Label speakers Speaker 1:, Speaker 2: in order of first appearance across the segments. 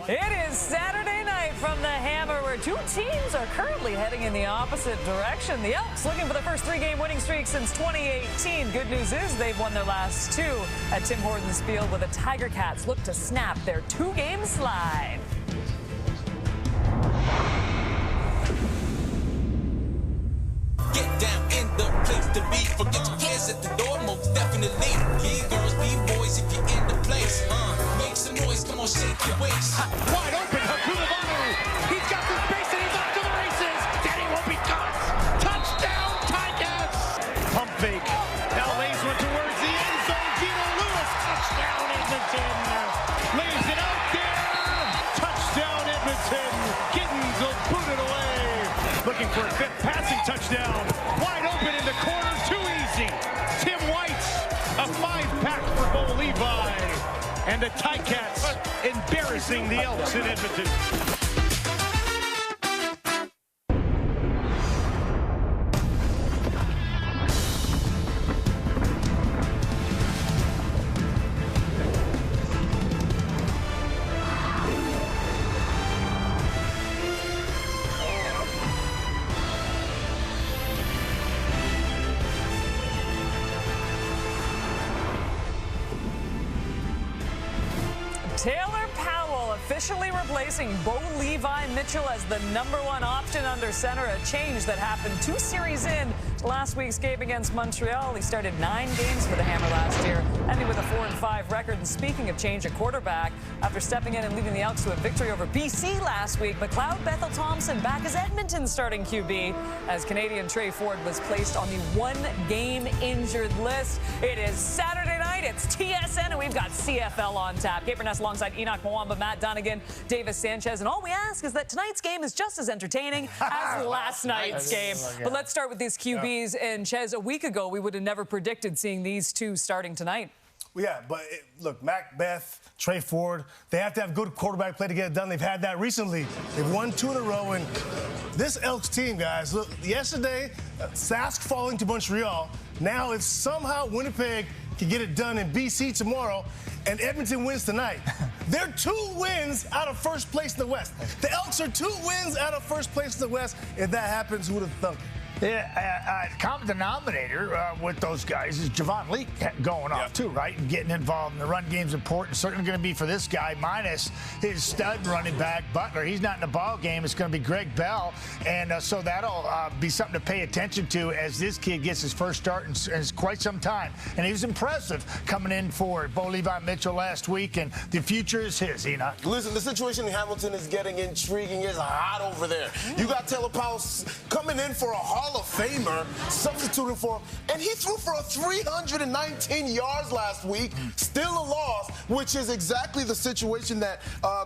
Speaker 1: It is Saturday night from the Hammer, where two teams are currently heading in the opposite direction. The Elks looking for the first three-game winning streak since 2018. Good news is they've won their last two at Tim Hortons Field, where the Tiger Cats look to snap their two-game slide.
Speaker 2: Get down in the place to be. Forget your kids at the door, most definitely. Yeah, girls, B-boys, if you're in the place. Make some noise, come on, shake your waist.
Speaker 3: Wide open, he's got the space and he's off to the races. Danny won't be caught. Touchdown, Tigers. Pump fake. Now lays one towards the end zone. Gino Lewis, touchdown, Edmonton. Lays it out there. Touchdown, Edmonton. Giddens will boot it away. Looking for a fifth passing touchdown. Wide open in the corner, too easy. Tim White, a five-pack for Bo Levi. And the Ticats embarrassing the Elks in Edmonton.
Speaker 1: Taylor Powell officially replacing Bo Levi Mitchell as the #1 option under center, a change that happened 2 series in last week's game against Montreal. He started 9 games for the Hammer last year, ending with a 4-5 record. And speaking of change at quarterback, after stepping in and leading the Elks to a victory over BC last week, McLeod Bethel Thompson back as Edmonton's starting QB, as Canadian Trey Ford was placed on the 1-game injured list. It is Saturday night, it's TSN, and we've got CFL on tap. Kate Burness alongside Enoch Mwamba, Matt Donegan, Davis Sanchez, and all we ask is that tonight's game is just as entertaining as last night's game. But let's start with these QBs. And Ches, a week ago, we would have never predicted seeing these two starting tonight.
Speaker 4: Well, yeah, but look, Macbeth, Trey Ford, they have to have good quarterback play to get it done. They've had that recently. They've won 2 in a row, and this Elks team, guys, look, yesterday, Sask falling to Montreal. Now it's somehow Winnipeg can get it done in BC tomorrow, and Edmonton wins tonight. They're 2 wins out of first place in the West. The Elks are 2 wins out of first place in the West. If that happens, who would have thunk it?
Speaker 5: Yeah, common denominator with those guys is Javon Leake going off too, right? And getting involved in the run game's important. Certainly going to be for this guy, minus his stud running back, Butler. He's not in the ball game. It's going to be Greg Bell. And so that'll be something to pay attention to as this kid gets his first start in quite some time. And he was impressive coming in for Bo Levi Mitchell last week, and the future is his, Enoch.
Speaker 6: Listen, the situation in Hamilton is getting intriguing. It's hot over there. You got Taylor Powell coming in for a Hall of Famer, substituting for him, and he threw for 319 yards last week, still a loss, which is exactly the situation that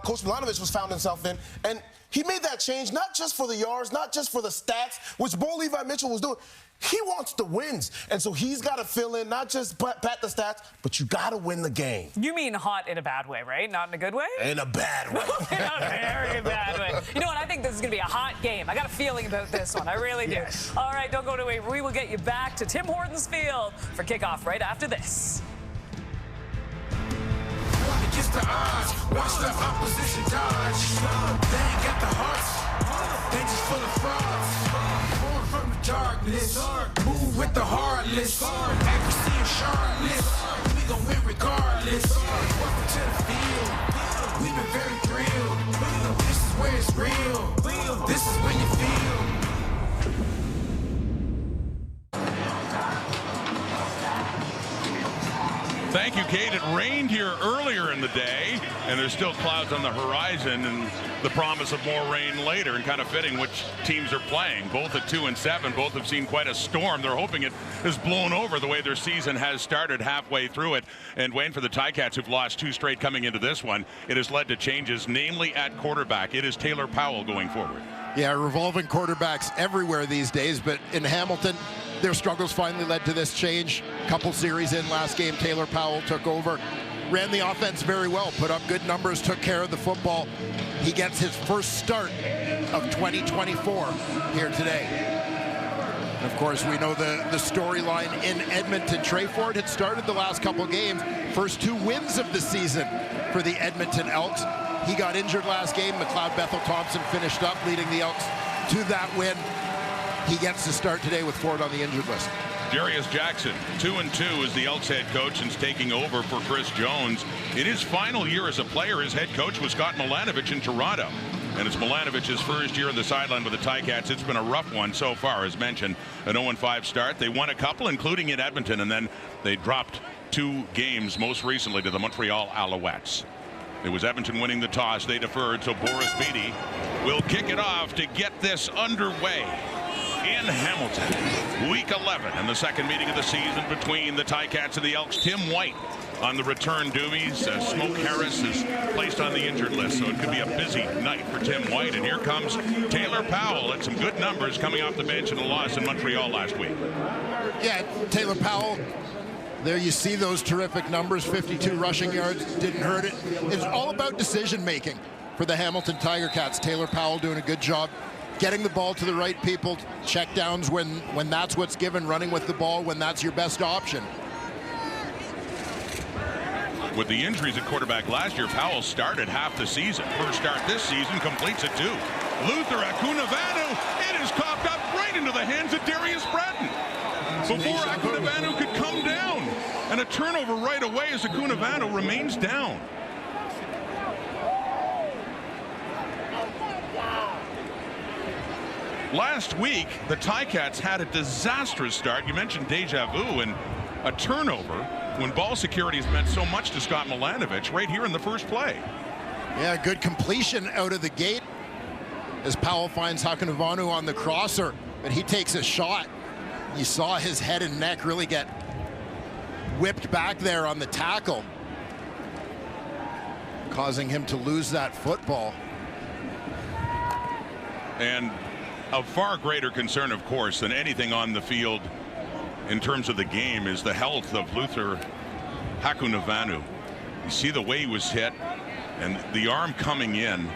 Speaker 6: Coach Milanovic was found himself in. And he made that change not just for the yards, not just for the stats, which Bo Levi Mitchell was doing. He wants the wins, and so he's got to fill in, not just pat the stats, but you got to win the game.
Speaker 1: You mean hot in a bad way, right? Not in a good way?
Speaker 6: In a bad way.
Speaker 1: In a very bad way. You know what? I think this is going to be a hot game. I got a feeling about this one. I really do.
Speaker 5: Yes.
Speaker 1: All right, don't go away. We will get you back to Tim Hortons Field for kickoff right after this.
Speaker 2: Against the odds, watch the opposition dodge. They ain't got the hearts, they just full of frauds. Born from the darkness, move with the heartless. Accuracy and sharpness, we gon' win regardless. Welcome to the field, we've been very thrilled. This is where it's real, this is when you feel.
Speaker 7: Thank you, Kate. It rained here earlier in the day, and there's still clouds on the horizon and the promise of more rain later, and kind of fitting which teams are playing. Both at 2 and 7, both have seen quite a storm. They're hoping it is blown over the way their season has started halfway through it. And Wayne, for the Ticats, who've lost 2 straight coming into this one, it has led to changes, namely at quarterback. It is Taylor Powell going forward.
Speaker 8: Yeah, revolving quarterbacks everywhere these days, but in Hamilton, their struggles finally led to this change. Couple series in last game, Taylor Powell took over, ran the offense very well, put up good numbers, took care of the football. He gets his first start of 2024 here today. And of course, we know the storyline in Edmonton. Trey Ford had started the last couple games, first 2 wins of the season for the Edmonton Elks. He got injured last game. McLeod Bethel-Thompson finished up, leading the Elks to that win. He gets to start today with Ford on the injured list.
Speaker 7: Darius Jackson, 2-2 as the Elks head coach since taking over for Chris Jones. In his final year as a player, his head coach was Scott Milanovic in Toronto. And it's Milanovic's first year on the sideline with the Ticats. It's been a rough one so far, as mentioned. An 0-5 start. They won a couple, including in Edmonton, and then they dropped 2 games, most recently to the Montreal Alouettes. It was Edmonton winning the toss. They deferred, so Boris Beatty will kick it off to get this underway in Hamilton. Week 11 and the second meeting of the season between the Ticats and the Elks. Tim White on the return duties. Smoke Harris is placed on the injured list, so it could be a busy night for Tim White. And here comes Taylor Powell and some good numbers coming off the bench in a loss in Montreal last week.
Speaker 8: Yeah, Taylor Powell. There you see those terrific numbers. 52 rushing yards, didn't hurt it. It's all about decision making for the Hamilton Tiger Cats. Taylor Powell doing a good job getting the ball to the right people, check downs when that's what's given, running with the ball when that's your best option.
Speaker 7: With the injuries at quarterback last year, Powell started half the season. First start this season, completes it 2. Luther Akunavanu, it is coughed up right into the hands of Darius Bratton before Akunavanu could come down. And a turnover right away as Akunavanu remains down. Last week, the Ticats had a disastrous start. You mentioned deja vu and a turnover when ball security has meant so much to Scott Milanovic right here in the first play.
Speaker 8: Yeah, good completion out of the gate as Powell finds Hakunavanu on the crosser, but he takes a shot. You saw his head and neck really get whipped back there on the tackle, causing him to lose that football.
Speaker 7: And of far greater concern, of course, than anything on the field in terms of the game is the health of Luther Hakunavanu. You see the way he was hit and the arm coming in,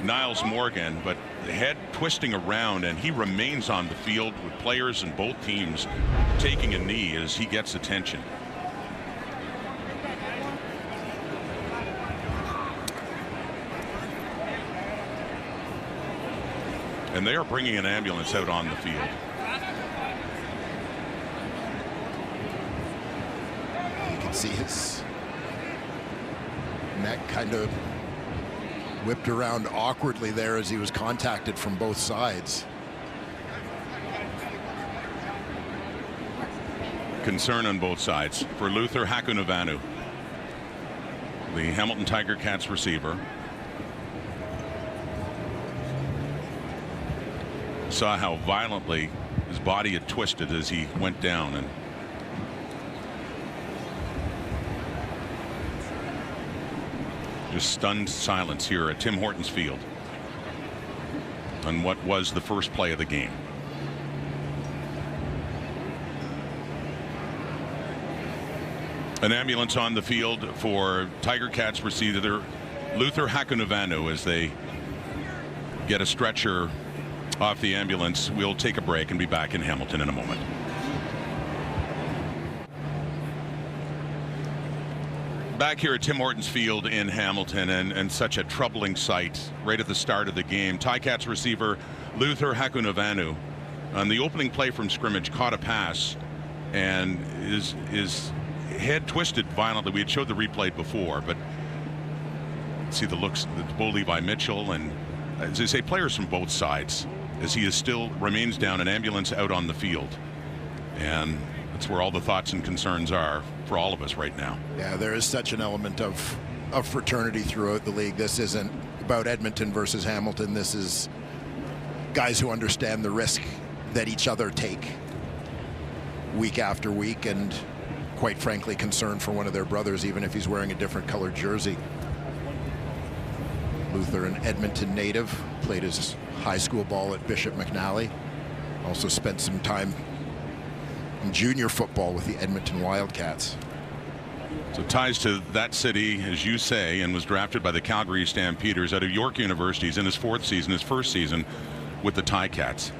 Speaker 7: Niles Morgan, but the head twisting around, and he remains on the field with players in both teams taking a knee as he gets attention. And they are bringing an ambulance out on the field.
Speaker 8: You can see his neck kind of whipped around awkwardly there as he was contacted from both sides.
Speaker 7: Concern on both sides for Luther Hakunavanu, the Hamilton Tiger Cats receiver. Saw how violently his body had twisted as he went down, and just stunned silence here at Tim Hortons Field on what was the first play of the game. An ambulance on the field for Tiger Cats receiver Luther Hakunavanu as they get a stretcher off the ambulance. We'll take a break and be back in Hamilton in a moment. Back here at Tim Hortons Field in Hamilton, and such a troubling sight right at the start of the game. Ticats receiver Luther Hakunavanu on the opening play from scrimmage caught a pass and his head twisted violently. We had showed the replay before, but see the looks, Bo Levi Mitchell, and as I say, players from both sides, as he is still remains down, an ambulance out on the field. And that's where all the thoughts and concerns are for all of us right now.
Speaker 8: Yeah, there is such an element of fraternity throughout the league. This isn't about Edmonton versus Hamilton. This is guys who understand the risk that each other take week after week, and quite frankly concerned for one of their brothers, even if he's wearing a different colored jersey. Luther, an Edmonton native, played his high school ball at Bishop McNally. Also spent some time in junior football with the Edmonton Wildcats.
Speaker 7: So ties to that city, as you say, and was drafted by the Calgary Stampeders out of York University. He's in his fourth season, his first season with the Ticats,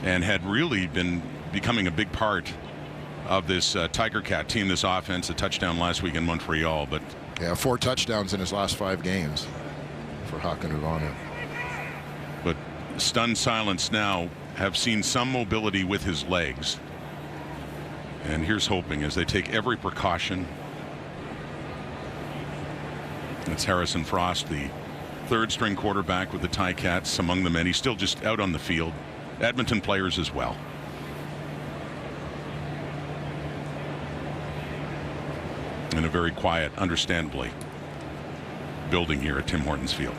Speaker 7: and had really been becoming a big part of this Tiger Cat team, this offense, a touchdown last week in Montreal. But
Speaker 8: Yeah, 4 touchdowns in his last 5 games for Hakunavanhu.
Speaker 7: But stunned silence now, have seen some mobility with his legs. And here's hoping as they take every precaution. It's Harrison Frost, the 3rd-string quarterback with the Ticats, among the many, still just out on the field. Edmonton players as well. In a very quiet, understandably, building here at Tim Hortons Field.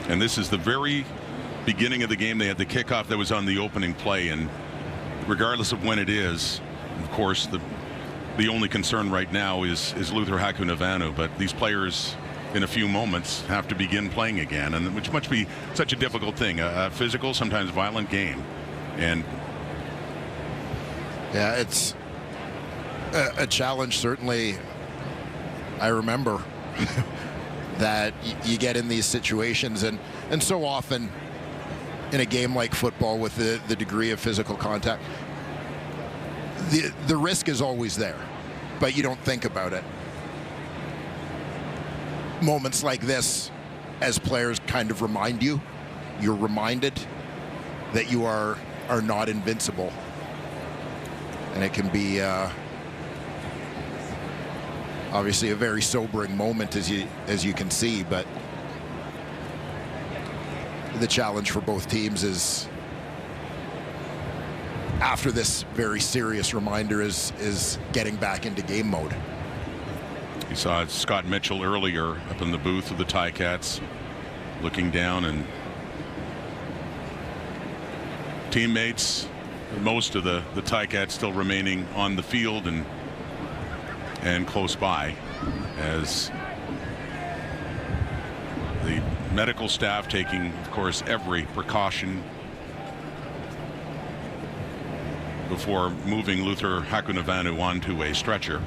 Speaker 7: And this is the very beginning of the game. They had the kickoff that was on the opening play, and regardless of when it is, of course, the only concern right now is Luther Hakunavanhu. But these players, in a few moments, have to begin playing again, and which must be such a difficult thing, a physical, sometimes violent game. And
Speaker 8: yeah, it's a challenge. Certainly, I remember that you get in these situations, and so often in a game like football with the degree of physical contact, the risk is always there, but you don't think about it. Moments like this, as players, kind of remind you, you're reminded that you are not invincible, and it can be obviously a very sobering moment, as you can see. But the challenge for both teams is, after this very serious reminder, is getting back into game mode.
Speaker 7: You saw Scott Mitchell earlier up in the booth of the Ticats, looking down, and teammates, most of the Ticats still remaining on the field and close by, as the medical staff taking, of course, every precaution before moving Luther Hakunavanhu onto a stretcher.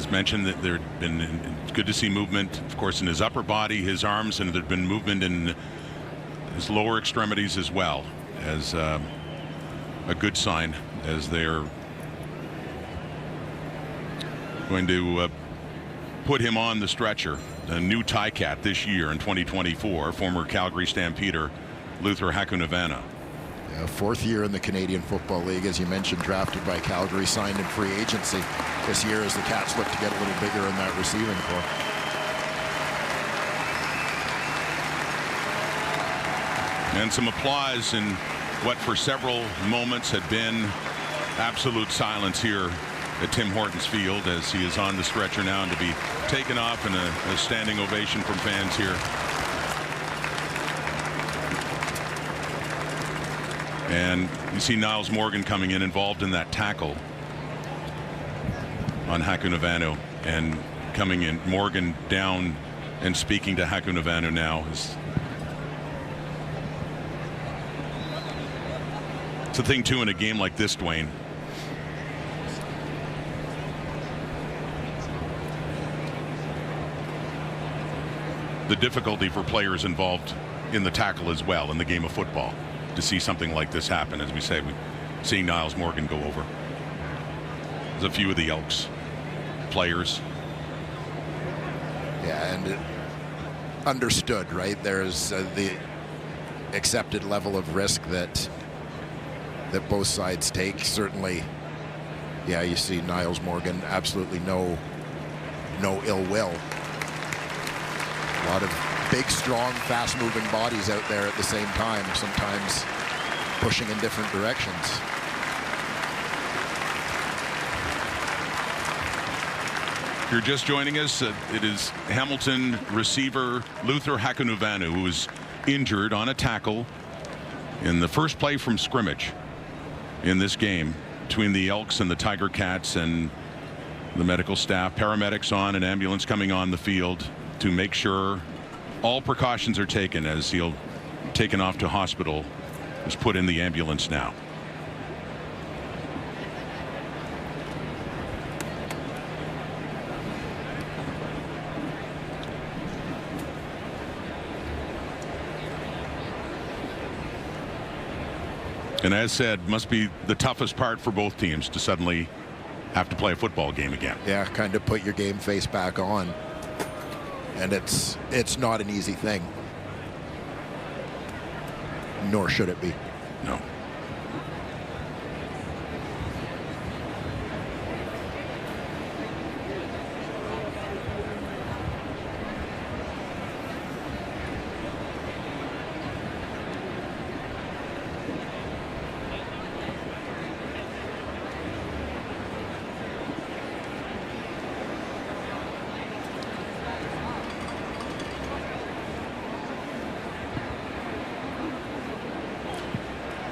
Speaker 7: Mentioned that there'd been, it's good to see movement, of course, in his upper body, his arms, and there'd been movement in his lower extremities as well, as a good sign, as they're going to put him on the stretcher. A new Ticat this year in 2024, former Calgary Stampeder Luther Hakunavanhu.
Speaker 8: 4th year in the Canadian Football League, as you mentioned, drafted by Calgary, signed in free agency this year as the Cats look to get a little bigger in that receiving corps.
Speaker 7: And some applause in what for several moments had been absolute silence here at Tim Hortons Field, as he is on the stretcher now, and to be taken off, and a standing ovation from fans here. And you see Niles Morgan coming in, involved in that tackle on Hakunavanhu, and coming in, Morgan down and speaking to Hakunavanhu now. It's a thing too in a game like this, Dwayne. The difficulty for players involved in the tackle as well in the game of football, to see something like this happen. As we say, we seeing Niles Morgan go over. There's a few of the Elks players.
Speaker 8: Yeah, and understood, right? There's the accepted level of risk that both sides take. Certainly, yeah, you see Niles Morgan, absolutely no ill will. A lot of big, strong, fast-moving bodies out there at the same time, sometimes pushing in different directions.
Speaker 7: If you're just joining us, it is Hamilton receiver Luther Hakunuvanu, who was injured on a tackle in the first play from scrimmage in this game between the Elks and the Tiger Cats, and the medical staff, paramedics on, an ambulance coming on the field to make sure all precautions are taken as he'll taken off to hospital. Is put in the ambulance now. And as said, must be the toughest part for both teams to suddenly have to play a football game again.
Speaker 8: Yeah, kind of put your game face back on. And it's not an easy thing. Nor should it be.
Speaker 7: No.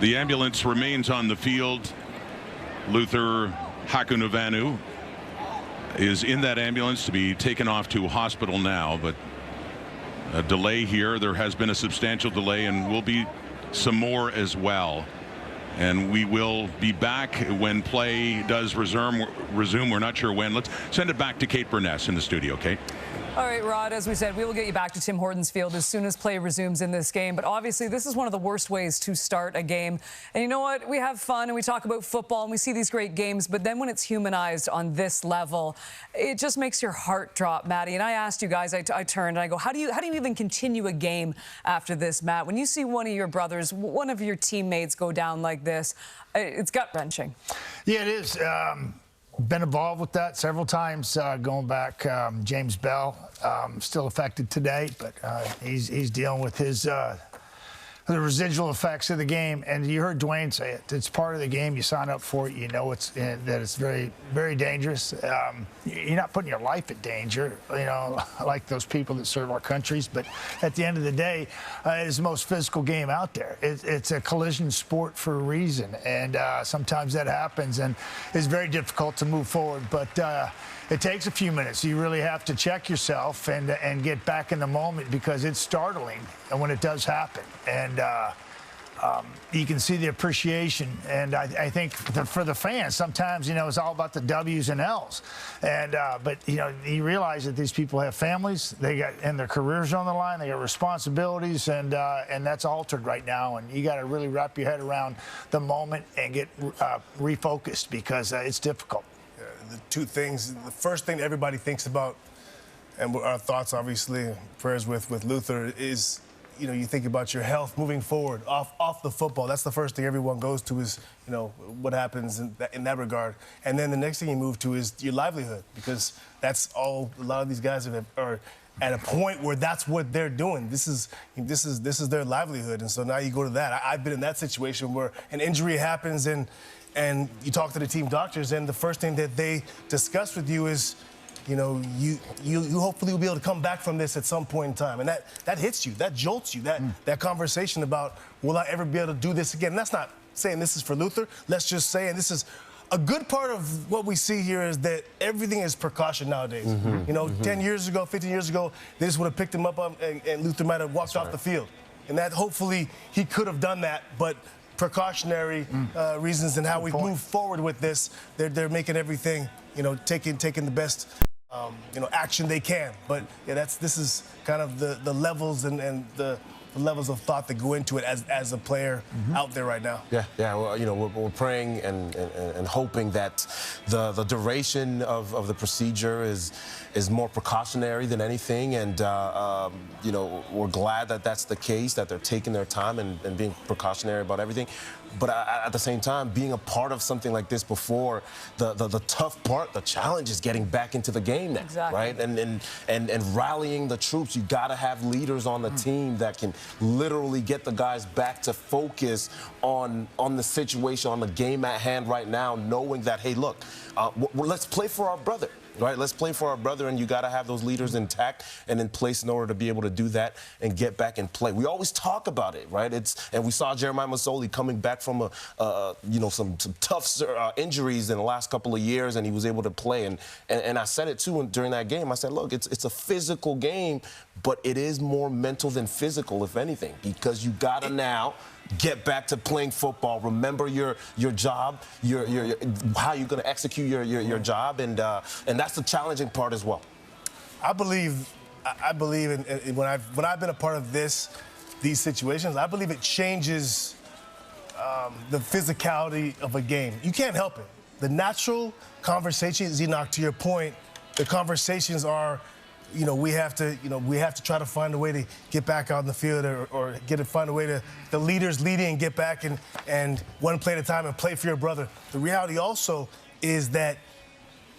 Speaker 7: The ambulance remains on the field. Luther Hakunuvanu is in that ambulance to be taken off to hospital now, but a delay here. There has been a substantial delay and will be some more as well. And we will be back when play does resume. We're not sure when. Let's send it back to Kate Burness in the studio, Kate.
Speaker 1: All right, Rod, as we said, we will get you back to Tim Hortons Field as soon as play resumes in this game. But obviously, this is one of the worst ways to start a game. And you know what? We have fun and we talk about football and we see these great games. But then when it's humanized on this level, it just makes your heart drop, Maddie. And I asked you guys, I turned and I go, how do you even continue a game after this, Matt? When you see one of your brothers, one of your teammates go down like this, it's gut-wrenching.
Speaker 5: Yeah, it is. Been involved with that several times going back. James Bell still affected today, but he's dealing with his the residual effects of the game. And you heard Dwayne say it. It's part of the game. You sign up for it. You know that it's very, very dangerous. You're not putting your life in danger, like those people that serve our countries. But at the end of the day, it's the most physical game out there. It's a collision sport for a reason. And sometimes that happens, and it's very difficult to move forward. But it takes a few minutes. You really have to check yourself and get back in the moment, because it's startling when it does happen. And you can see the appreciation. And I think for the fans, sometimes, it's all about the W's and L's. And but you realize that these people have families, and their careers on the line, they got responsibilities, and that's altered right now. And you got to really wrap your head around the moment and get refocused, because it's difficult.
Speaker 4: The two things, the first thing everybody thinks about, and our thoughts, obviously, prayers with Luther, is, you think about your health moving forward, off the football. That's the first thing everyone goes to is, what happens in that regard. And then the next thing you move to is your livelihood, because that's all a lot of these guys are at a point where that's what they're doing. This is their livelihood. And so now you go to that. I've been in that situation where an injury happens and you talk to the team doctors, and the first thing that they discuss with you is, you hopefully will be able to come back from this at some point in time. And that hits you, that jolts you, that conversation about, will I ever be able to do this again? And that's not saying this is for Luther. Let's just say, and this is a good part of what we see here, is that everything is precaution nowadays. 10 years ago, 15 years ago, they just would have picked him up and Luther might have walked off the field. And that hopefully he could have done that, but precautionary reasons and how we move forward with this, they're making everything, taking the best, action they can. But yeah, this is kind of the levels and the levels of thought that go into it as a player out there right now.
Speaker 9: Yeah. Well, we're praying and hoping that the duration of the procedure is more precautionary than anything, and we're glad that that's the case, that they're taking their time and being precautionary about everything. But at the same time, being a part of something like this before, the tough part, the challenge is getting back into the game now,
Speaker 1: exactly.
Speaker 9: Right? And rallying the troops. You got to have leaders on the team that can literally get the guys back to focus on the situation, on the game at hand right now, knowing that, hey, look, let's play for our brother. right? Let's play for our brother, and you got to have those leaders intact and in place in order to be able to do that and get back and play. We always talk about it, right? And we saw Jeremiah Masoli coming back from some tough injuries in the last couple of years, and he was able to play. And I said it too during that game. I said, look, it's a physical game, but it is more mental than physical, if anything, because you got to now get back to playing football. Remember your job, how you're going to execute your job, and that's the challenging part as well.
Speaker 4: I believe in when I've been a part of these situations, I believe it changes the physicality of a game. You can't help it. The natural conversations, Enoch, to your point, the conversations are, we have to try to find a way to get back out in the field or find a way to the leaders leading and get back and one play at a time and play for your brother. The reality also is that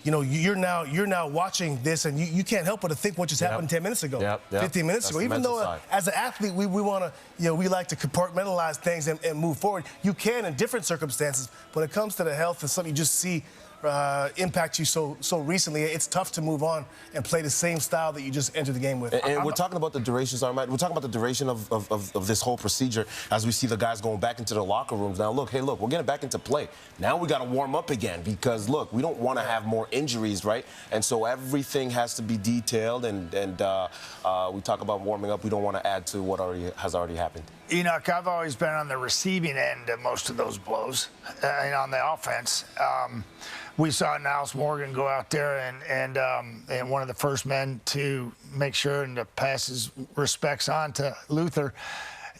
Speaker 4: you're now watching this, and you can't help but to think what just happened 10 minutes ago, 15 minutes ago. Even though as an athlete we want to, we like to compartmentalize things and move forward. You can in different circumstances. When it comes to the health and something you just see impact you so recently, it's tough to move on and play the same style that you just entered the game with.
Speaker 9: And we're talking about the duration, we're talking about the duration of this whole procedure as we see the guys going back into the locker rooms. Now, look, we're getting back into play. Now we got to warm up again because, look, we don't want to have more injuries, right? And so everything has to be detailed, and we talk about warming up. We don't want to add to what has already happened.
Speaker 5: Enoch, I've always been on the receiving end of most of those blows on the offense. We saw Niles Morgan go out there and one of the first men to make sure and to pass his respects on to Luther.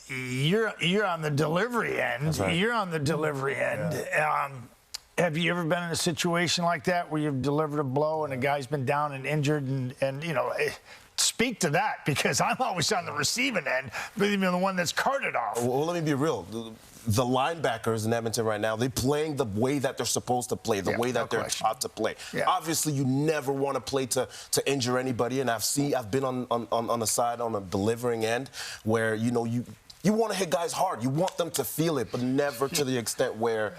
Speaker 5: You're on the delivery end. That's right. You're on the delivery end. Yeah. Have you ever been in a situation like that where you've delivered a blow and a guy's been down and injured and speak to that, because I'm always on the receiving end, but even the one that's carted off.
Speaker 9: Well, let me be real. The linebackers in Edmonton right now, they're playing the way that they're supposed to play, the way that they're taught to play. Yeah. Obviously, you never want to play to injure anybody, and I've been on the side, on the delivering end, where, you want to hit guys hard. You want them to feel it, but never to the extent where,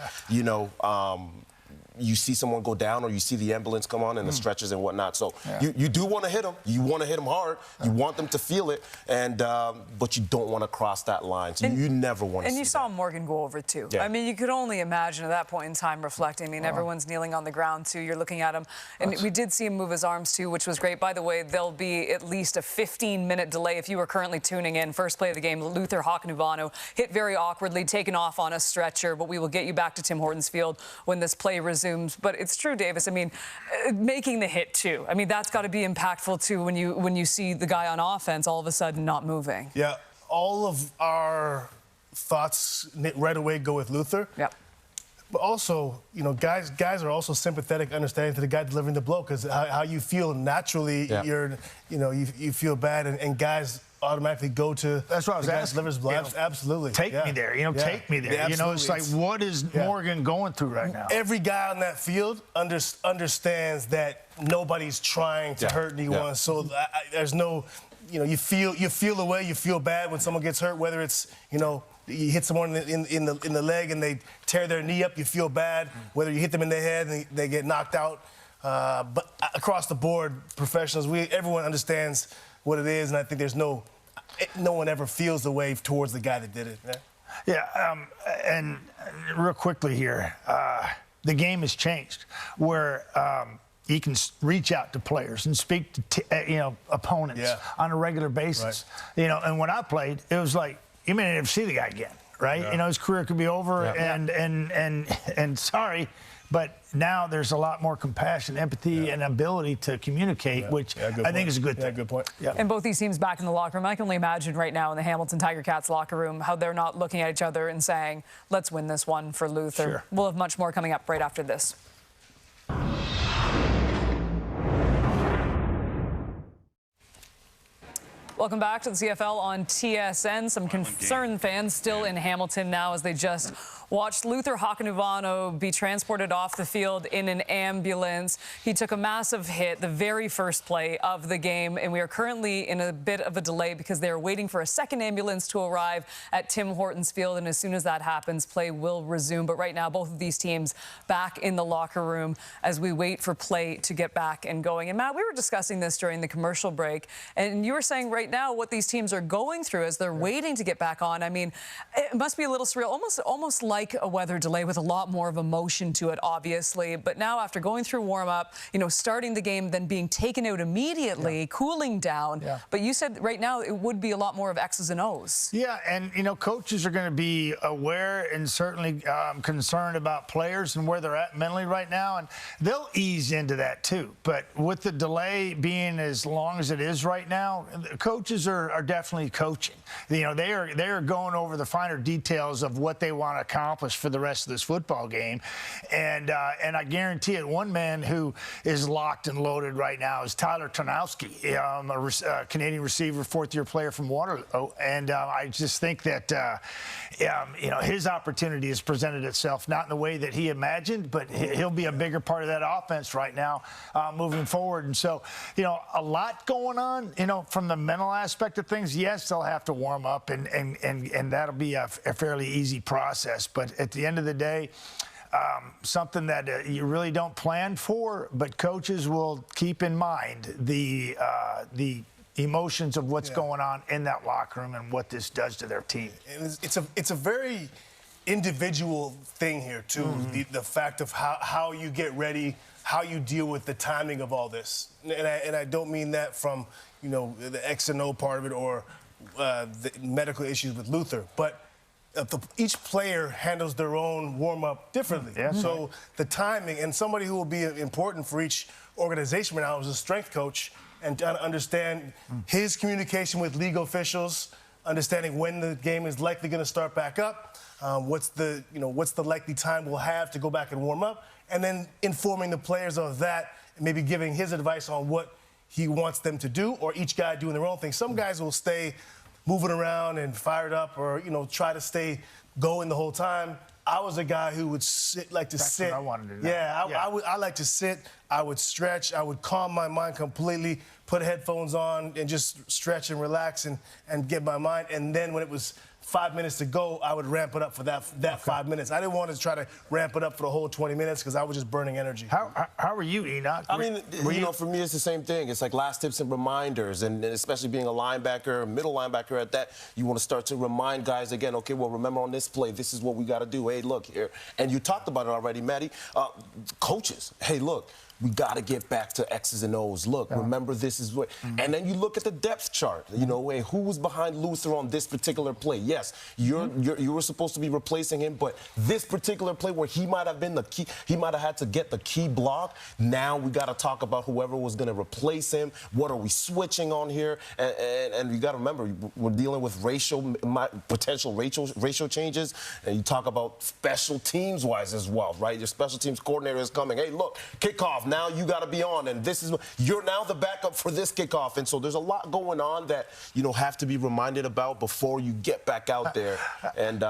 Speaker 9: you see someone go down or you see the ambulance come on and the stretchers and whatnot. So you do want to hit them. You want to hit them hard. You want them to feel it, but you don't want to cross that line. So you never want to see that. And
Speaker 1: you saw Morgan go over, too. Yeah. I mean, you could only imagine at that point in time reflecting. I mean, everyone's kneeling on the ground, too. You're looking at him. And we did see him move his arms, too, which was great. By the way, there'll be at least a 15-minute delay if you were currently tuning in. First play of the game, Luther Hawkinubano hit very awkwardly, taken off on a stretcher, but we will get you back to Tim Hortons Field when this play resumes. But it's true, Davis. I mean, making the hit, too. I mean, that's got to be impactful, too, when you see the guy on offense all of a sudden not moving.
Speaker 4: Yeah, all of our thoughts right away go with Luther.
Speaker 1: Yeah.
Speaker 4: But also, guys are also sympathetic, understanding to the guy delivering the blow, because how you feel naturally, you feel bad, and guys automatically go to
Speaker 5: that's what I was asking.
Speaker 4: Delivers blood. Absolutely.
Speaker 5: Take me there. Take me there.
Speaker 4: Yeah,
Speaker 5: it's like, what is Morgan going through right now?
Speaker 4: Every guy on that field understands that nobody's trying to hurt anyone. Yeah. So there's no, you feel the way you feel bad when someone gets hurt, whether it's, you hit someone in the leg and they tear their knee up, you feel bad. Whether you hit them in the head and they get knocked out. But across the board, professionals, everyone understands what it is, and I think there's no one ever feels the way towards the guy that did it.
Speaker 5: And real quickly here, the game has changed where you can reach out to players and speak to opponents on a regular basis. Right. And when I played, it was like you may never see the guy again, right? Yeah. His career could be over, and sorry. But now there's a lot more compassion, empathy, and ability to communicate, which I think is a good thing.
Speaker 4: Yeah, good point.
Speaker 1: Yeah. And both these teams back in the locker room. I can only imagine right now in the Hamilton Tiger Cats locker room how they're not looking at each other and saying, let's win this one for Luther. Sure. We'll have much more coming up right after this. Welcome back to the CFL on TSN. Some concerned fans still in Hamilton now as they just watched Luther Hakanuvanu be transported off the field in an ambulance. He took a massive hit the very first play of the game, and we are currently in a bit of a delay because they are waiting for a second ambulance to arrive at Tim Hortons Field, and as soon as that happens, play will resume. But right now, both of these teams back in the locker room as we wait for play to get back and going. And Matt, we were discussing this during the commercial break, and you were saying right now what these teams are going through as they're waiting to get back on. I mean, it must be a little surreal, almost like a weather delay with a lot more of emotion to it, obviously. But now after going through warm-up, starting the game, then being taken out immediately, cooling down. Yeah. But you said right now it would be a lot more of X's and O's.
Speaker 5: Yeah, and, coaches are going to be aware and certainly concerned about players and where they're at mentally right now, and they'll ease into that too. But with the delay being as long as it is right now, coaches are definitely coaching. They are going over the finer details of what they want to accomplish for the rest of this football game, and I guarantee it, one man who is locked and loaded right now is Tyler Tarnowski, a Canadian receiver, fourth-year player from Waterloo, and I just think that his opportunity has presented itself not in the way that he imagined, but he'll be a bigger part of that offense right now moving forward. And so, a lot going on, from the mental aspect of things. Yes, they'll have to warm up, and that'll be a fairly easy process. But at the end of the day, something that you really don't plan for, but coaches will keep in mind the emotions of what's going on in that locker room and what this does to their team.
Speaker 4: It's a very individual thing here too. Mm-hmm. The fact of how you get ready, how you deal with the timing of all this, and I don't mean that from the X and O part of it or the medical issues with Luther, but each player handles their own warm-up differently. Yeah. So the timing, and somebody who will be important for each organization right now is a strength coach, and to understand his communication with league officials, understanding when the game is likely going to start back up, what's the likely time we'll have to go back and warm up, and then informing the players of that, and maybe giving his advice on what he wants them to do, or each guy doing their own thing. Some guys will stay moving around and fired up, or try to stay going the whole time. I was a guy who would sit. That's what
Speaker 5: I wanted to do.
Speaker 4: Yeah, I like to sit. I would stretch. I would calm my mind completely, put headphones on, and just stretch and relax and get my mind. And then when it was 5 minutes to go, I would ramp it up for that 5 minutes. I didn't want to try to ramp it up for the whole 20 minutes because I was just burning energy.
Speaker 5: How are you, Enoch?
Speaker 9: I mean, for me, it's the same thing. It's like last tips and reminders, and especially being a linebacker, middle linebacker at that, you want to start to remind guys again, okay, well, remember on this play, this is what we got to do. Hey, look here. And you talked about it already, Maddie. Coaches, hey, look. We got to get back to X's and O's. Look, remember this is what... Mm-hmm. And then you look at the depth chart, hey, who was behind Luther on this particular play? Yes, you were supposed to be replacing him, but this particular play where he might have been the key, he might have had to get the key block. Now we got to talk about whoever was going to replace him. What are we switching on here? And you got to remember, we're dealing with potential racial changes, and you talk about special teams-wise as well, right? Your special teams coordinator is coming. Hey, look, kickoff. Now you got to be on, and you're now the backup for this kickoff. And so there's a lot going on that have to be reminded about before you get back out there. And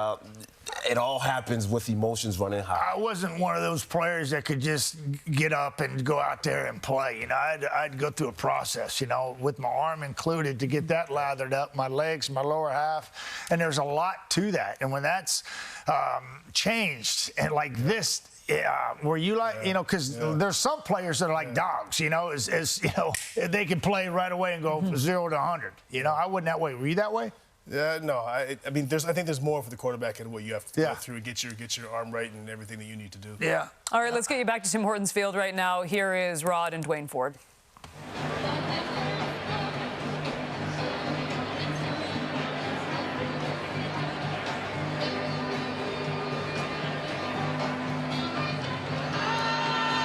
Speaker 9: it all happens with emotions running high.
Speaker 5: I wasn't one of those players that could just get up and go out there and play. I'd go through a process, with my arm included to get that lathered up, my legs, my lower half, and there's a lot to that. And when that's changed and like this. Yeah, were you like, because there's some players that are like dogs, they can play right away and go 0 to 100. I wasn't that way. Were you that way?
Speaker 4: No, I mean, I think there's more for the quarterback and what you have to go through and get your arm right and everything that you need to do.
Speaker 1: Yeah. All right, let's get you back to Tim Hortons Field right now. Here is Rod and Dwayne Ford.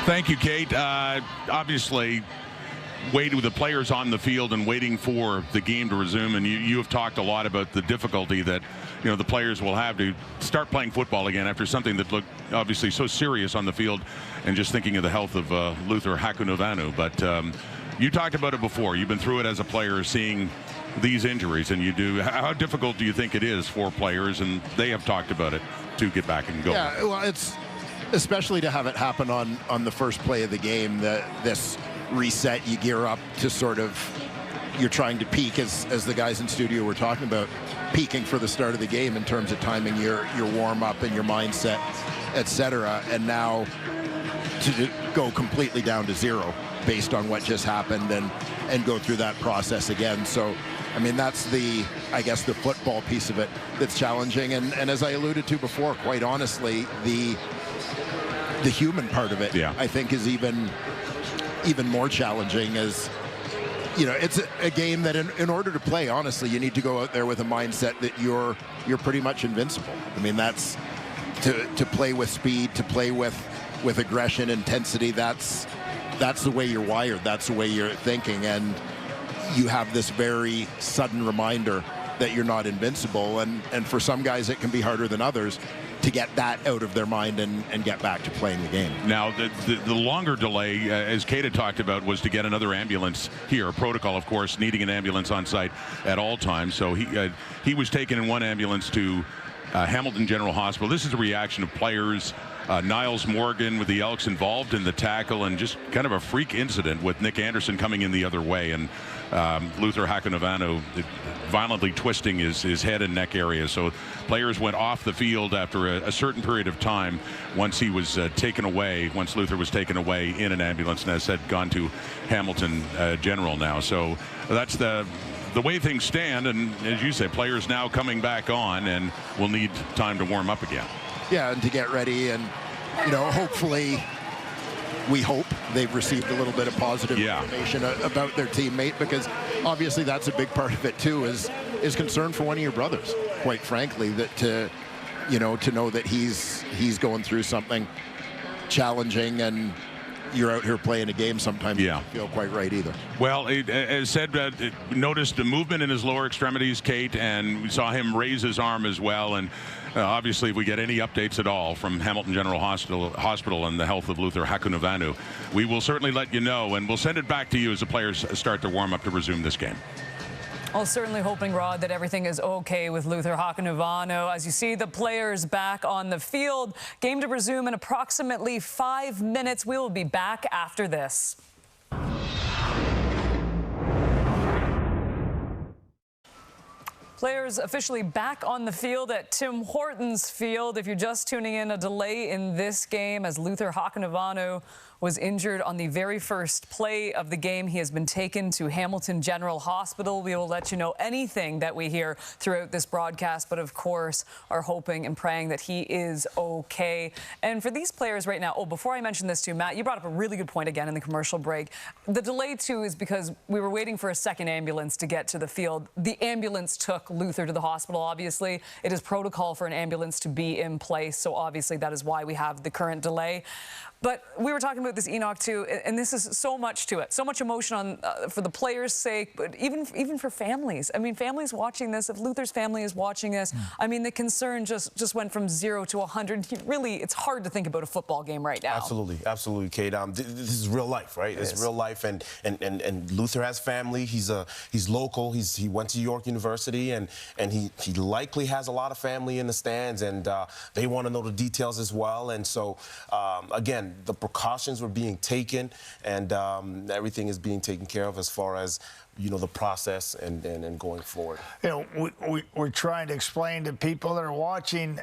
Speaker 7: Thank you, Kate. Obviously, waiting with the players on the field and waiting for the game to resume. And you have talked a lot about the difficulty that the players will have to start playing football again after something that looked obviously so serious on the field, and just thinking of the health of Luther Hakanuvanu. But you talked about it before. You've been through it as a player, seeing these injuries, and you do. How difficult do you think it is for players, and they have talked about it, to get back and go.
Speaker 8: Yeah, well, it's especially to have it happen on the first play of the game, this reset, you gear up to sort of, you're trying to peak, as the guys in studio were talking about, peaking for the start of the game in terms of timing your warm-up and your mindset, etc. And now to go completely down to zero based on what just happened and go through that process again. So, I mean, that's I guess the football piece of it that's challenging. And as I alluded to before, quite honestly, the human part of it, I think, is even more challenging. As you know, it's a game that in order to play, honestly, you need to go out there with a mindset that you're pretty much invincible. I mean, that's to play with speed, to play with aggression, intensity. That's the way you're wired. That's the way you're thinking. And you have this very sudden reminder that you're not invincible. And for some guys, it can be harder than others to get that out of their mind and get back to playing the game.
Speaker 7: Now, the longer delay, as Kate had talked about, was to get another ambulance here. Protocol, of course, needing an ambulance on site at all times. So he was taken in one ambulance to Hamilton General Hospital. This is a reaction of players. Niles Morgan with the Elks involved in the tackle, and just kind of a freak incident with Nick Anderson coming in the other way, and Luther Hakunovanu violently twisting his head and neck area. So players went off the field after a certain period of time once he was taken away, once Luther was taken away in an ambulance, and as said, gone to Hamilton General now. So that's the way things stand, and as you say, players now coming back on and will need time to warm up again.
Speaker 8: Yeah, and to get ready, and hopefully, we hope they've received a little bit of positive information about their teammate, because obviously that's a big part of it too, is concern for one of your brothers, quite frankly, that to know that he's going through something challenging, and you're out here playing a game, sometimes you don't feel quite right either.
Speaker 7: Well, as said, noticed a movement in his lower extremities, Kate, and we saw him raise his arm as well. And obviously, if we get any updates at all from Hamilton General Hospital and the health of Luther Hakunovanu, we will certainly let you know, and we'll send it back to you as the players start to warm up to resume this game.
Speaker 1: Well, certainly hoping, Rod, that everything is okay with Luther Hakunovanu. As you see the players back on the field, game to resume in approximately 5 minutes. We will be back after this. Players officially back on the field at Tim Hortons Field. If you're just tuning in, a delay in this game as Luther Hakunovanu was injured on the very first play of the game. He has been taken to Hamilton General Hospital. We will let you know anything that we hear throughout this broadcast, but of course are hoping and praying that he is okay. And for these players right now, before I mention this too, Matt, you brought up a really good point again in the commercial break. The delay too is because we were waiting for a second ambulance to get to the field. The ambulance took Luther to the hospital, obviously. It is protocol for an ambulance to be in place, so obviously that is why we have the current delay. But we were talking about this, Enoch, too, and this is so much to it, so much emotion for the players' sake, but even for families. I mean, families watching this, if Luther's family is watching this, I mean, the concern just went from 0 to 100. Really, it's hard to think about a football game right now.
Speaker 9: Absolutely, Kate. This is real life, right? It's real life, and Luther has family. He's local. He went to York University, and he likely has a lot of family in the stands, and they want to know the details as well. And so, again, the precautions were being taken, and everything is being taken care of as far as the process and going forward.
Speaker 5: We're trying to explain to people that are watching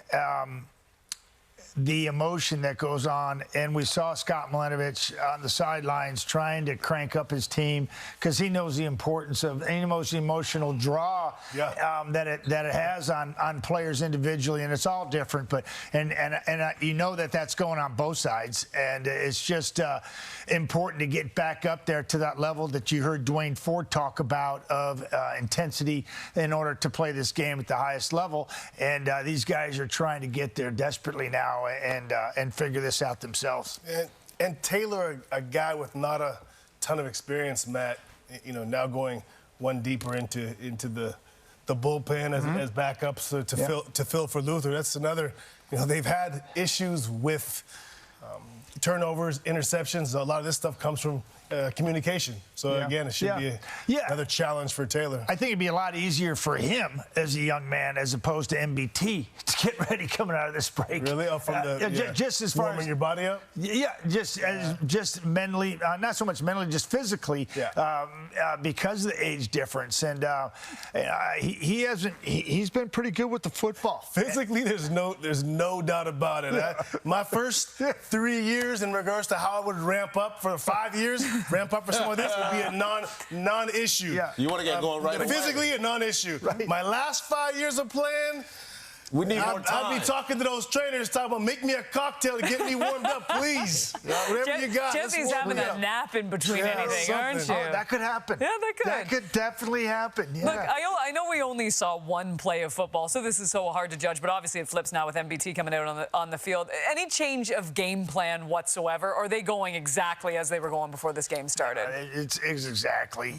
Speaker 5: the emotion that goes on, and we saw Scott Milenovich on the sidelines trying to crank up his team because he knows the importance of any emotional draw that it has on players individually, and it's all different. But and that's going on both sides, and it's just important to get back up there to that level that you heard Dwayne Ford talk about of intensity in order to play this game at the highest level. And these guys are trying to get there desperately now and figure this out themselves.
Speaker 4: And Taylor, a guy with not a ton of experience, Matt, now going one deeper into the bullpen as backups to fill for Luther. That's another. They've had issues with turnovers, interceptions. A lot of this stuff comes from communication. So, again, it should be another challenge for Taylor.
Speaker 5: I think it'd be a lot easier for him as a young man as opposed to MBT to get ready coming out of this break.
Speaker 4: Really? Oh, from
Speaker 5: just as far
Speaker 4: warming
Speaker 5: as
Speaker 4: your body up?
Speaker 5: Yeah, just mentally, not so much mentally, just physically, because of the age difference. And he's been pretty good with the football.
Speaker 4: Physically, there's no doubt about it. My first 3 years in regards to how I would ramp up for 5 years, ramp up for some of this would be a non-issue.
Speaker 6: Yeah. You want to get going right away.
Speaker 4: Physically, a non-issue. Right. My last 5 years of playing,
Speaker 6: we need more time.
Speaker 4: I'd be talking to those trainers, talking about, make me a cocktail to get me warmed up, please. Whatever you got.
Speaker 1: Jesse's having a nap in between anything, aren't you?
Speaker 5: Oh, that could happen.
Speaker 1: Yeah, that could.
Speaker 5: That could definitely happen. Yeah.
Speaker 1: Look, I know we only saw one play of football, so this is so hard to judge, but obviously it flips now with MBT coming out on the field. Any change of game plan whatsoever, or are they going exactly as they were going before this game started?
Speaker 5: It's exactly.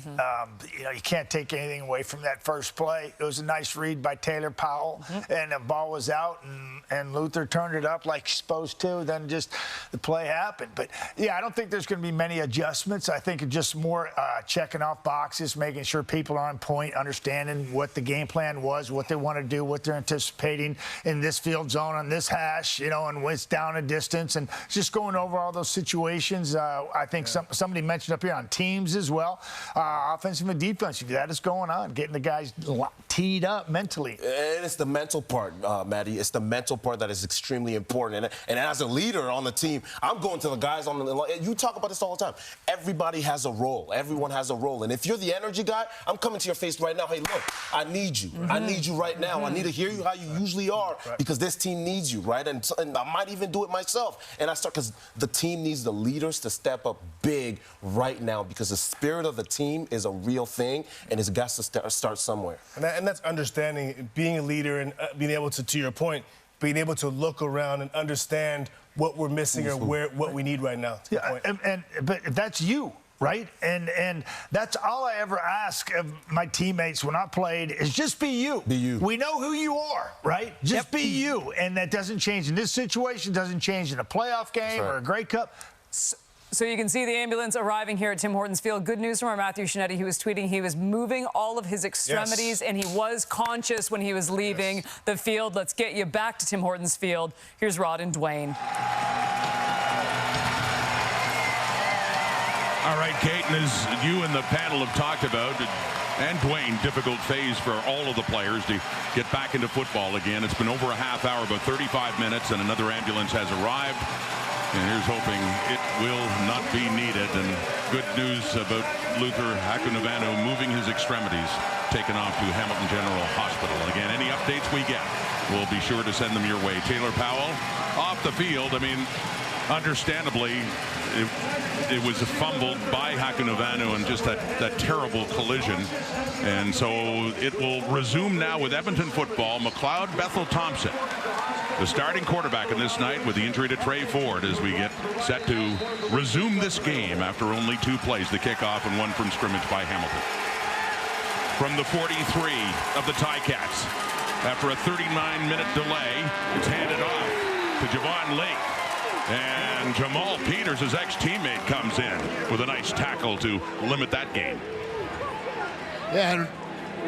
Speaker 5: You can't take anything away from that first play. It was a nice read by Taylor Powell, and the ball was out, and Luther turned it up like he's supposed to. Then just the play happened. But, yeah, I don't think there's going to be many adjustments. I think it's just more checking off boxes, making sure people are on point, understanding what the game plan was, what they want to do, what they're anticipating in this field zone, on this hash, and when it's down a distance, and just going over all those situations. I think somebody mentioned up here on teams as well, offensive and defensive. That is going on, getting the guys teed up mentally.
Speaker 6: And it's the mental part, Maddie. It's the mental part that is extremely important. And as a leader on the team, I'm going to the guys on the line. You talk about this all the time. Everybody has a role. Everyone has a role. And if you're the energy guy, I'm coming to your face right now. Hey, look, I need you. I need you right now. I need to hear you how you usually are because this team needs you, right? And I might even do it myself. And because the team needs the leaders to step up big right now because the spirit of the team is a real thing, and it's got to start somewhere.
Speaker 4: And that's understanding, being a leader and being able to your point, being able to look around and understand what we're missing or what we need right now.
Speaker 5: But that's you, right? And that's all I ever ask of my teammates when I played is just be you.
Speaker 6: Be you.
Speaker 5: We know who you are, right? Just be you. And that doesn't change in this situation, doesn't change in a playoff game or a Grey Cup.
Speaker 1: So you can see the ambulance arriving here at Tim Hortons Field. Good news from our Matthew Shinetti. He was tweeting he was moving all of his extremities, and he was conscious when he was leaving the field. Let's get you back to Tim Hortons Field. Here's Rod and Dwayne.
Speaker 7: All right, Kate, and as you and the panel have talked about, and Dwayne, difficult phase for all of the players to get back into football again. It's been over a half hour, about 35 minutes, and another ambulance has arrived. And here's hoping it will not be needed. And good news about Luther Hakunovanu moving his extremities, taken off to Hamilton General Hospital. Again, any updates we get, we'll be sure to send them your way. Taylor Powell off the field. I mean, understandably, it was fumbled by Hakunovanu and just that terrible collision. And so it will resume now with Edmonton football. McLeod Bethel Thompson, the starting quarterback in this night with the injury to Trey Ford, as we get set to resume this game after only 2 plays, the kickoff and 1 from scrimmage by Hamilton. From the 43 of the Ticats, after a 39-minute delay, it's handed off to Javon Lake. And Jamal Peters, his ex-teammate, comes in with a nice tackle to limit that game.
Speaker 8: Yeah, and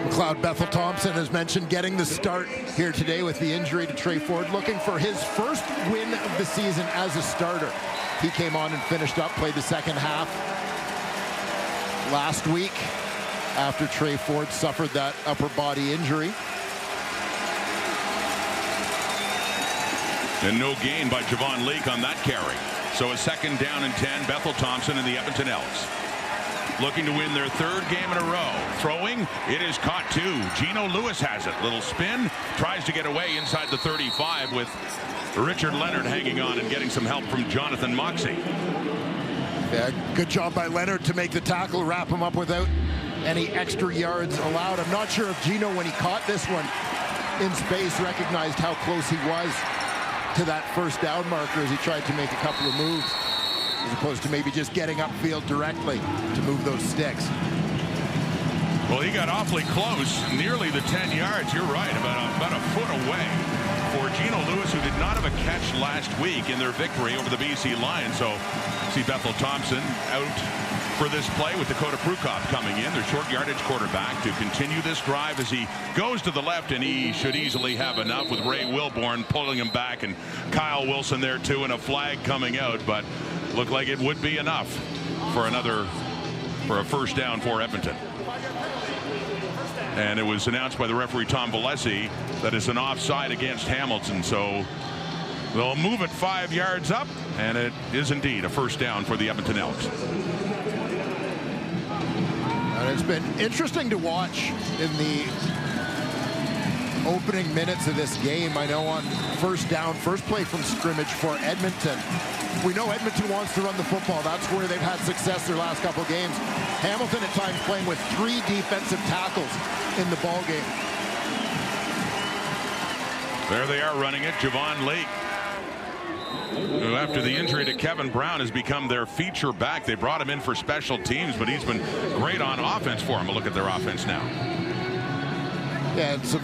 Speaker 8: McLeod Bethel Thompson, as mentioned, getting the start here today with the injury to Trey Ford, looking for his first win of the season as a starter. He came on and finished up, played the second half last week after Trey Ford suffered that upper body injury.
Speaker 7: And no gain by Javon Lake on that carry. So a 2nd down and 10, Bethel Thompson and the Edmonton Elks looking to win their 3rd game in a row. Throwing, it is caught too. Geno Lewis has it. Little spin, tries to get away inside the 35 with Richard Leonard hanging on and getting some help from Jonathan Moxey.
Speaker 8: Yeah, good job by Leonard to make the tackle, wrap him up without any extra yards allowed. I'm not sure if Geno, when he caught this one in space, recognized how close he was to that first down marker as he tried to make a couple of moves, as opposed to maybe just getting upfield directly to move those sticks.
Speaker 7: Well, he got awfully close, nearly the 10 yards. You're right, about a foot away for Geno Lewis, who did not have a catch last week in their victory over the BC Lions. So See Bethel Thompson out for this play with Dakota Prukop coming in, their short yardage quarterback, to continue this drive as he goes to the left, and he should easily have enough with Ray Wilborn pulling him back and Kyle Wilson there too, and a flag coming out, but looked like it would be enough for a first down for Edmonton. And it was announced by the referee Tom Valesi that it's an offside against Hamilton, so they'll move it 5 yards up, and it is indeed a first down for the Edmonton Elks.
Speaker 8: And it's been interesting to watch in the opening minutes of this game. I know on first down, first play from scrimmage for Edmonton. We know Edmonton wants to run the football. That's where they've had success their last couple games. Hamilton at times playing with 3 defensive tackles in the ball game.
Speaker 7: There they are running it. Javon Leake, who after the injury to Kevin Brown has become their feature back. They brought him in for special teams, but he's been great on offense for him. A look at their offense now.
Speaker 8: Yeah, and some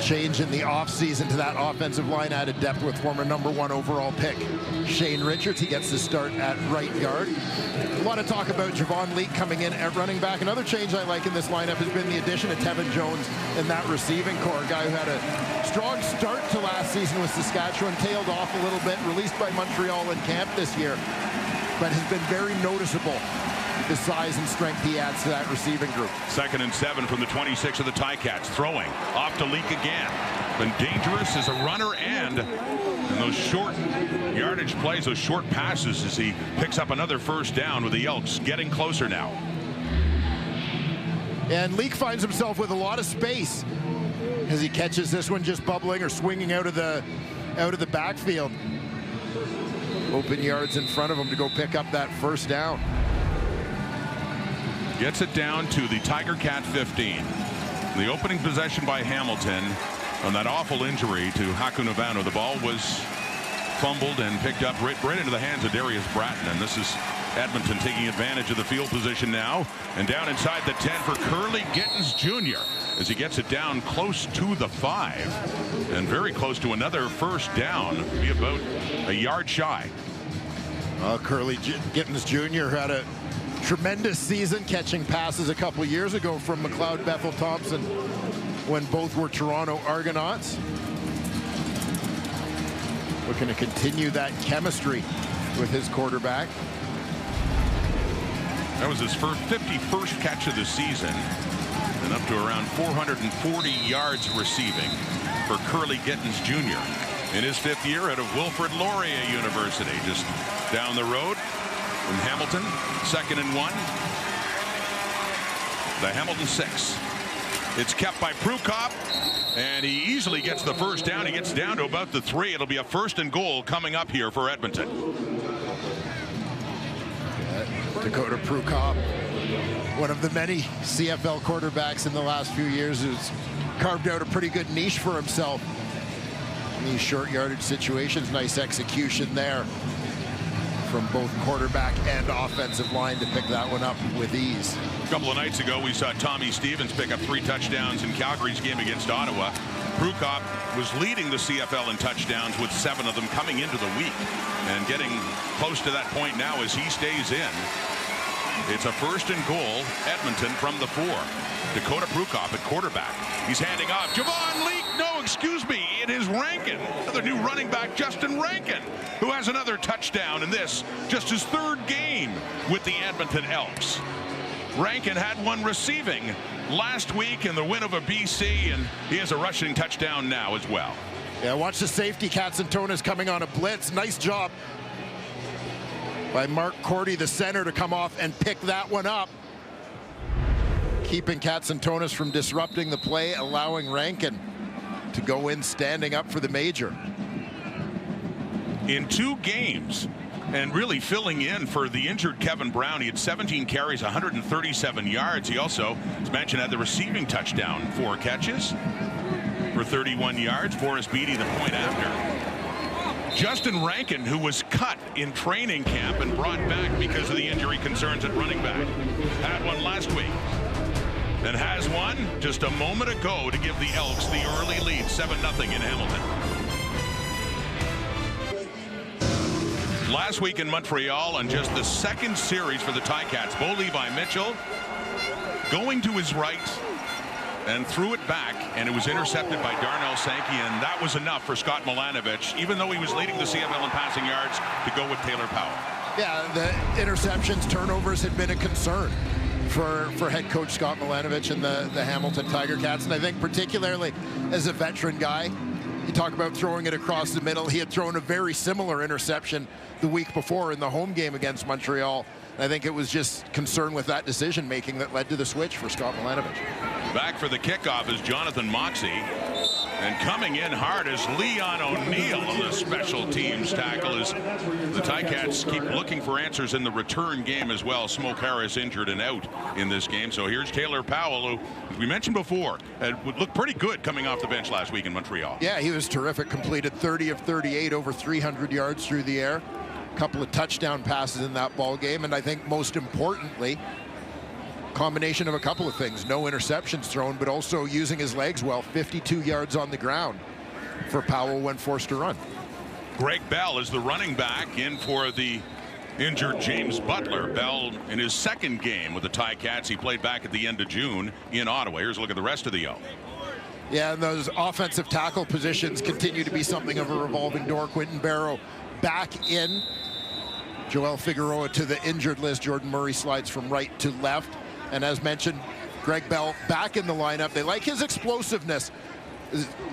Speaker 8: change in the offseason to that offensive line, added depth with former #1 overall pick Shane Richards. He gets the start at right guard. A lot of talk about Javon Leake coming in at running back. Another change I like in this lineup has been the addition of Tevin Jones in that receiving core. A guy who had a strong start to last season with Saskatchewan, tailed off a little bit, released by Montreal in camp this year, but has been very noticeable. The size and strength he adds to that receiving group.
Speaker 7: 2nd and 7 from the 26 of the Ticats. Throwing off to Leake again. Been dangerous as a runner and those short yardage plays, those short passes, as he picks up another first down with the Elks getting closer now.
Speaker 8: And Leake finds himself with a lot of space as he catches this one just bubbling or swinging out of the backfield. Open yards in front of him to go pick up that first down.
Speaker 7: Gets it down to the Tiger Cat 15. The opening possession by Hamilton on that awful injury to Haku Novano. The ball was fumbled and picked up right into the hands of Darius Bratton. And this is Edmonton taking advantage of the field position now. And down inside the 10 for Curly Gittens Jr. as he gets it down close to the 5. And very close to another first down. Be about a yard shy.
Speaker 8: Curly Gittens Jr. had a tremendous season catching passes a couple years ago from McLeod Bethel Thompson when both were Toronto Argonauts. Looking to continue that chemistry with his quarterback.
Speaker 7: That was his 51st catch of the season, and up to around 440 yards receiving for Curly Gittens Jr. in his 5th year out of Wilfrid Laurier University, just down the road from Hamilton. 2nd and 1. The Hamilton 6. It's kept by Prukop, and he easily gets the first down. He gets down to about the 3. It'll be a 1st and goal coming up here for Edmonton.
Speaker 8: Dakota Prukop, one of the many CFL quarterbacks in the last few years, who's carved out a pretty good niche for himself in these short yardage situations. Nice execution there from both quarterback and offensive line to pick that one up with ease.
Speaker 7: A couple of nights ago, we saw Tommy Stevens pick up 3 touchdowns in Calgary's game against Ottawa. Prukop was leading the CFL in touchdowns with 7 of them coming into the week, and getting close to that point now as he stays in. It's a 1st and goal, Edmonton from the 4. Dakota Prukop at quarterback. He's handing off. Javon Leake, no, excuse me, it is Rankin. Another new running back, Justin Rankin, who has another touchdown in this, just his 3rd game with the Edmonton Elks. Rankin had one receiving last week in the win over BC, and he has a rushing touchdown now as well.
Speaker 8: Yeah, watch the safety. Katsantonis coming on a blitz. Nice job by Mark Cordy, the center, to come off and pick that one up. Keeping Katsantonis from disrupting the play, allowing Rankin to go in standing up for the major.
Speaker 7: In 2 games, and really filling in for the injured Kevin Brown. He had 17 carries, 137 yards. He also, as mentioned, had the receiving touchdown, 4 catches for 31 yards. Forrest Beatty the point after. Justin Rankin, who was cut in training camp and brought back because of the injury concerns at running back, had one last week and has one just a moment ago to give the Elks the early lead, 7-0 in Hamilton. Last week in Montreal on just the second series for the Ticats, Bo Levi Mitchell going to his right and threw it back, and it was intercepted by Darnell Sankey, and that was enough for Scott Milanovich, even though he was leading the CFL in passing yards, to go with Taylor Powell.
Speaker 8: Yeah, the interceptions, turnovers had been a concern for head coach Scott Milanovich and the Hamilton Tiger Cats, and I think particularly as a veteran guy, you talk about throwing it across the middle. He had thrown a very similar interception the week before in the home game against Montreal. And I think it was just concern with that decision making that led to the switch for Scott Milanovich.
Speaker 7: Back for the kickoff is Jonathan Moxey. And coming in hard is Leon O'Neill on the special teams tackle, as the Ticats keep looking for answers in the return game as well. Smoke Harris injured and out in this game. So here's Taylor Powell, who, as we mentioned before, would look pretty good coming off the bench last week in Montreal.
Speaker 8: Yeah, he was terrific. Completed 30 of 38, over 300 yards through the air. A couple of touchdown passes in that ball game. And I think most importantly, combination of a couple of things. No interceptions thrown, but also using his legs well. 52 yards on the ground for Powell when forced to run.
Speaker 7: Greg Bell is the running back in for the injured James Butler. Bell in his second game with the Ticats. He played back at the end of June in Ottawa. Here's a look at the rest of the Elks.
Speaker 8: Yeah, and those offensive tackle positions continue to be something of a revolving door. Quinton Barrow back in. Joel Figueroa to the injured list. Jordan Murray slides from right to left. And as mentioned, Greg Bell back in the lineup. They like his explosiveness.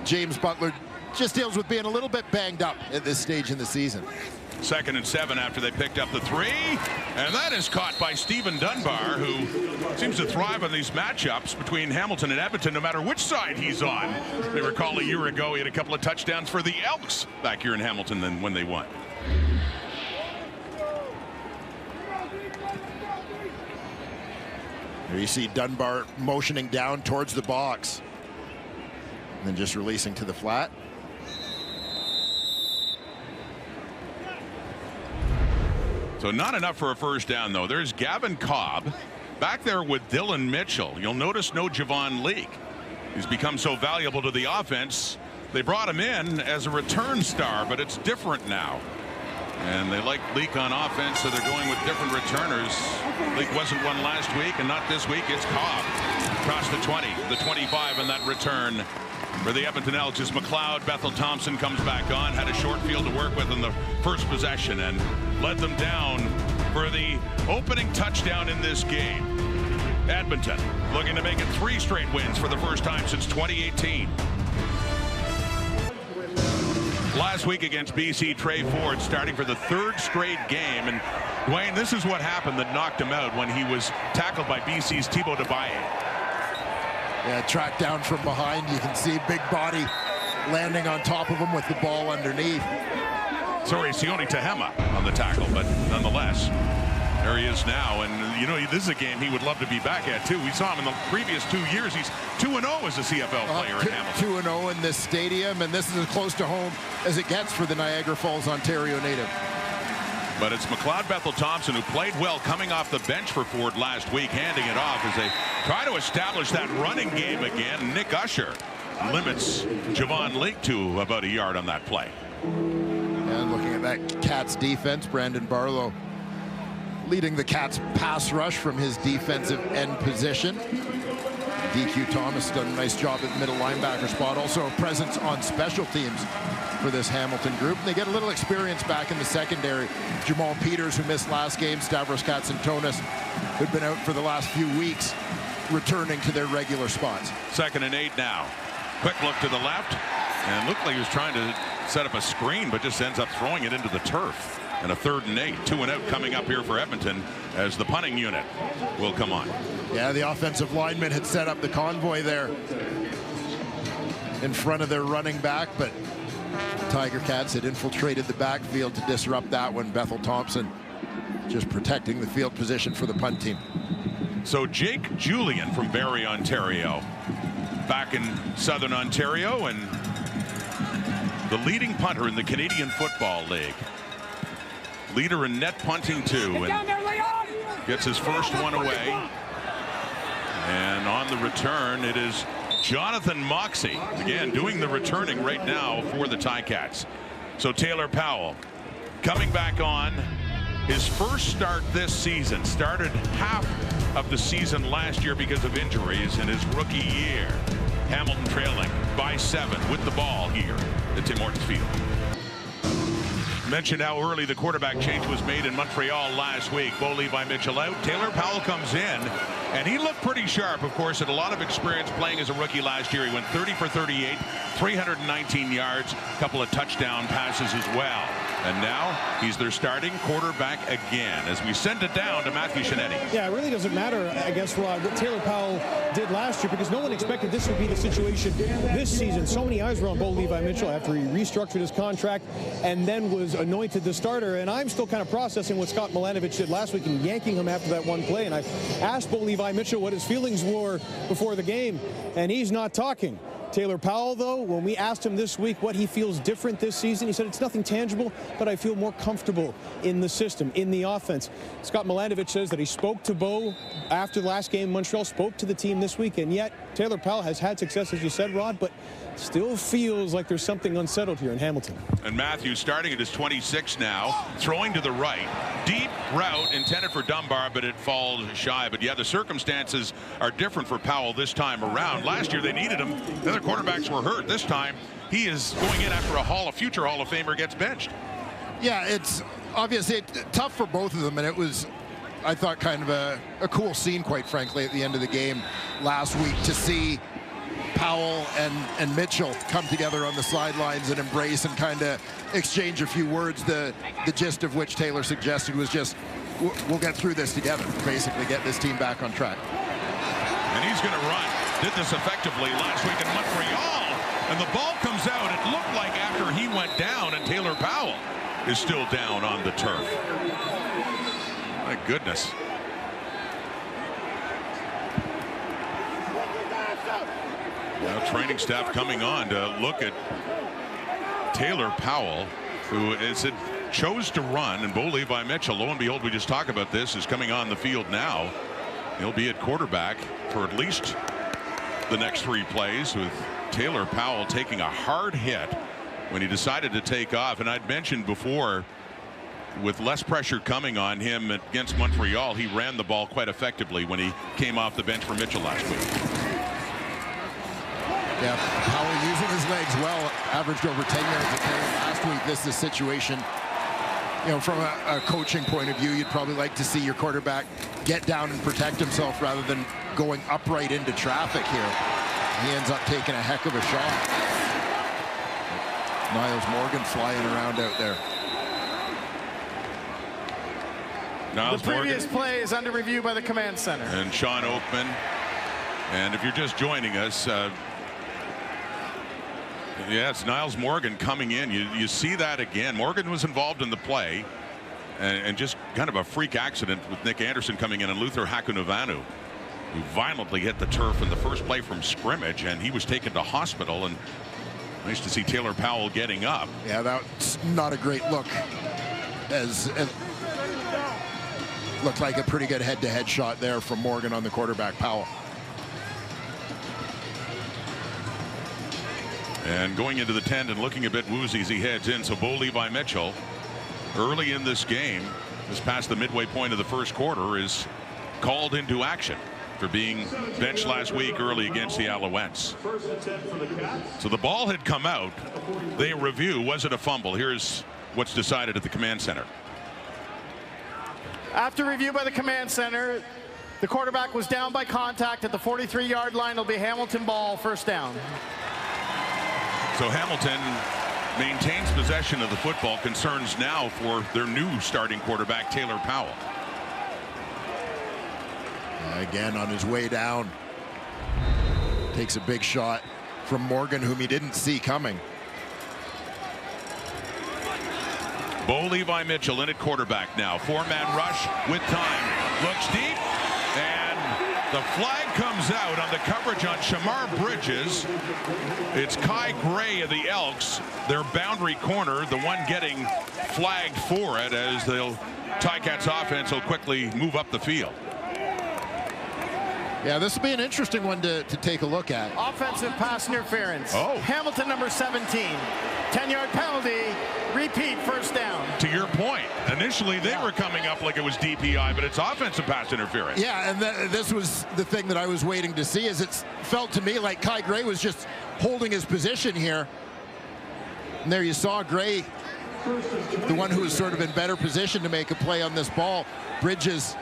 Speaker 8: James Butler just deals with being a little bit banged up at this stage in the season.
Speaker 7: 2nd and 7 after they picked up the 3. And that is caught by Stephen Dunbar, who seems to thrive on these matchups between Hamilton and Edmonton, no matter which side he's on. They recall a year ago he had a couple of touchdowns for the Elks back here in Hamilton than when they won.
Speaker 8: Here you see Dunbar motioning down towards the box. And then just releasing to the flat.
Speaker 7: So not enough for a first down, though. There's Gavin Cobb back there with Dylan Mitchell. You'll notice no Javon Leake. He's become so valuable to the offense. They brought him in as a return star, but it's different now. And they like Leake on offense, so they're going with different returners. Leake wasn't one last week, and not this week. It's Cobb across the 20, the 25, and that return for the Edmonton Elks is McLeod. Bethel Thompson comes back on, had a short field to work with in the first possession, and led them down for the opening touchdown in this game. Edmonton looking to make it 3 straight wins for the first time since 2018. Last week against BC, Trey Ford starting for the 3rd straight game. And Dwayne, this is what happened that knocked him out when he was tackled by BC's Thibaut Debaye.
Speaker 8: Yeah, tracked down from behind. You can see big body landing on top of him with the ball underneath.
Speaker 7: Sorry, Sione Tehema on the tackle, but nonetheless, there he is now. And, you know, this is a game he would love to be back at, too. We saw him in the previous 2 years. He's 2-0 as a CFL player in Hamilton.
Speaker 8: 2-0 in this stadium, and this is as close to home as it gets for the Niagara Falls, Ontario native.
Speaker 7: But it's McLeod Bethel Thompson, who played well coming off the bench for Ford last week, handing it off as they try to establish that running game again. Nick Usher limits Javon Leake to about a yard on that play.
Speaker 8: And looking at that Cats defense, Brandon Barlow leading the Cats pass rush from his defensive end position. DQ Thomas done a nice job at the middle linebacker spot. Also a presence on special teams for this Hamilton group. And they get a little experience back in the secondary. Jamal Peters, who missed last game, Stavros Katsantonis, who'd been out for the last few weeks, returning to their regular spots.
Speaker 7: 2nd and 8 now. Quick look to the left, and looked like he was trying to set up a screen, but just ends up throwing it into the turf. And a 3rd and 8, 2 and out coming up here for Edmonton as the punting unit will come on.
Speaker 8: Yeah, the offensive lineman had set up the convoy there in front of their running back, but Tiger Cats had infiltrated the backfield to disrupt that one. Bethel Thompson just protecting the field position for the punt team.
Speaker 7: So Jake Julian from Barrie, Ontario, back in Southern Ontario, and the leading punter in the Canadian Football League. Leader in net punting too, and gets his first one away. And on the return, it is Jonathan Moxey, again doing the returning right now for the Ticats. So Taylor Powell coming back on his first start this season. Started half of the season last year because of injuries in his rookie year. Hamilton trailing by 7 with the ball here at Tim Hortons Field. Mentioned how early the quarterback change was made in Montreal last week. Bo Levi Mitchell out. Taylor Powell comes in, and he looked pretty sharp, of course, had a lot of experience playing as a rookie last year. He went 30 for 38, 319 yards, a couple of touchdown passes as well. And now he's their starting quarterback again as we send it down to Matthew Shinetti.
Speaker 10: Yeah, it really doesn't matter, I guess, Rod, what Taylor Powell did last year, because no one expected this would be the situation this season. So many eyes were on Bo Levi Mitchell after he restructured his contract and then was anointed the starter. And I'm still kind of processing what Scott Milanovic did last week and yanking him after that one play. And I asked Bo Levi Mitchell what his feelings were before the game, and he's not talking. Taylor Powell, though, when we asked him this week what he feels different this season, he said it's nothing tangible, but I feel more comfortable in the system, in the offense. Scott Milanovic says that he spoke to Bo after the last game in Montreal, spoke to the team this week, and yet Taylor Powell has had success, as you said, Rod, but still feels like there's something unsettled here in Hamilton.
Speaker 7: And Matthews starting at his 26 now, throwing to the right. Deep route intended for Dunbar, but it falls shy. But yeah, the circumstances are different for Powell this time around. Last year they needed him. The other quarterbacks were hurt. This time he is going in after a future Hall of Famer gets benched.
Speaker 8: Yeah, it's obviously tough for both of them, and it was, I thought, kind of a cool scene, quite frankly, at the end of the game last week to see Powell and Mitchell come together on the sidelines and embrace and kind of exchange a few words, the gist of which Taylor suggested was just, we'll get through this together, basically get this team back on track.
Speaker 7: And he's going to run. Did this effectively last week in Montreal, and the ball comes out. It looked like after he went down, and Taylor Powell is still down on the turf. My goodness. Now training staff coming on to look at Taylor Powell, who chose to run, and Bo Levi Mitchell, lo and behold, we just talked about this, is coming on the field now. He'll be at quarterback for at least the next 3 plays, with Taylor Powell taking a hard hit when he decided to take off. And I'd mentioned before, with less pressure coming on him against Montreal, he ran the ball quite effectively when he came off the bench for Mitchell last week.
Speaker 8: Yeah, Powell using his legs well, averaged over 10 yards a carry last week. This is a situation, you know, from a coaching point of view, you'd probably like to see your quarterback get down and protect himself rather than going upright into traffic here. He ends up taking a heck of a shot. Niles Morgan flying around out there.
Speaker 7: Niles
Speaker 3: the previous
Speaker 7: Morgan
Speaker 3: play is under review by the command center.
Speaker 7: and Sean Oakman. And if you're just joining us, yeah, it's Niles Morgan coming in. You see that again. Morgan was involved in the play, and just kind of a freak accident with Nick Anderson coming in and Luther Hakunovanu, who violently hit the turf in the first play from scrimmage, and he was taken to hospital. And nice to see Taylor Powell getting up.
Speaker 8: Yeah, that's not a great look, as it looked like a pretty good head-to-head shot there from Morgan on the quarterback, Powell.
Speaker 7: And going into the tent and looking a bit woozy as he heads in. So Bo Levi Mitchell, early in this game, just past the midway point of the first quarter, is called into action for being benched last week early against the Alouettes. So the ball had come out. They review, was it a fumble? Here's what's decided at the command center.
Speaker 3: After review by the command center, the quarterback was down by contact at the 43-yard line. It'll be Hamilton ball, first down.
Speaker 7: So Hamilton maintains possession of the football. Concerns now for their new starting quarterback, Taylor Powell.
Speaker 8: Again, on his way down, takes a big shot from Morgan, whom he didn't see coming.
Speaker 7: Bo Levi Mitchell in at quarterback now. 4-man rush with time. Looks deep, and the flag comes out on the coverage on Shamar Bridges. It's Kai Gray of the Elks, their boundary corner, the one getting flagged for it, as the Ticats offense will quickly move up the field.
Speaker 8: Yeah, this will be an interesting one to take a look at.
Speaker 3: Offensive pass interference.
Speaker 7: Oh.
Speaker 3: Hamilton, number 17.
Speaker 5: 10-yard penalty, repeat, first down.
Speaker 7: To your point, initially they were coming up like it was DPI, but it's offensive pass interference.
Speaker 8: Yeah, and this was the thing that I was waiting to see, is it felt to me like Kai Gray was just holding his position here. And there you saw Gray, the one who was sort of in better position to make a play on this ball. Bridges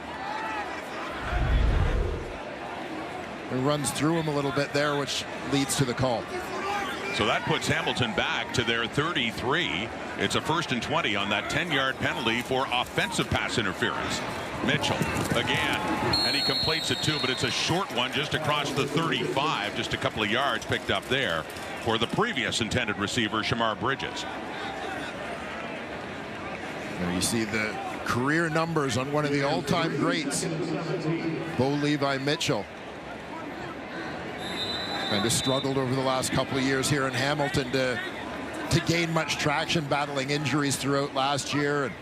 Speaker 8: runs through him a little bit there, which leads to the call.
Speaker 7: So that puts Hamilton back to their 33. It's a 1st and 20 on that 10-yard penalty for offensive pass interference. Mitchell again, and he completes it too, but it's a short one just across the 35, just a couple of yards picked up there for the previous intended receiver, Shamar Bridges.
Speaker 8: There you see the career numbers on one of the all-time greats, Bo Levi Mitchell. Kind of struggled over the last couple of years here in Hamilton to gain much traction, battling injuries throughout last year,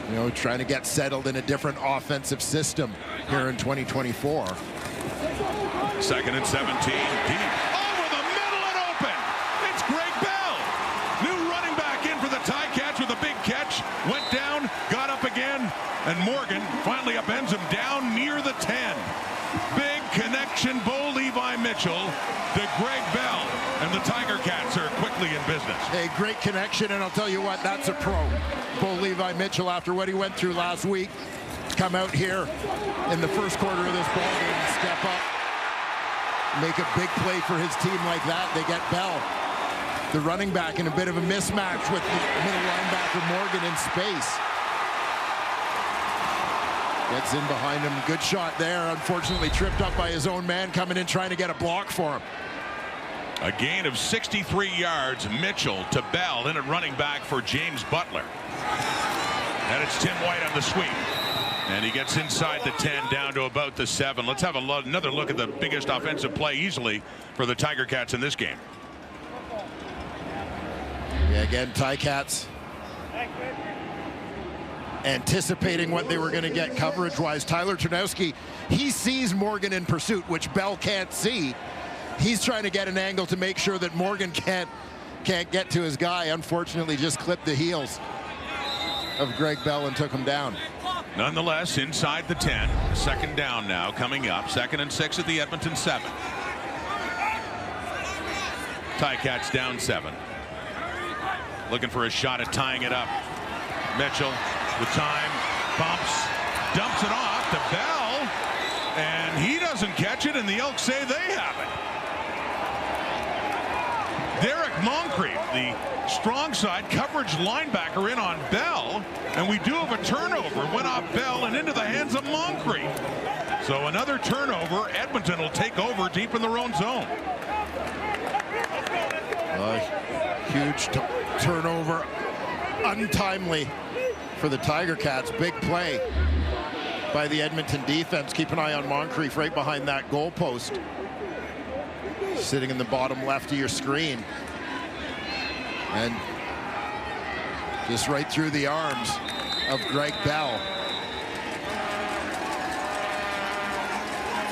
Speaker 8: and trying to get settled in a different offensive system here in 2024.
Speaker 7: 2nd and 17, deep over the middle and open. It's Greg Bell, new running back in for the Ticats with a big catch, went down, got up again, and Morgan finally upends him down near the 10. Big connection, Bo Levi Mitchell to Greg Bell, and the Tiger Cats are quickly in business.
Speaker 8: A great connection, and I'll tell you what, that's a pro. Bo Levi Mitchell, after what he went through last week, come out here in the first quarter of this ball game and step up, make a big play for his team like that. They get Bell, the running back, in a bit of a mismatch with the middle linebacker Morgan in space. Gets in behind him. Good shot there. Unfortunately tripped up by his own man coming in trying to get a block for him.
Speaker 7: A gain of 63 yards. Mitchell to Bell in at running back for James Butler. And it's Tim White on the sweep. And he gets inside the 10 down to about the 7. Let's have another look at the biggest offensive play easily for the Tiger Cats in this game.
Speaker 8: Yeah, again, Ticats anticipating what they were going to get coverage-wise. Tyler Ternowski, he sees Morgan in pursuit, which Bell can't see. He's trying to get an angle to make sure that Morgan can't get to his guy. Unfortunately, just clipped the heels of Greg Bell and took him down.
Speaker 7: Nonetheless, inside the 10, 2nd down now coming up. 2nd and 6 at the Edmonton 7. Ticats down 7. Looking for a shot at tying it up. Mitchell with time, bumps, dumps it off to Bell, and he doesn't catch it, and the Elks say they have it. Derek Moncrief, the strong side coverage linebacker, in on Bell, and we do have a turnover. Went off Bell and into the hands of Moncrief. So another turnover. Edmonton will take over deep in their own zone.
Speaker 8: Huge turnover, untimely for the Tiger Cats. Big play by the Edmonton defense. Keep an eye on Moncrief right behind that goalpost, sitting in the bottom left of your screen, and just right through the arms of Greg Bell.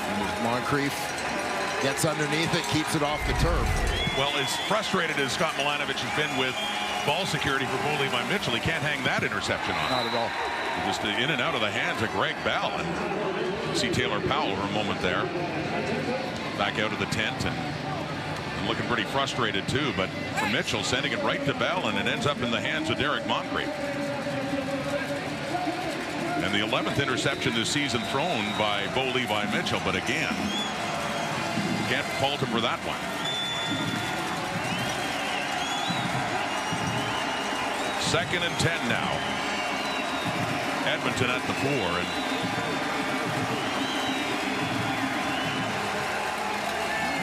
Speaker 8: And Moncrief gets underneath it, keeps it off the turf.
Speaker 7: Well, as frustrated as Scott Milanovich has been with ball security for Bo Levi Mitchell, he can't hang that interception on.
Speaker 8: Not at all.
Speaker 7: Just in and out of the hands of Greg Bell. And see Taylor Powell for a moment there. Back out of the tent and looking pretty frustrated too. But for Mitchell, sending it right to Bell, and it ends up in the hands of Derek Moncrief. And the 11th interception this season thrown by Bo Levi Mitchell. But again, can't fault him for that one. 2nd and 10 now. Edmonton at the 4. And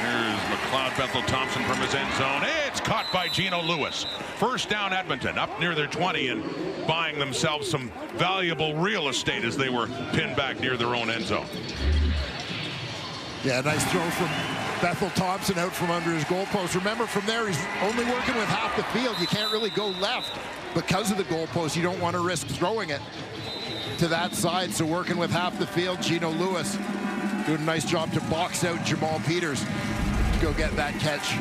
Speaker 7: here's McLeod Bethel Thompson from his end zone. It's caught by Geno Lewis. 1st down Edmonton, up near their 20 and buying themselves some valuable real estate as they were pinned back near their own end zone.
Speaker 8: Yeah, nice throw from Bethel Thompson out from under his goalpost. Remember, from there, he's only working with half the field. You can't really go left because of the goalpost. You don't want to risk throwing it to that side. So working with half the field, Geno Lewis doing a nice job to box out Jamal Peters to go get that catch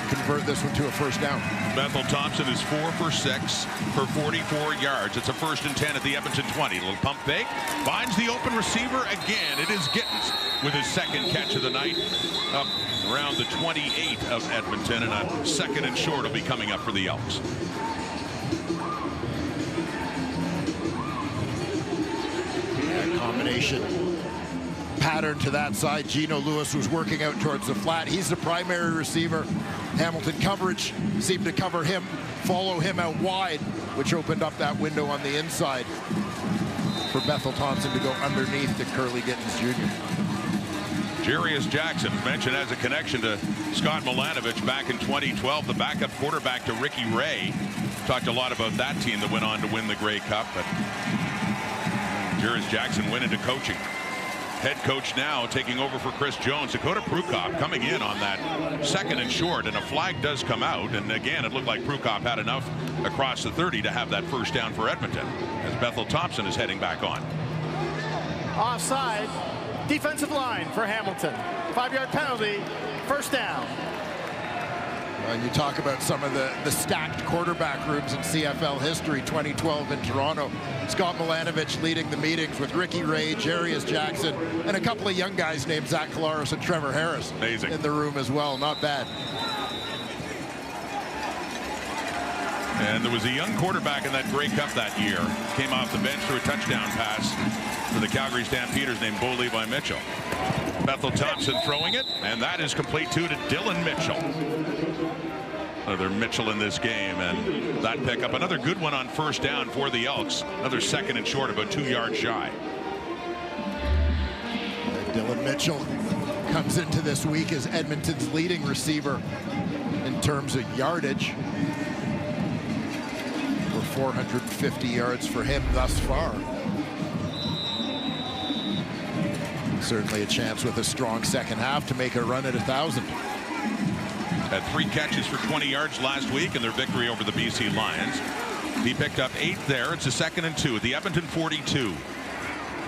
Speaker 8: convert this one to a first down.
Speaker 7: Bethel Thompson is 4 for 6 for 44 yards. It's a 1st and 10 at the Edmonton 20. Little pump fake. Finds the open receiver again. It is Gittens with his 2nd catch of the night. Up around the 28 of Edmonton, and a 2nd and short will be coming up for the Elks.
Speaker 8: That combination pattern to that side. Gino Lewis was working out towards the flat. He's the primary receiver. Hamilton coverage seemed to cover him, follow him out wide, which opened up that window on the inside for Bethel Thompson to go underneath to Curly Gittens Jr.
Speaker 7: Jarius Jackson mentioned as a connection to Scott Milanovich back in 2012, the backup quarterback to Ricky Ray. Talked a lot about that team that went on to win the Grey Cup, but Jarius Jackson went into coaching. Head coach now taking over for Chris Jones. Dakota Prukop coming in on that 2nd and short, and a flag does come out, and again it looked like Prukop had enough across the 30 to have that first down for Edmonton as Bethel Thompson is heading back on.
Speaker 3: Offside. Defensive line for Hamilton. 5-yard penalty. First down.
Speaker 8: And you talk about some of the stacked quarterback rooms in CFL history. 2012 in Toronto. Scott Milanovich leading the meetings with Ricky Ray, Jarius Jackson, and a couple of young guys named Zach Kolaris and Trevor Harris.
Speaker 7: Amazing.
Speaker 8: In the room as well. Not bad.
Speaker 7: And there was a young quarterback in that Grey Cup that year. Came off the bench for a touchdown pass for the Calgary Stampeders named Bo Levi Mitchell. Bethel Thompson throwing it, and that is complete to Dylan Mitchell. Another Mitchell in this game, and that pickup, another good one on first down for the Elks. Another 2nd and short, about 2 yards shy.
Speaker 8: Dylan Mitchell comes into this week as Edmonton's leading receiver in terms of yardage. Over 450 yards for him thus far. Certainly a chance with a strong second half to make a run at 1,000.
Speaker 7: Had 3 catches for 20 yards last week in their victory over the BC Lions. He picked up 8 there. It's a 2nd and 2 at the Edmonton 42.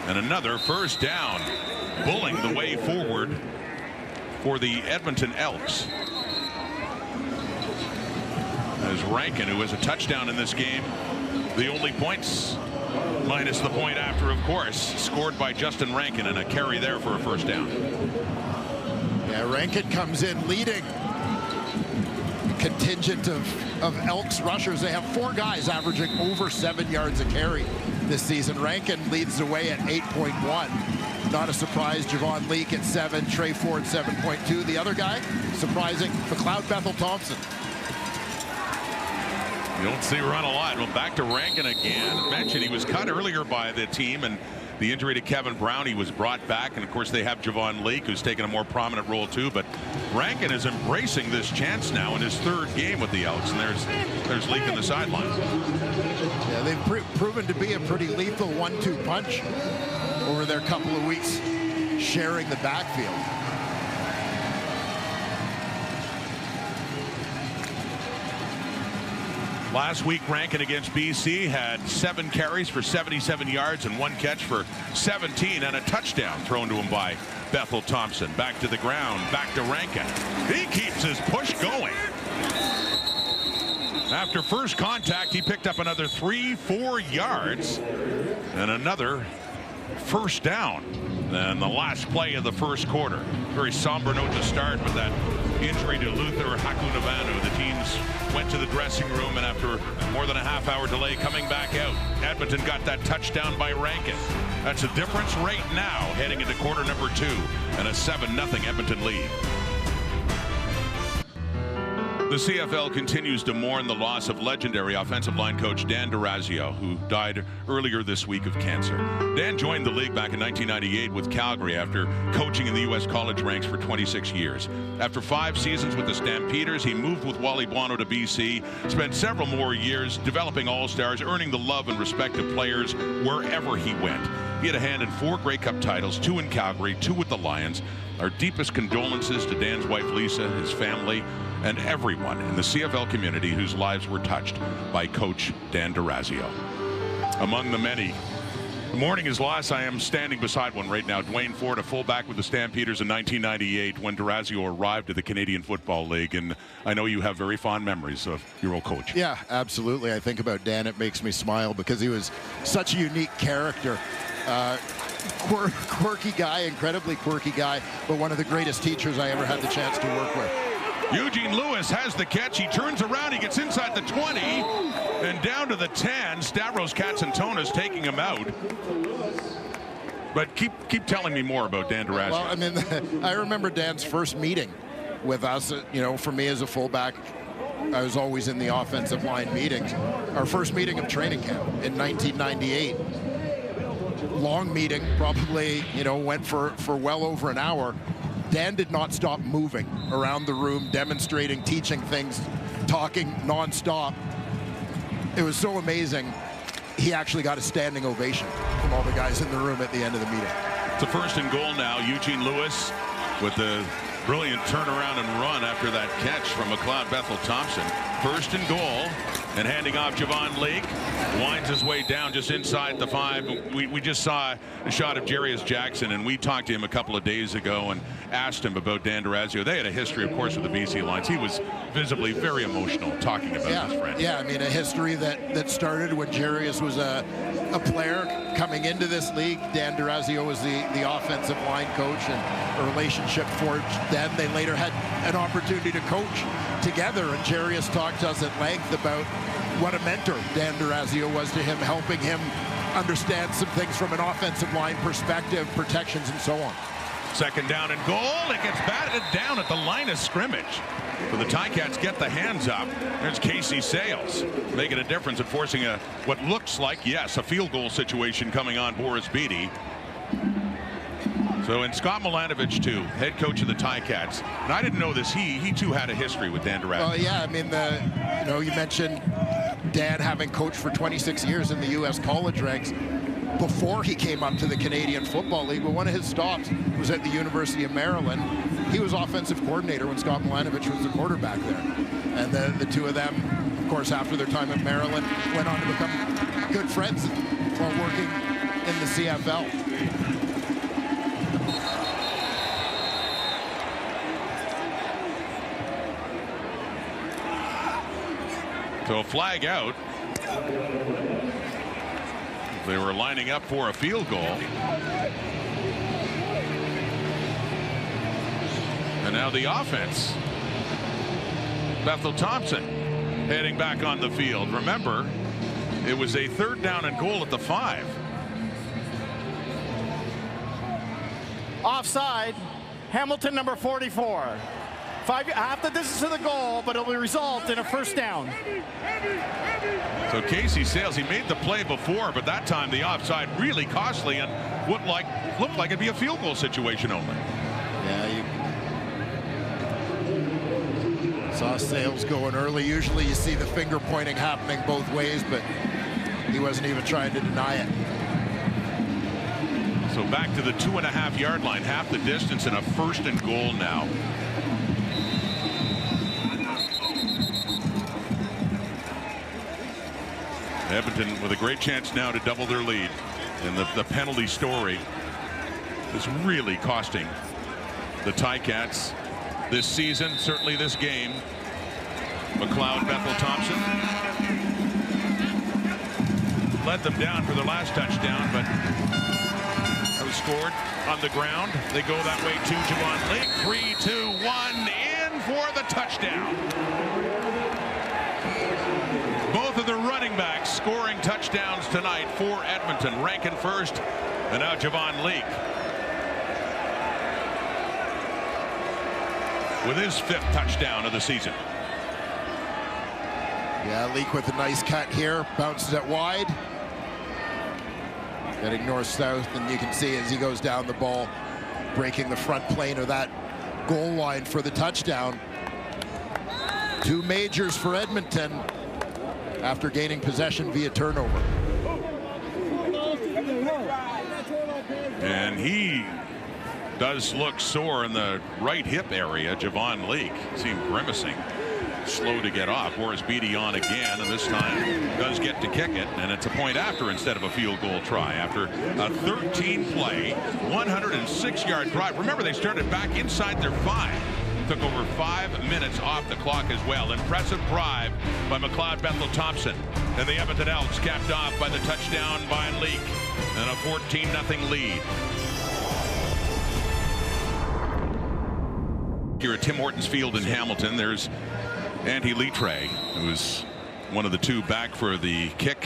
Speaker 7: And another first down, bulling the way forward for the Edmonton Elks. As Rankin, who has a touchdown in this game, the only points minus the point after, of course, scored by Justin Rankin, and a carry there for a first down.
Speaker 8: Yeah, Rankin comes in leading contingent of Elks rushers. They have 4 guys averaging over 7 yards a carry this season. Rankin leads the way at 8.1. Not a surprise. Javon Leake at 7. Trey Ford 7.2. The other guy, surprising, McLeod Bethel Thompson.
Speaker 7: You don't see run a lot. Well, back to Rankin again. I mentioned he was cut earlier by the team, and the injury to Kevin Brown, he was brought back, and of course they have Javon Leake, who's taken a more prominent role too. But Rankin is embracing this chance now in his 3rd game with the Elks, and there's Leake in the sidelines.
Speaker 8: Yeah, they've proven to be a pretty lethal 1-2 punch over their couple of weeks sharing the backfield.
Speaker 7: Last week, Rankin against BC had 7 carries for 77 yards and 1 catch for 17, and a touchdown thrown to him by Bethel Thompson. Back to the ground, back to Rankin. He keeps his push going. After first contact, he picked up another 3-4 yards and another first down. And the last play of the first quarter. Very somber note to start with that injury to Luther Hakunavanu. The teams went to the dressing room, and after more than a half-hour delay coming back out, Edmonton got that touchdown by Rankin. That's a difference right now heading into quarter number 2 and a 7-0 Edmonton lead. The CFL continues to mourn the loss of legendary offensive line coach Dan D'Orazio, who died earlier this week of cancer. Dan joined the league back in 1998 with Calgary after coaching in the U.S. college ranks for 26 years. After 5 seasons with the Stampeders, he moved with Wally Buono to BC, spent several more years developing all-stars, earning the love and respect of players wherever he went. He had a hand in 4 Grey Cup titles, 2 in Calgary, 2 with the Lions. Our deepest condolences to Dan's wife Lisa, his family, and everyone in the CFL community whose lives were touched by Coach Dan D'Orazio. Among the many The morning is lost. I am standing beside one right now. Dwayne Ford, a fullback with the Stampeders in 1998 when D'Orazio arrived at the Canadian Football League. And I know you have very fond memories of your old coach.
Speaker 8: Yeah, absolutely. I think about Dan, it makes me smile because he was such a unique character. Quirky guy, incredibly quirky guy, but one of the greatest teachers I ever had the chance to work with.
Speaker 7: Eugene Lewis has the catch. He turns around. He gets inside the 20 and down to the 10. Stavros Katsantonis taking him out. But keep telling me more about Dan D'Orazio.
Speaker 8: Well, I mean, I remember Dan's first meeting with us. You know, for me as a fullback, I was always in the offensive line meetings. Our first meeting of training camp in 1998. Long meeting, probably, you know, went for well over an hour. Dan did not stop moving around the room, demonstrating, teaching things, talking nonstop. It was so amazing. He actually got a standing ovation from all the guys in the room at the end of the meeting.
Speaker 7: It's a first and goal now. Eugene Lewis with the brilliant turnaround and run after that catch from McLeod Bethel Thompson. First and goal, and handing off Javon Leake. Winds his way down just inside the 5. We just saw a shot of Jarius Jackson, and we talked to him a couple of days ago and asked him about Dan D'Orazio. They had a history, of course, with the BC Lions. He was visibly very emotional talking about his friend.
Speaker 8: Yeah, I mean, a history that started when Jarius was a player coming into this league. Dan D'Orazio was the offensive line coach, and a relationship forged. Then they later had an opportunity to coach together, and Jarius talked to us at length about what a mentor Dan D'Orazio was to him, helping him understand some things from an offensive line perspective, protections, and so on.
Speaker 7: Second down and goal. It gets batted down at the line of scrimmage. So the Ticats get the hands up. There's Casey Sales making a difference and forcing what looks like, yes, a field goal situation coming on Boris Beatty. So, and Scott Milanovich, too, head coach of the Ticats. And I didn't know this. He too, had a history with Dan D'Orazio.
Speaker 8: Well, yeah, I mean, you mentioned Dan having coached for 26 years in the U.S. college ranks before he came up to the Canadian Football League. But one of his stops was at the University of Maryland. He was offensive coordinator when Scott Milanovich was the quarterback there. And the two of them, of course, after their time at Maryland, went on to become good friends while working in the CFL.
Speaker 7: So a flag out. They were lining up for a field goal. And now the offense. Bethel Thompson heading back on the field. Remember, it was a third down and goal at the 5.
Speaker 3: Offside, Hamilton number 44. Half the distance to the goal, but it will result in a first down.
Speaker 7: So Casey Sales, he made the play before, but that time the offside really costly and looked like it'd be a field goal situation only.
Speaker 8: Yeah, you saw Sales going early. Usually you see the finger pointing happening both ways, but he wasn't even trying to deny it.
Speaker 7: So back to the 2.5-yard line, half the distance, and a first and goal now. Edmonton with a great chance now to double their lead. And the penalty story is really costing the Ticats this season, certainly this game. McLeod Bethel Thompson led them down for their last touchdown, but that was scored on the ground. They go that way to Javon Leake. 3-2-1 in for the touchdown. Both of the running backs scoring touchdowns tonight for Edmonton. Rankin first, and now Javon Leake with his 5th touchdown of the season.
Speaker 8: Yeah, Leake with a nice cut here, bounces it wide. Getting north-south, and you can see as he goes down the ball, breaking the front plane of that goal line for the touchdown. 2 majors for Edmonton after gaining possession via turnover.
Speaker 7: And he does look sore in the right hip area. Javon Leake seemed grimacing. slow to get off. Boris Beatty on again, and this time does get to kick it, and it's a point after instead of a field goal try. After a 13-play, 106-yard drive. Remember, they started back inside their 5. Took over 5 minutes off the clock as well. Impressive drive by McLeod Bethel-Thompson. And the Edmonton Elks capped off by the touchdown by Leak and a 14-0 lead. Here at Tim Hortons Field in Hamilton, there's Andy Litre, who's one of the 2 back for the kick.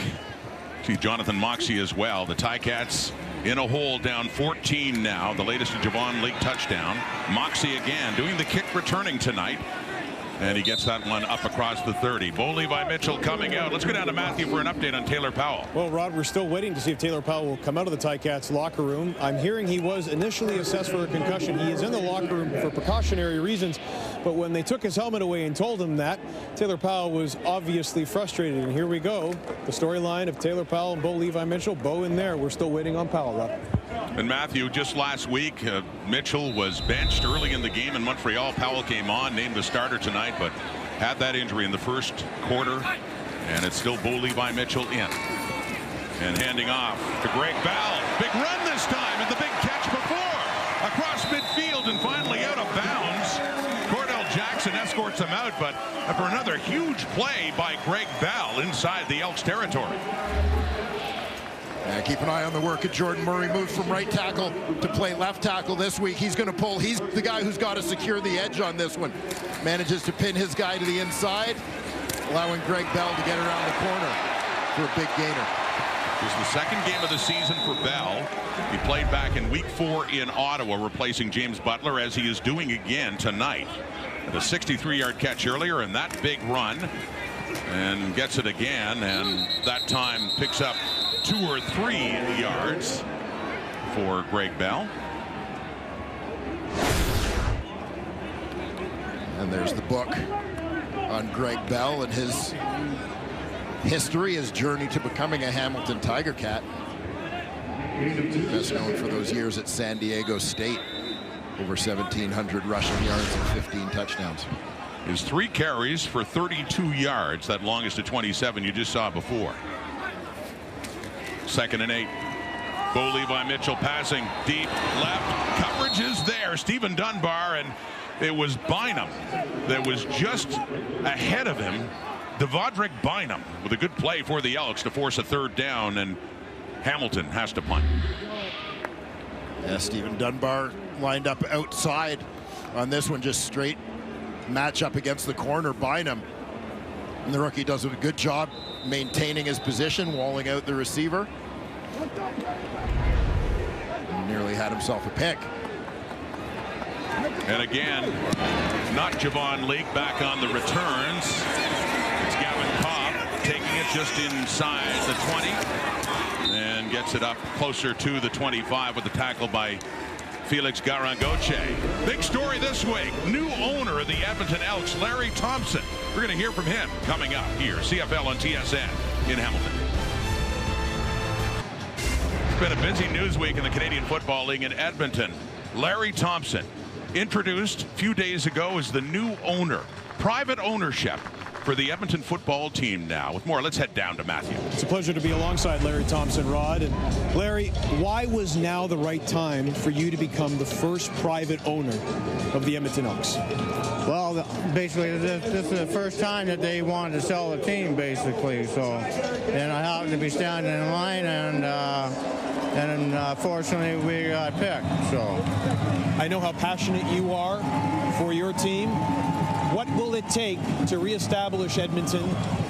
Speaker 7: See Jonathan Moxie as well. The Ticats in a hole, down 14 now. The latest to Javon Leak touchdown. Moxie again doing the kick returning tonight. And he gets that one up across the 30. Bo Levi Mitchell coming out. Let's go down to Matthew for an update on Taylor Powell.
Speaker 10: Well, Rod, we're still waiting to see if Taylor Powell will come out of the Ticats locker room. I'm hearing he was initially assessed for a concussion. He is in the locker room for precautionary reasons. But when they took his helmet away and told him that, Taylor Powell was obviously frustrated. And here we go. The storyline of Taylor Powell and Bo Levi Mitchell. Bo in there. We're still waiting on Powell, Rod.
Speaker 7: And Matthew, just last week, Mitchell was benched early in the game in Montreal. Powell came on, named the starter tonight, but had that injury in the first quarter. And it's still Bo Levi Mitchell in. And handing off to Greg Bell. Big run this time, and the big catch before. Across midfield and finally out of bounds. Cordell Jackson escorts him out, but for another huge play by Greg Bell inside the Elks territory.
Speaker 8: Keep an eye on the work of Jordan Murray. Moved from right tackle to play left tackle this week. He's going to pull. He's the guy who's got to secure the edge on this one. Manages to pin his guy to the inside, allowing Greg Bell to get around the corner for a big gainer.
Speaker 7: It was the second game of the season for Bell. He played back in week 4 in Ottawa, replacing James Butler, as he is doing again tonight. The 63-yard catch earlier, and that big run, and gets it again, and that time picks up 2 or 3 yards for Greg Bell.
Speaker 8: And there's the book on Greg Bell and his history, his journey to becoming a Hamilton Tiger Cat. Best known for those years at San Diego State. Over 1,700 rushing yards and 15 touchdowns.
Speaker 7: His 3 carries for 32 yards, that longest at 27 you just saw before. 2nd and 8. Bo Levi Mitchell passing deep left. Coverage is there. Stephen Dunbar, and it was Bynum that was just ahead of him. Devondrick Bynum with a good play for the Elks to force a 3rd down, and Hamilton has to punt.
Speaker 8: Yeah, Stephen Dunbar lined up outside on this one, just straight match up against the corner. Bynum, and the rookie does a good job maintaining his position, walling out the receiver. And nearly had himself a pick.
Speaker 7: And again, not Javon Leak back on the returns. It's Gavin Cobb taking it just inside the 20 and gets it up closer to the 25 with the tackle by Felix Garangoche. Big story this week. New owner of the Edmonton Elks, Larry Thompson. We're going to hear from him coming up here. CFL on TSN in Hamilton. It's been a busy news week in the Canadian Football League in Edmonton. Larry Thompson, introduced a few days ago as the new owner. Private ownership for the Edmonton football team now. With more, let's head down to Matthew.
Speaker 10: It's a pleasure to be alongside Larry Thompson, Rod. And Larry, why was now the right time for you to become the first private owner of the Edmonton Elks?
Speaker 11: Well, basically, this is the first time that they wanted to sell the team, basically. So, and I happened to be standing in line, and fortunately, we got picked. So,
Speaker 10: I know how passionate you are for your team. What will it take to reestablish Edmonton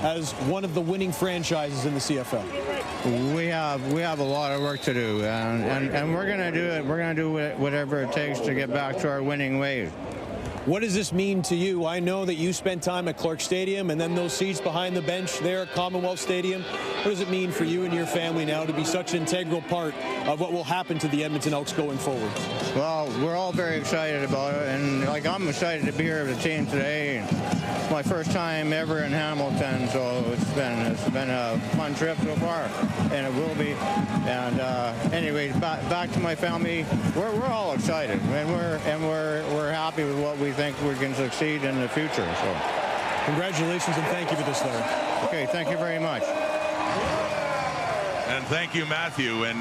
Speaker 10: as one of the winning franchises in the CFL?
Speaker 11: We have a lot of work to do, and we're going to do it. We're going to do whatever it takes to get back to our winning ways.
Speaker 10: What does this mean to you? I know that you spent time at Clark Stadium and then those seats behind the bench there at Commonwealth Stadium. What does it mean for you and your family now to be such an integral part of what will happen to the Edmonton Elks going forward?
Speaker 11: Well, we're all very excited about it, and I'm excited to be here with the team today. It's my first time ever in Hamilton, so it's been a fun trip so far, and it will be. And anyway, back to my family. We're all excited, and we're happy with what we think we can succeed in the future. So.
Speaker 10: Congratulations and thank you for this, Larry.
Speaker 11: Okay, thank you very much.
Speaker 7: And thank you, Matthew. And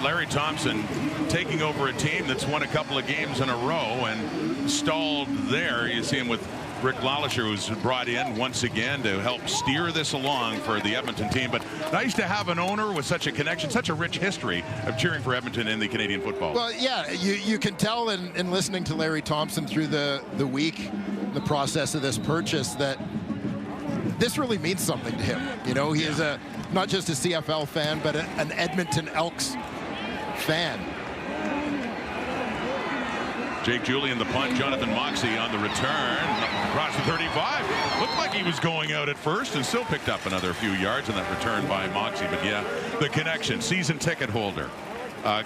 Speaker 7: Larry Thompson taking over a team that's won a couple of games in a row and stalled there. You see him with Rick Lalisher, who's brought in once again to help steer this along for the Edmonton team. But nice to have an owner with such a connection, such a rich history of cheering for Edmonton in the Canadian football.
Speaker 8: Well, yeah, you can tell in listening to Larry Thompson through the week, the process of this purchase, that this really means something to him. You know, he is not just a CFL fan, but an Edmonton Elks fan.
Speaker 7: Jake Julian the punt, Jonathan Moxey on the return, across the 35. Looked like he was going out at first and still picked up another few yards in that return by Moxey. But yeah, the connection, season ticket holder.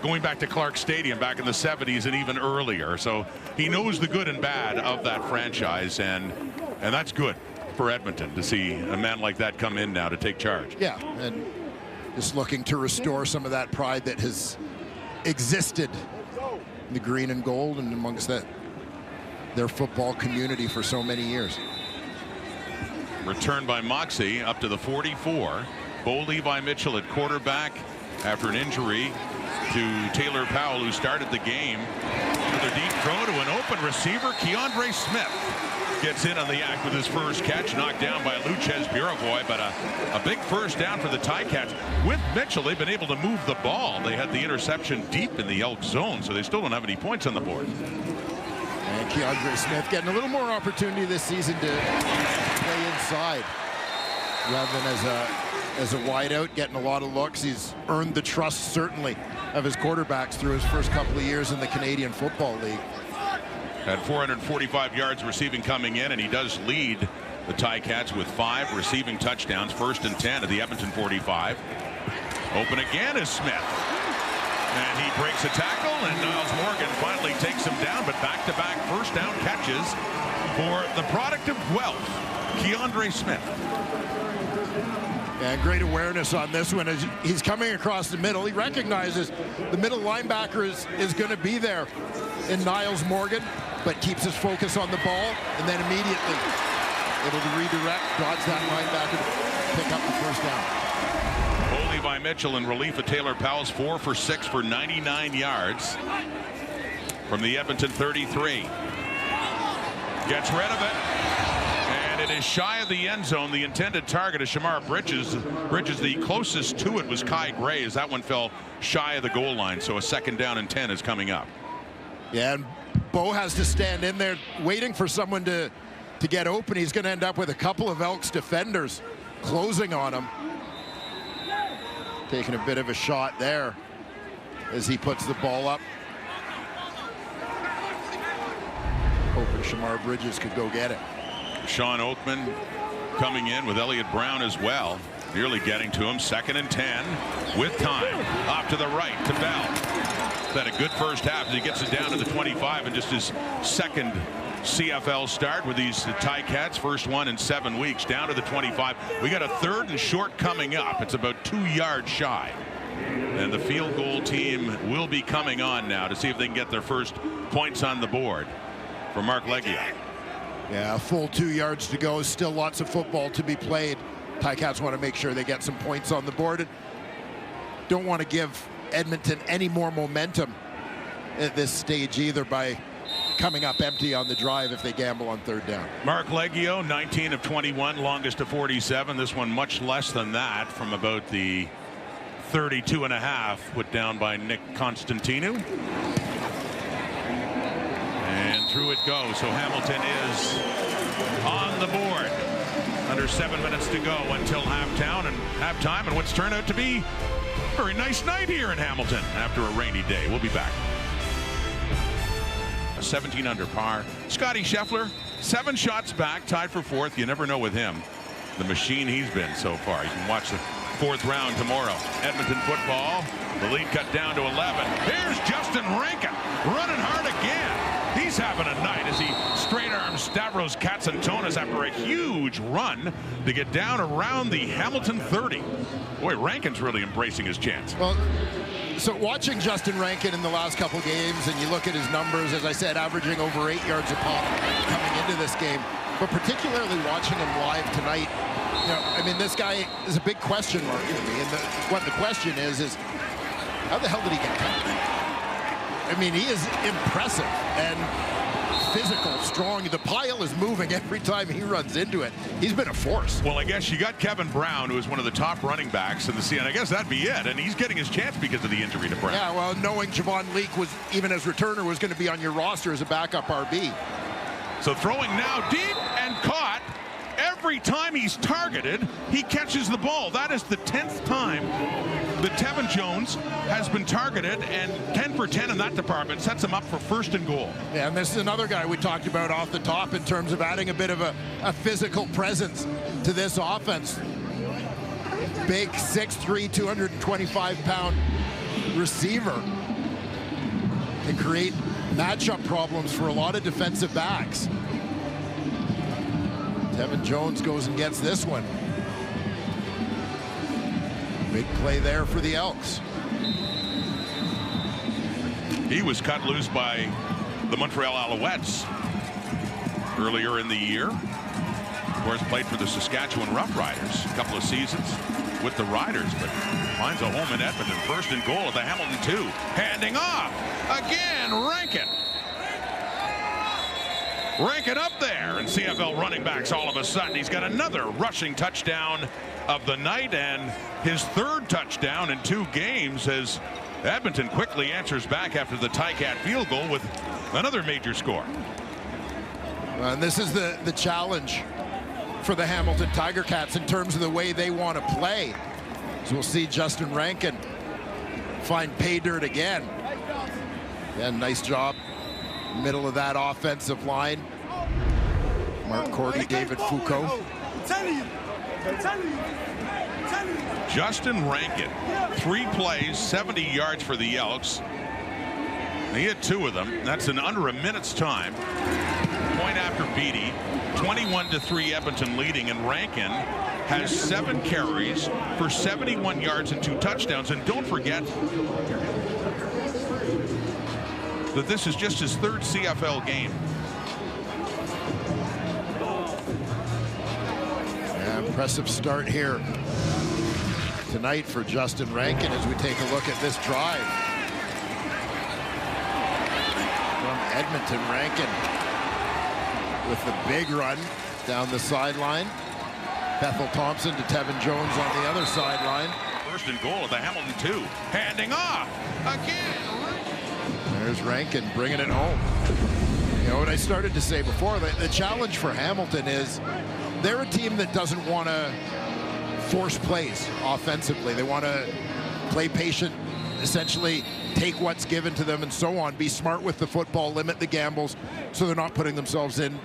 Speaker 7: Going back to Clark Stadium back in the 70s and even earlier. So he knows the good and bad of that franchise, and that's good for Edmonton to see a man like that come in now to take charge.
Speaker 8: Yeah, and just looking to restore some of that pride that has existed in the green and gold and amongst their football community for so many years.
Speaker 7: Return by Moxey up to the 44. Bo Levi Mitchell at quarterback after an injury to Taylor Powell, who started the game. Another deep throw to an open receiver. Keandre Smith gets in on the act with his first catch, knocked down by Luchez Burivoy, but a big first down for the Ticats. With Mitchell, they've been able to move the ball. They had the interception deep in the Elk zone, so they still don't have any points on the board.
Speaker 8: And Keandre Smith getting a little more opportunity this season to play inside rather than as a wideout, getting a lot of looks. He's earned the trust, certainly, of his quarterbacks through his first couple of years in the Canadian Football League.
Speaker 7: Had 445 yards receiving coming in, and he does lead the Ticats with 5 receiving touchdowns, 1st and 10 at the Edmonton 45. Open again is Smith. And he breaks a tackle, and Niles Morgan finally takes him down, but back-to-back first down catches for the product of Guelph, Keandre Smith.
Speaker 8: And great awareness on this one as he's coming across the middle. He recognizes the middle linebacker is going to be there in Niles Morgan, but keeps his focus on the ball, and then immediately able to redirect, dodge that linebacker to pick up the first down.
Speaker 7: Bo Levi Mitchell in relief of Taylor Powell's 4 for 6 for 99 yards from the Edmonton 33. Gets rid of it. And it is shy of the end zone. The intended target is Shamar Bridges. The closest to it was Kai Gray, as that one fell shy of the goal line. So a 2nd down and 10 is coming up.
Speaker 8: Yeah, and Bo has to stand in there waiting for someone to get open. He's going to end up with a couple of Elks defenders closing on him. Taking a bit of a shot there as he puts the ball up. Hoping Shamar Bridges could go get it.
Speaker 7: Sean Oakman coming in with Elliott Brown as well. Nearly getting to him. 2nd and 10 with time. Off to the right to Bell. Had a good first half as he gets it down to the 25 and just his 2nd CFL start with these Ticats. First one in 7 weeks. Down to the 25. We got a 3rd and short coming up. It's about 2 yards shy. And the field goal team will be coming on now to see if they can get their first points on the board for Mark Leggio.
Speaker 8: Yeah, a full 2 yards to go. Still lots of football to be played. Ticats want to make sure they get some points on the board. And don't want to give Edmonton any more momentum at this stage either by coming up empty on the drive if they gamble on 3rd down.
Speaker 7: Mark Leggio, 19 of 21, longest to 47. This one much less than that from about the 32.5 put down by Nick Constantinu. And through it goes. So Hamilton is on the board. Under 7 minutes to go until halftime, and what's turned out to be a very nice night here in Hamilton after a rainy day. We'll be back. A 17 under par. Scotty Scheffler, 7 shots back, tied for 4th. You never know with him, the machine he's been so far. You can watch the 4th round tomorrow. Edmonton football, the lead cut down to 11. Here's Justin Rankin running hard again. He's having a night as he straight arms Stavros Katsantonis after a huge run to get down around the Hamilton 30. Boy, Rankin's really embracing his chance.
Speaker 8: Well, so watching Justin Rankin in the last couple games, and you look at his numbers, as I said, averaging over 8 yards a pop coming into this game. but particularly watching him live tonight, you know, I mean, this guy is a big question mark to me. And what the question is how the hell did he get cut? I mean, he is impressive and physical, strong. The pile is moving every time he runs into it. He's been a force.
Speaker 7: Well, I guess you got Kevin Brown, who is one of the top running backs in the CN. I guess that'd be it. And he's getting his chance because of the injury to Brown.
Speaker 8: Yeah, well, knowing Javon Leake was, even as returner, was going to be on your roster as a backup RB.
Speaker 7: So throwing now deep and caught. Every time he's targeted, he catches the ball. That is the 10th time that Tevin Jones has been targeted, and 10 for 10 in that department sets him up for first and goal.
Speaker 8: Yeah, and this is another guy we talked about off the top in terms of adding a bit of a physical presence to this offense. Big 6'3", 225-pound receiver can create matchup problems for a lot of defensive backs. Tevin Jones goes and gets this one. Big play there for the Elks.
Speaker 7: He was cut loose by the Montreal Alouettes earlier in the year. Of course, played for the Saskatchewan Roughriders a couple of seasons with the Riders, but finds a home in Edmonton. First and goal at the Hamilton 2. Handing off. Again, Rankin. Rankin up there, and CFL running backs all of a sudden. He's got another rushing touchdown of the night, and his third touchdown in 2 games as Edmonton quickly answers back after the Ticat field goal with another major score.
Speaker 8: And this is the challenge for the Hamilton Tiger Cats in terms of the way they want to play. So we'll see Justin Rankin find pay dirt again. Yeah, nice job. Middle of that offensive line. Mark Cordy, David Foucault.
Speaker 7: Justin Rankin, 3 plays, 70 yards for the Elks. He hit 2 of them. That's in under a minute's time. Point after Beatty. 21-3 Edmonton leading, and Rankin has 7 carries for 71 yards and 2 touchdowns. And don't forget that this is just his 3rd CFL game.
Speaker 8: Yeah, impressive start here tonight for Justin Rankin as we take a look at this drive. From Edmonton, Rankin with the big run down the sideline. Bethel Thompson to Tevin Jones on the other sideline.
Speaker 7: First and goal at the Hamilton 2. Handing off. Again.
Speaker 8: There's Rankin bringing it home. You know what I started to say before, the challenge for Hamilton is they're a team that doesn't want to force plays offensively. They want to play patient, essentially take what's given to them and so on, be smart with the football, limit the gambles so they're not putting themselves in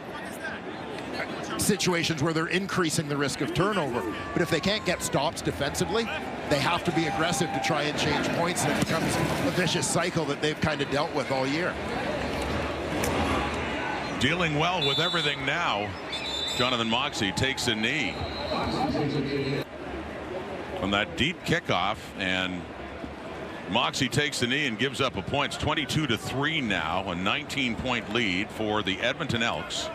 Speaker 8: situations where they're increasing the risk of turnover. But if they can't get stops defensively, they have to be aggressive to try and change points, and it becomes a vicious cycle that they've kind of dealt with all year.
Speaker 7: Dealing well with everything now. Jonathan Moxey takes a knee on that deep kickoff, and Moxey takes the knee and gives up a point. It's 22-3 now, a 19-point lead for the Edmonton Elks.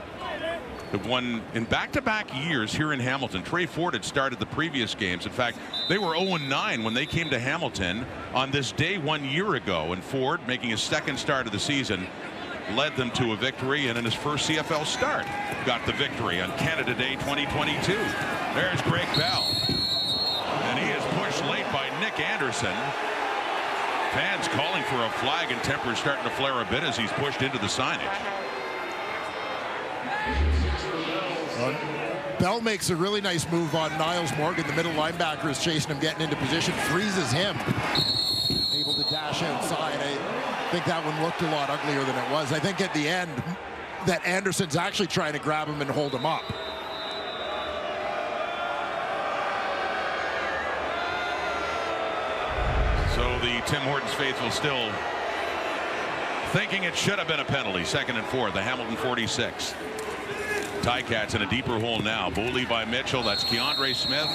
Speaker 7: Have won in back-to-back years here in Hamilton. Trey Ford had started the previous games. In fact, they were 0-9 when they came to Hamilton on this day 1 year ago. And Ford, making his 2nd start of the season, led them to a victory, and in his first CFL start, got the victory on Canada Day 2022. There's Greg Bell. And he is pushed late by Nick Anderson. Fans calling for a flag, and tempers starting to flare a bit as he's pushed into the signage.
Speaker 8: Bell makes a really nice move on Niles Morgan. The middle linebacker is chasing him, getting into position, freezes him. Able to dash outside. I think that one looked a lot uglier than it was. I think at the end that Anderson's actually trying to grab him and hold him up.
Speaker 7: So the Tim Hortons faithful still thinking it should have been a penalty. 2nd and 4, the Hamilton 46. Ticats in a deeper hole now. Bo Levi Mitchell, that's Keandre Smith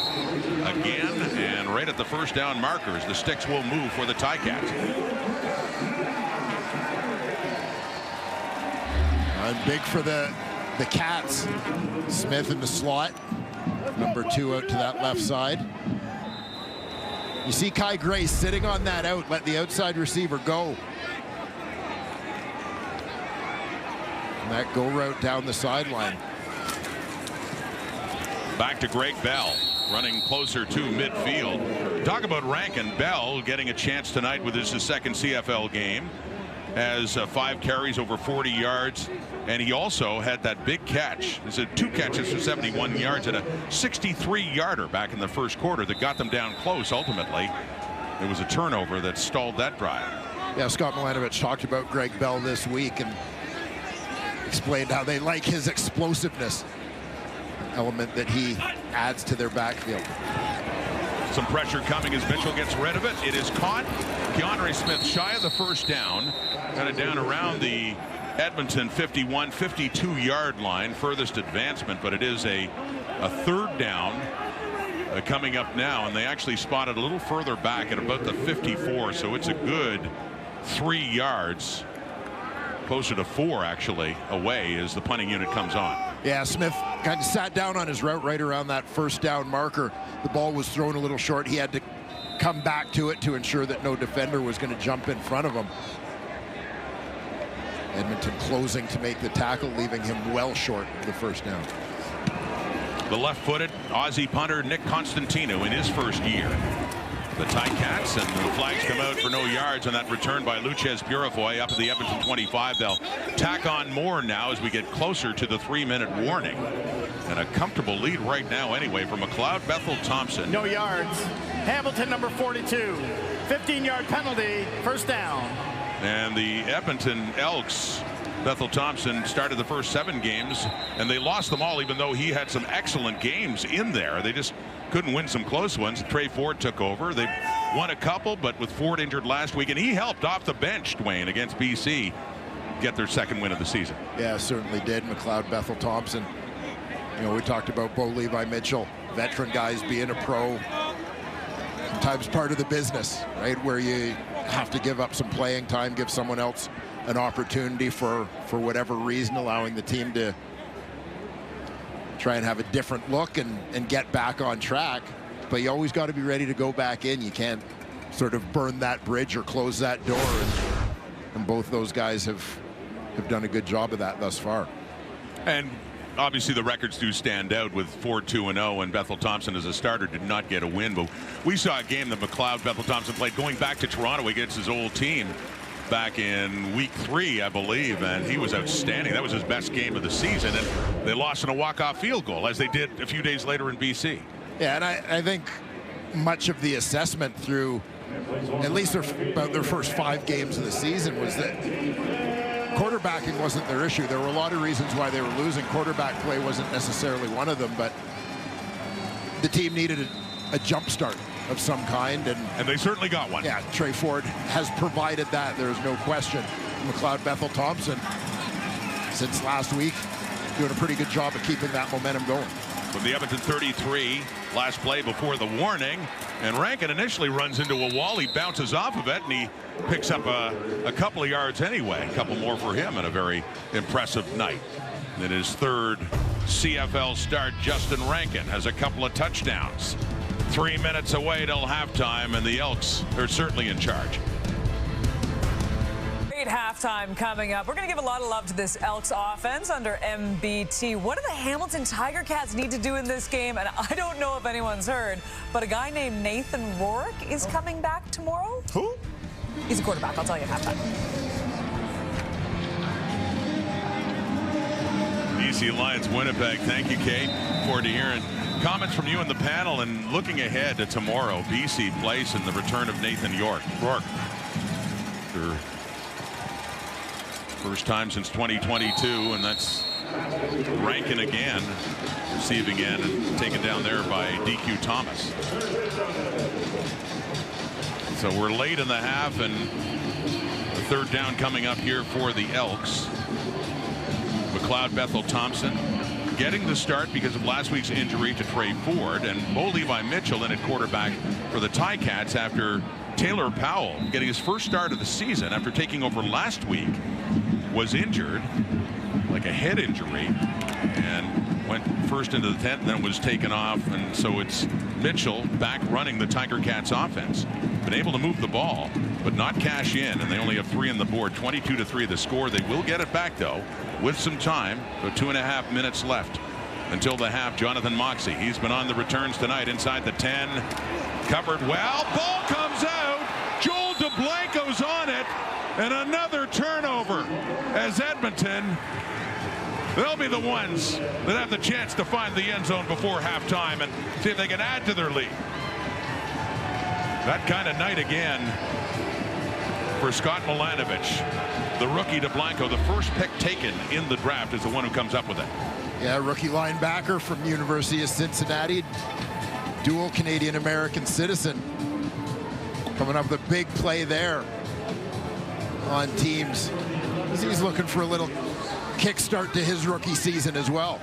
Speaker 7: again, and right at the first down markers, the sticks will move for the Ticats.
Speaker 8: And big for the the Cats. Smith in the slot. Number 2 out to that left side. You see Kai Gray sitting on that out. Let the outside receiver go. And that go route down the sideline.
Speaker 7: Back to Greg Bell, running closer to midfield. Talk about Rankin. Bell getting a chance tonight with his second CFL game. Has 5 carries over 40 yards, and he also had that big catch. There's 2 catches for 71 yards and a 63-yarder back in the first quarter that got them down close. Ultimately, it was a turnover that stalled that drive.
Speaker 8: Yeah, Scott Milanovich talked about Greg Bell this week and explained how they like his explosiveness, element that he adds to their backfield.
Speaker 7: Some pressure coming as Mitchell gets rid of it. It is caught. Keandre Smith shy of the first down. Got it down around the Edmonton 51, 52-yard line. Furthest advancement, but it is a third down coming up now. And they actually spotted a little further back at about the 54. So it's a good 3 yards. Closer to 4, actually, away as the punting unit comes on.
Speaker 8: Yeah, Smith kind of sat down on his route right around that first down marker. The ball was thrown a little short. He had to come back to it to ensure that no defender was going to jump in front of him. Edmonton closing to make the tackle, leaving him well short of the first down.
Speaker 7: The left-footed Aussie punter Nick Constantino in his first year. The Ticats, and the flags come out for no yards on that return by Luchez Purifoy up at the Edmonton 25. They'll tack on more now as we get closer to the 3-minute warning. And a comfortable lead right now anyway for McLeod Bethel Thompson.
Speaker 3: No yards. Hamilton, number 42. 15-yard penalty, first down.
Speaker 7: And the Edmonton Elks, Bethel Thompson started the first 7 games, and they lost them all, even though he had some excellent games in there. They just couldn't win some close ones. Trey Ford took over. They won a couple, but with Ford injured last week, and he helped off the bench, Dwayne, against BC, get their second win of the season.
Speaker 8: Yeah, certainly did. McLeod Bethel Thompson. You know, we talked about Bo Levi Mitchell, veteran guys being a pro. Sometimes part of the business, right, where you have to give up some playing time, give someone else an opportunity for whatever reason, allowing the team to try and have a different look and get back on track. But you always got to be ready to go back in. You can't sort of burn that bridge or close that door. And both those guys have done a good job of that thus far.
Speaker 7: And obviously the records do stand out with Ford 2-0, and Bethel Thompson as a starter did not get a win. But we saw a game that McLeod Bethel Thompson played going back to Toronto against his old team back in week 3, I believe, and he was outstanding. That was his best game of the season, and they lost in a walk-off field goal, as they did a few days later in BC.
Speaker 8: Yeah, and I think much of the assessment through at least about their first 5 games of the season was that quarterbacking wasn't their issue. There were a lot of reasons why they were losing. Quarterback play wasn't necessarily one of them, but the team needed a jump start of some kind, and
Speaker 7: they certainly got one.
Speaker 8: Yeah, Trey Ford has provided that. There's no question. McLeod Bethel Thompson, since last week, doing a pretty good job of keeping that momentum going.
Speaker 7: From the Edmonton 33, last play before the warning, and Rankin initially runs into a wall. He bounces off of it, and he picks up a couple of yards anyway. A couple more for him, and a very impressive night. In his third CFL start, Justin Rankin has a couple of touchdowns. 3 minutes away till halftime, and the Elks are certainly in charge.
Speaker 1: Great halftime coming up. We're going to give a lot of love to this Elks offense under MBT. What do the Hamilton Tiger Cats need to do in this game? And I don't know if anyone's heard, but a guy named Nathan Rourke is coming back tomorrow.
Speaker 4: Who?
Speaker 1: He's a quarterback. I'll tell you at halftime.
Speaker 7: BC Lions, Winnipeg. Thank you, Kate. Forward to hearing comments from you and the panel, and looking ahead to tomorrow. BC plays in the return of Nathan Rourke. Their first time since 2022, and that's Rankin again, receiving in and taken down there by DQ Thomas. So we're late in the half, and the third down coming up here for the Elks. McLeod Bethel Thompson getting the start because of last week's injury to Trey Ford, and Bo Levi Mitchell in at quarterback for the Ticats after Taylor Powell, getting his first start of the season after taking over last week, was injured. Like a head injury and went first into the tent and then was taken off. And so it's Mitchell back running the Tiger Cats offense. Been able to move the ball, but not cash in, and they only have 3 on the board. 22-3 the score. They will get it back, though, with some time. So 2.5 minutes left until the half. Jonathan Moxey, he's been on the returns tonight inside the 10. Covered well. Ball comes out. Joel DeBlanco's on it. And another turnover as Edmonton, they'll be the ones that have the chance to find the end zone before halftime and see if they can add to their lead. That kind of night again for Scott Milanovich. The rookie DeBlanco, the first pick taken in the draft, is the one who comes up with it.
Speaker 8: Yeah, rookie linebacker from University of Cincinnati, dual Canadian-American citizen. Coming up with a big play there on teams. He's looking for a little kickstart to his rookie season as well.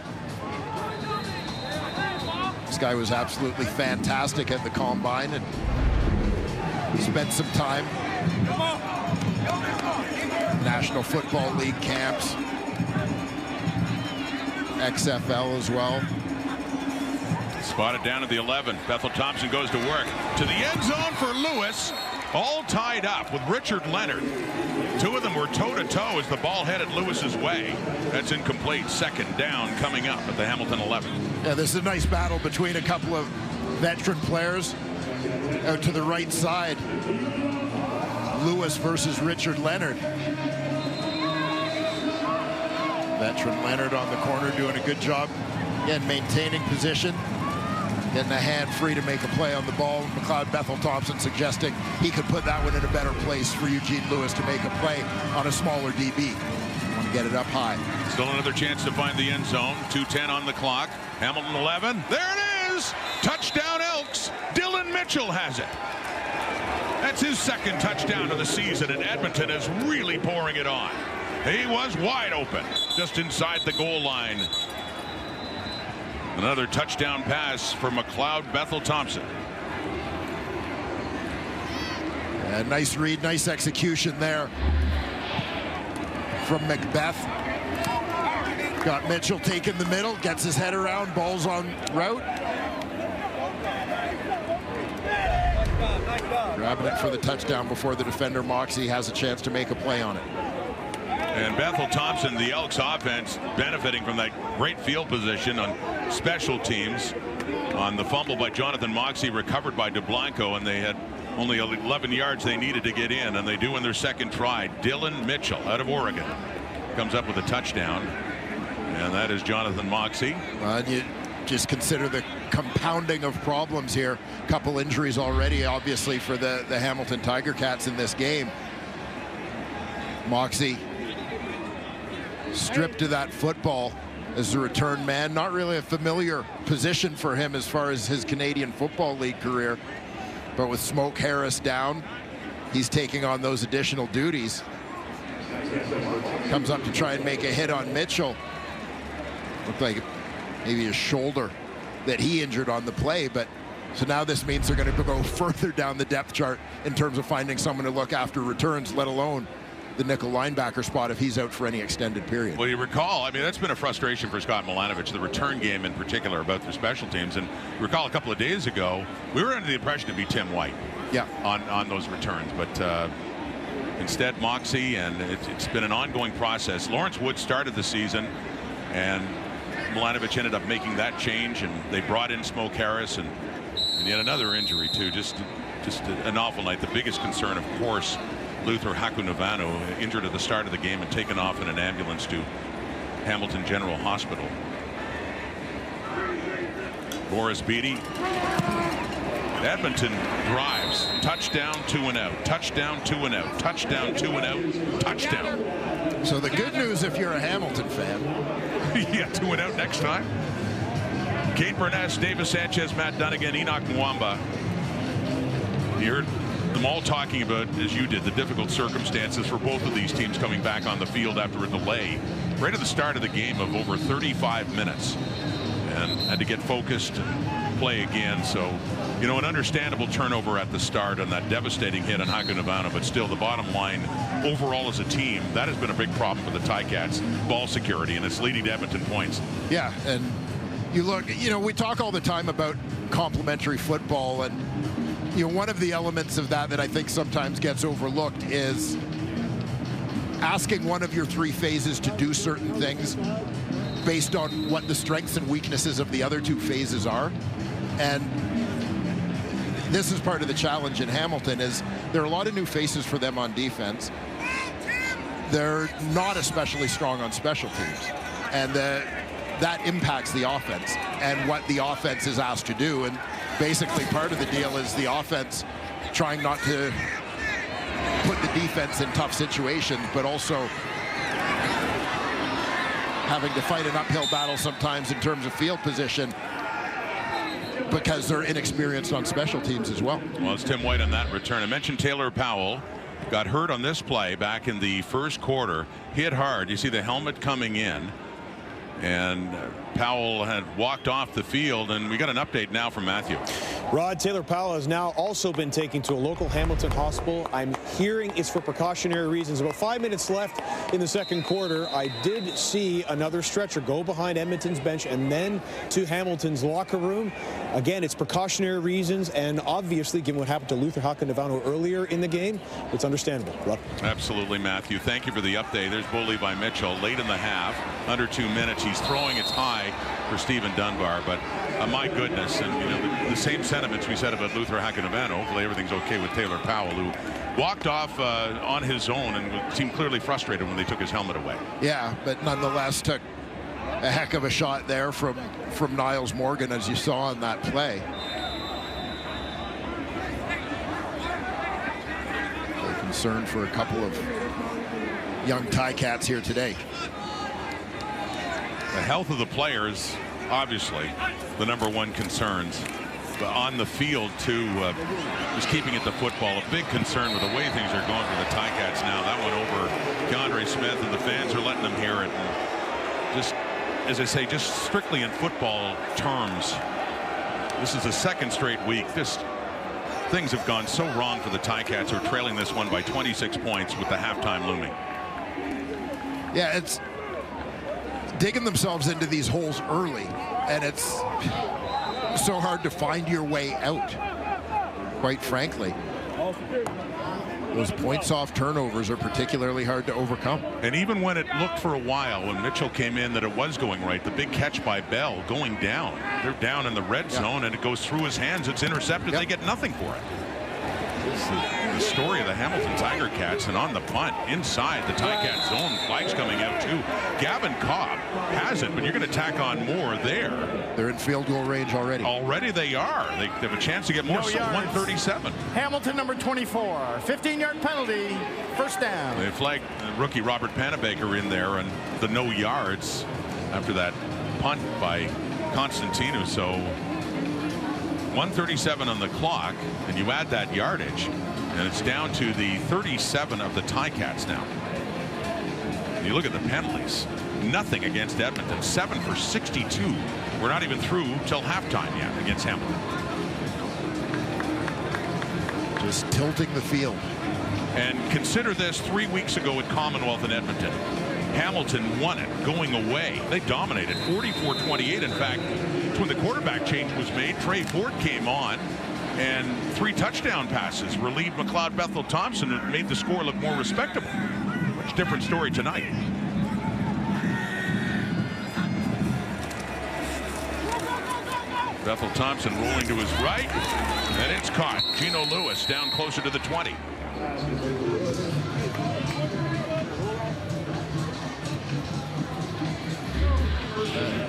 Speaker 8: This guy was absolutely fantastic at the Combine and spent some time National Football League camps, XFL as well.
Speaker 7: Spotted down at the 11. Bethel Thompson goes to work to the end zone for Lewis. All tied up with Richard Leonard. 2 of them were toe-to-toe as the ball headed Lewis's way. That's incomplete. Second down coming up at the Hamilton 11.
Speaker 8: Yeah, this is a nice battle between a couple of veteran players. Out to the right side, Lewis versus Richard Leonard. Veteran Leonard on the corner doing a good job, again, maintaining position, getting a hand free to make a play on the ball. McLeod Bethel Thompson suggesting he could put that one in a better place for Eugene Lewis to make a play on a smaller DB. Want to get it up high.
Speaker 7: Still another chance to find the end zone. 2:10 on the clock. Hamilton 11. There it is. Touchdown Elks. Dylan Mitchell has it. That's his second touchdown of the season, and Edmonton is really pouring it on. He was wide open just inside the goal line. Another touchdown pass for McLeod Bethel Thompson.
Speaker 8: Nice read, nice execution there from Macbeth. Got Mitchell taking the middle, gets his head around, ball's on route. Grabbing it for the touchdown before the defender Moxey has a chance to make a play on it.
Speaker 7: And Bethel Thompson, the Elks offense, benefiting from that great field position on special teams. On the fumble by Jonathan Moxey, recovered by DeBlanco, and they had only 11 yards they needed to get in, and they do in their second try. Dylan Mitchell out of Oregon comes up with a touchdown, and that is Jonathan Moxey.
Speaker 8: You just consider the compounding of problems here. Couple injuries already, obviously, for the Hamilton Tiger Cats in this game. Moxey stripped of that football as the return man. Not really a familiar position for him as far as his Canadian Football League career. But with Smoke Harris down, he's taking on those additional duties. Comes up to try and make a hit on Mitchell. Looked like maybe his shoulder that he injured on the play. But so now this means they're going to go further down the depth chart in terms of finding someone to look after returns, let alone the nickel linebacker spot if he's out for any extended period.
Speaker 7: Well, you recall, I mean, that's been a frustration for Scott Milanovich, the return game in particular, about their special teams. And recall a couple of days ago, we were under the impression it'd be Tim White,
Speaker 8: yeah,
Speaker 7: on those returns. But instead, Moxey, and it's been an ongoing process. Lawrence Wood started the season, and Milanovich ended up making that change, and they brought in Smoke Harris, and yet another injury, too. Just an awful night. The biggest concern, of course, Luther Hakunavanu, injured at the start of the game and taken off in an ambulance to Hamilton General Hospital. Boris Beatty. Edmonton drives. Touchdown, 2 and out. Touchdown, 2 and out. Touchdown, 2 and out. Touchdown.
Speaker 8: So the good news if you're a Hamilton fan.
Speaker 7: Yeah, 2 and out next time. Kate Burness, Davis Sanchez, Matt Dunnigan, Enoch Mwamba. You heard them all talking about, as you did, the difficult circumstances for both of these teams coming back on the field after a delay right at the start of the game of over 35 minutes, and had to get focused and play again. So, you know, an understandable turnover at the start on that devastating hit on Hakunavanu, but still the bottom line, overall as a team, that has been a big problem for the Ticats, ball security, and it's leading to Edmonton points.
Speaker 8: Yeah, and you look, we talk all the time about complementary football, and one of the elements of that I think sometimes gets overlooked is asking one of your three phases to do certain things based on what the strengths and weaknesses of the other two phases are. And this is part of the challenge in Hamilton, is there are a lot of new faces for them on defense. They're not especially strong on special teams, and that impacts the offense and what the offense is asked to do. And basically part of the deal is the offense trying not to put the defense in tough situations, but also having to fight an uphill battle sometimes in terms of field position because they're inexperienced on special teams as well.
Speaker 7: Well, it's Tim White on that return. I mentioned Taylor Powell got hurt on this play back in the first quarter. Hit hard. You see the helmet coming in, and Powell had walked off the field, and we got an update now from Matthew.
Speaker 10: Rod, Taylor Powell has now also been taken to a local Hamilton hospital. I'm hearing it's for precautionary reasons. About 5 minutes left in the second quarter. I did see another stretcher go behind Edmonton's bench and then to Hamilton's locker room. Again, it's precautionary reasons, and obviously, given what happened to Luther Hakanavano earlier in the game, it's understandable. Rod.
Speaker 7: Absolutely, Matthew. Thank you for the update. There's Bo Levi Mitchell late in the half, under 2 minutes. He's throwing it high for Stephen Dunbar, but my goodness, and the same sentiments we said about Luther Hakanavano. Hopefully everything's okay with Taylor Powell, who walked off on his own and seemed clearly frustrated when they took his helmet away.
Speaker 8: Yeah, but nonetheless took a heck of a shot there from Niles Morgan, as you saw in that play. Very concerned for a couple of young Ticats here today.
Speaker 7: The health of the players, obviously, the #1 concerns. But on the field, too, just keeping it to football, a big concern with the way things are going for the Ticats now. That went over Keandre Smith, and the fans are letting them hear it. And just, as I say, just strictly in football terms, this is the second straight week. Things have gone so wrong for the Ticats, who are trailing this one by 26 points with the halftime looming.
Speaker 8: Yeah, it's digging themselves into these holes early, and it's so hard to find your way out, quite frankly. Those points off turnovers are particularly hard to overcome.
Speaker 7: And even when it looked for a while, when Mitchell came in, that it was going right, the big catch by Bell going down. They're down in the red zone, and it goes through his hands. It's intercepted. They get nothing for it. The story of the Hamilton Tiger Cats, and on the punt inside the Ticat zone, flags coming out too. Gavin Cobb has it, but you're going to tack on more there.
Speaker 8: They're in field goal range already.
Speaker 7: Already they are. They have a chance to get more. 137.
Speaker 5: Hamilton, number 24, 15-yard penalty, first down.
Speaker 7: They flagged rookie Robert Panabaker in there, and the no yards after that punt by Constantino. So 137 on the clock, and you add that yardage, and it's down to the 37 of the Ticats now. You look at the penalties, nothing against Edmonton, 7 for 62. We're not even through till halftime yet against Hamilton.
Speaker 8: Just tilting the field.
Speaker 7: And consider this, 3 weeks ago at Commonwealth in Edmonton, Hamilton won it going away. They dominated 44-28. In fact, when the quarterback change was made, Trey Ford came on, and 3 touchdown passes relieved McLeod Bethel Thompson and made the score look more respectable. Much different story tonight. Bethel Thompson rolling to his right, and it's caught. Gino Lewis down closer to the 20.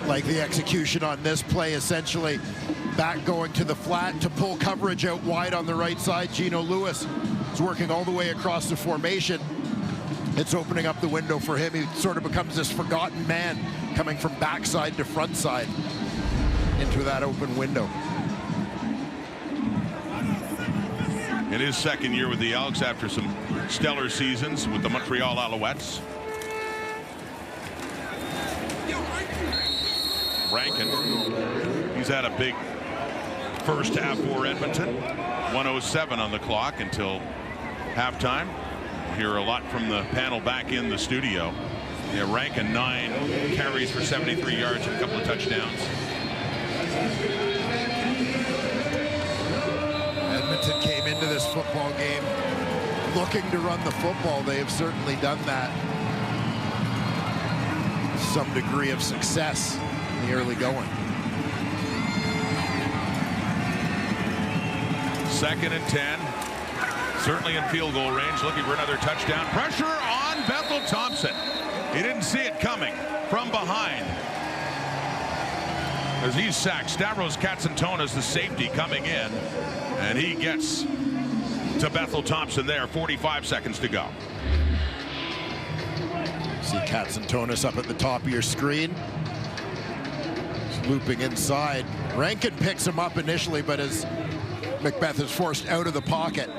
Speaker 8: Like the execution on this play, essentially back going to the flat to pull coverage out wide on the right side. Gino Lewis is working all the way across the formation. It's opening up the window for him. He sort of becomes this forgotten man coming from backside to front side into that open window.
Speaker 7: In his second year with the Elks after some stellar seasons with the Montreal Alouettes. Rankin, he's had a big first half for Edmonton. 1:07 on the clock until halftime. hear a lot from the panel back in the studio. Yeah, Rankin 9 carries for 73 yards and a couple of touchdowns.
Speaker 8: Edmonton came into this football game looking to run the football. They have certainly done that. Some degree of success in the early going.
Speaker 7: 2nd and 10. Certainly in field goal range, looking for another touchdown. Pressure on Bethel Thompson. He didn't see it coming from behind. As he's sacked, Stavros Katsantonis, the safety, coming in, and he gets to Bethel Thompson there. 45 seconds to go.
Speaker 8: See Katsantonis up at the top of your screen. He's looping inside. Rankin picks him up initially, but as Macbeth is forced out of the pocket,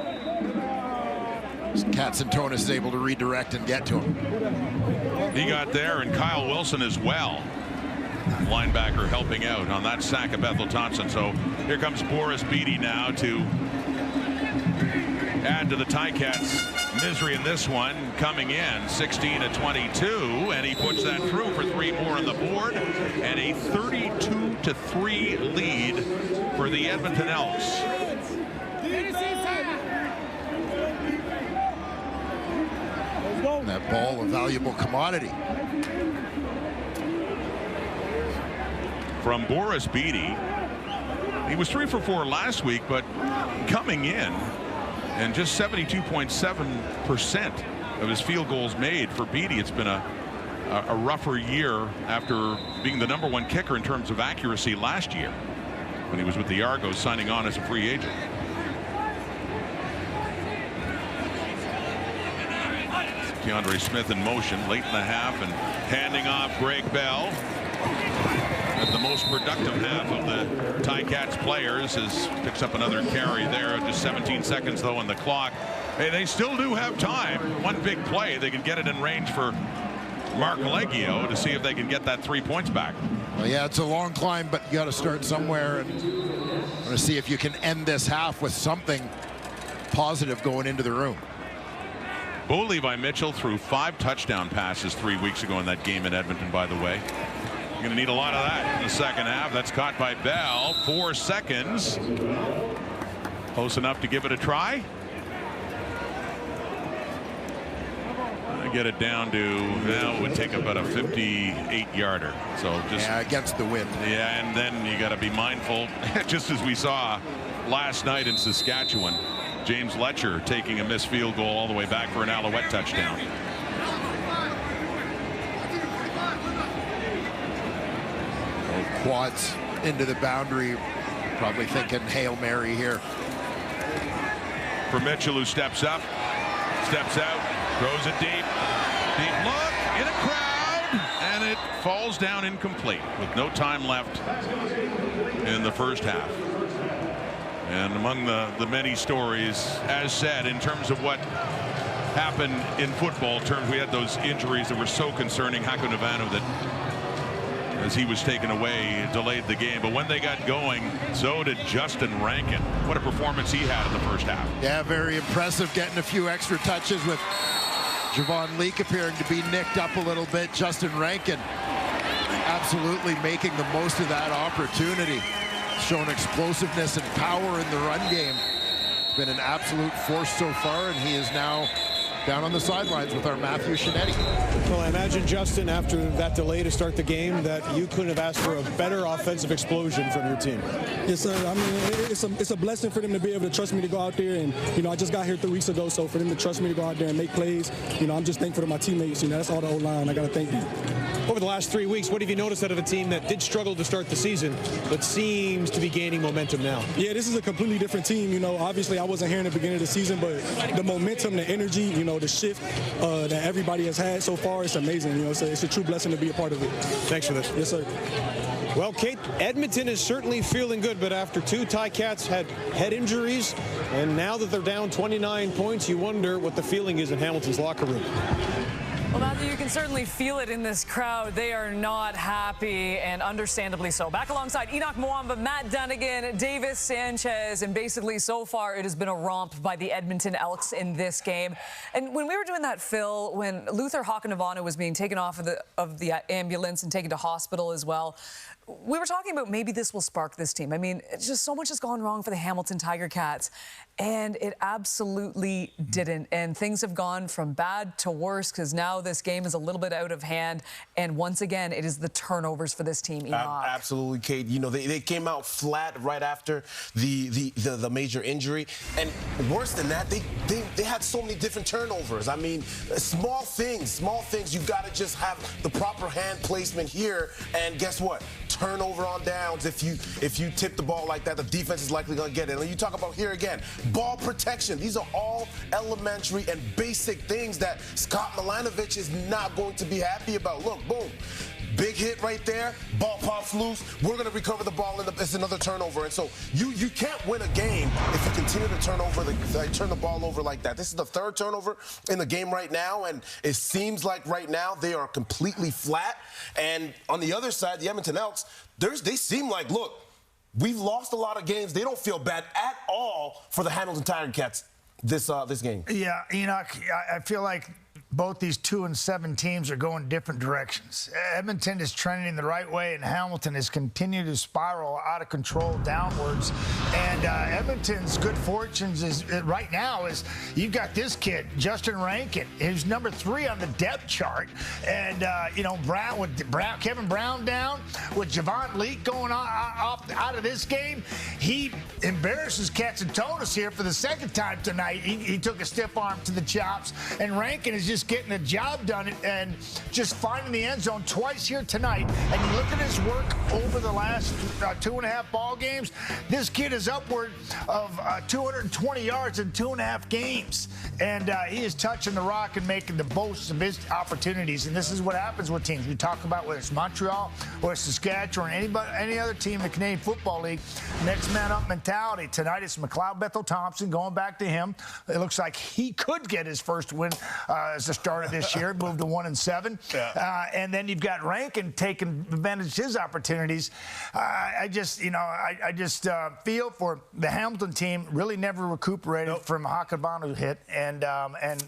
Speaker 8: Katsantonis is able to redirect and get to him.
Speaker 7: He got there, and Kyle Wilson as well. Linebacker helping out on that sack of Bethel Thompson. So here comes Boris Beatty now to add to the Ticats' misery in this one. Coming in 16-22, and he puts that through for 3 more on the board, and a 32-3 lead for the Edmonton Elks.
Speaker 8: That ball, a valuable commodity.
Speaker 7: From Boris Beatty, he was 3 for 4 last week, but coming in, and just 72.7% of his field goals made for Beatty. It's been a rougher year after being the #1 kicker in terms of accuracy last year when he was with the Argos, signing on as a free agent. DeAndre Smith in motion late in the half and handing off Greg Bell. And the most productive half of the Ticats players picks up another carry there. Just 17 seconds though on the clock. Hey, they still do have time. One big play, they can get it in range for Mark Leggio to see if they can get that 3 points back.
Speaker 8: Well, yeah, it's a long climb, but you got to start somewhere, and want to see if you can end this half with something positive going into the room.
Speaker 7: Bo Levi Mitchell threw 5 touchdown passes 3 weeks ago in that game in Edmonton, by the way. You're going to need a lot of that in the second half. That's caught by Bell. 4 seconds. Close enough to give it a try. Get it down to, well, it would take about a 58-yarder. So just
Speaker 8: against the wind.
Speaker 7: Yeah, and then you got to be mindful, just as we saw last night in Saskatchewan. James Letcher taking a missed field goal all the way back for an Alouette touchdown.
Speaker 8: Quads into the boundary, probably thinking Hail Mary here.
Speaker 7: For Mitchell, who steps up, steps out, throws it deep. Deep look in a crowd, and it falls down incomplete with no time left in the first half. And among the many stories, as said, in terms of what happened in football terms, we had those injuries that were so concerning. Hako Navano, that as he was taken away, delayed the game. But when they got going, so did Justin Rankin. What a performance he had in the first half.
Speaker 8: Yeah, very impressive, getting a few extra touches with Javon Leake appearing to be nicked up a little bit. Justin Rankin absolutely making the most of that opportunity. Shown explosiveness and power in the run game. Been an absolute force so far, and he is now down on the sidelines with our Matthew Shinetti.
Speaker 10: Well, I imagine, Justin, after that delay to start the game, that you couldn't have asked for a better offensive explosion from your team.
Speaker 12: Yes, sir. I mean, it's a blessing for them to be able to trust me to go out there. And, you know, I just got here 3 weeks ago, so for them to trust me to go out there and make plays, you know, I'm just thankful to my teammates. You know, that's all the whole line. I got to thank them.
Speaker 10: Over the last 3 weeks, what have you noticed out of a team that did struggle to start the season, but seems to be gaining momentum now?
Speaker 12: Yeah, this is a completely different team. You know, obviously I wasn't here in the beginning of the season, but the momentum, the energy, you know, the shift that everybody has had so far, it's amazing. You know, it's a true blessing to be a part of it.
Speaker 10: Thanks for this.
Speaker 12: Yes, sir.
Speaker 10: Well, Kate, Edmonton is certainly feeling good, but after 2 Ticats had head injuries, and now that they're down 29 points, you wonder what the feeling is in Hamilton's locker room.
Speaker 1: Well, Matthew, you can certainly feel it in this crowd. They are not happy, and understandably so. Back alongside Enoch Mwamba, Matt Dunnigan, Davis Sanchez, and basically so far it has been a romp by the Edmonton Elks in this game. And when we were doing that, Phil, when Luther Hakanavana was being taken off of the ambulance and taken to hospital as well, we were talking about maybe this will spark this team. I mean, it's just so much has gone wrong for the Hamilton Tiger Cats, and it absolutely didn't. And things have gone from bad to worse because now this game is a little bit out of hand. And once again, it is the turnovers for this team, Enoch.
Speaker 9: Absolutely, Kate. You know, they came out flat right after the major injury. And worse than that, they had so many different turnovers. I mean, small things. You've got to just have the proper hand placement here. And guess what? Turnover on downs. If you tip the ball like that, the defense is likely going to get it. And you talk about here again, ball protection. These are all elementary and basic things that Scott Milanovic is not going to be happy about. Look, boom. Big hit right there. Ball pops loose. We're going to recover the ball. It's another turnover. And so you can't win a game if you continue to turn the ball over like that. This is the third turnover in the game right now, and it seems like right now they are completely flat. And on the other side, the Edmonton Elks, they seem like, look, we've lost a lot of games. They don't feel bad at all for the Hamilton Tiger Cats this game.
Speaker 5: Yeah, Enoch, I feel like both these 2-7 teams are going different directions. Edmonton is trending the right way, and Hamilton has continued to spiral out of control downwards. And Edmonton's good fortunes right now is you've got this kid, Justin Rankin, who's number 3 on the depth chart. And, Kevin Brown down, with Javon Leake going out of this game, he embarrasses Katsantonis here for the second time tonight. He took a stiff arm to the chops, and Rankin is just getting the job done and just finding the end zone twice here tonight. And you look at his work over the last 2.5 ball games, this kid is upward of 220 yards in 2.5 games. And he is touching the rock and making the most of his opportunities. And this is what happens with teams. We talk about whether it's Montreal or Saskatchewan or any other team in the Canadian Football League, next man up mentality. Tonight it's McLeod Bethel-Thompson going back to him. It looks like he could get his first win as the start of this year, moved to 1-7. Yeah. And then you've got Rankin taking advantage of his opportunities. I just feel for the Hamilton team, really never recuperated from Hakanavana's hit, and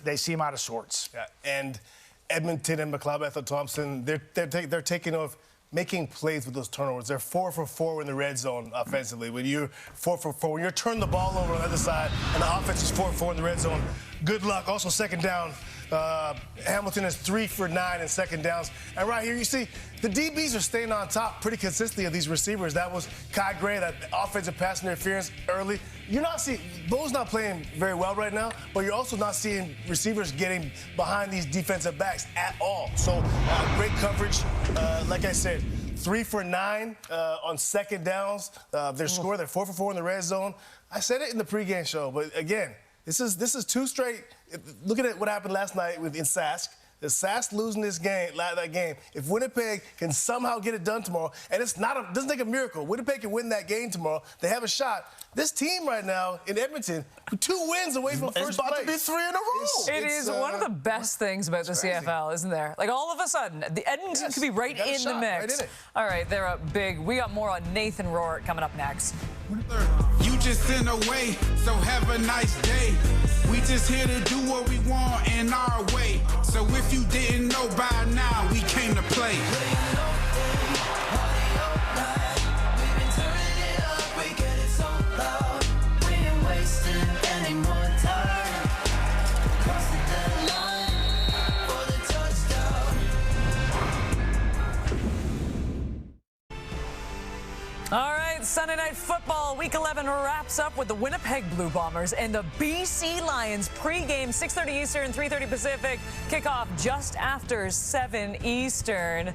Speaker 5: they seem out of sorts.
Speaker 4: Yeah. And Edmonton and McLeod Bethel-Thompson, they're taking off, making plays with those turnovers. They're 4 for 4 in the red zone offensively. When you're 4 for 4, when you're turning the ball over on the other side and the offense is 4 for 4 in the red zone, good luck. Also, second down, Hamilton is 3 for 9 in second downs. And right here, you see the DBs are staying on top pretty consistently of these receivers. That was Kai Gray, that offensive pass interference early. You're not seeing, Bo's not playing very well right now, but you're also not seeing receivers getting behind these defensive backs at all. So great coverage. Like I said, 3 for 9 on second downs. Their score, they're 4 for 4 in the red zone. I said it in the pregame show, but again, this is 2 straight. Look at what happened last night in Sask. The Sask losing that game. If Winnipeg can somehow get it done tomorrow, and doesn't take a miracle, Winnipeg can win that game tomorrow. They have a shot. This team right now in Edmonton, 2 wins away from first place.
Speaker 6: It's about to be 3 in a row.
Speaker 1: It is one of the best things about the CFL, isn't there? Like all of a sudden, the Edmonton could be right in the mix.
Speaker 4: Right in it.
Speaker 1: All right, they're up big. We got more on Nathan Rourke coming up next.
Speaker 2: You just sent away, so have a nice day. We just here to do what we want in our way. So if you didn't know by now, we came to play.
Speaker 1: All right, Sunday Night Football, Week 11 wraps up with the Winnipeg Blue Bombers and the BC Lions pregame, 6:30 Eastern, 3:30 Pacific, kickoff just after 7 Eastern.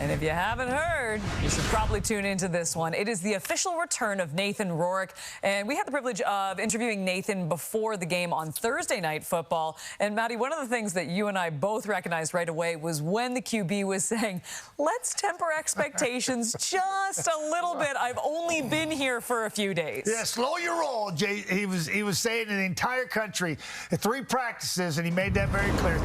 Speaker 1: And if you haven't heard, you should probably tune into this one. It is the official return of Nathan Rourke. And we had the privilege of interviewing Nathan before the game on Thursday Night Football. And Maddie, one of the things that you and I both recognized right away was when the QB was saying, let's temper expectations just a little bit. I've only been here for a few days.
Speaker 5: Yeah, slow your roll, Jay. He was saying in the entire country, 3 practices, and he made that very clear.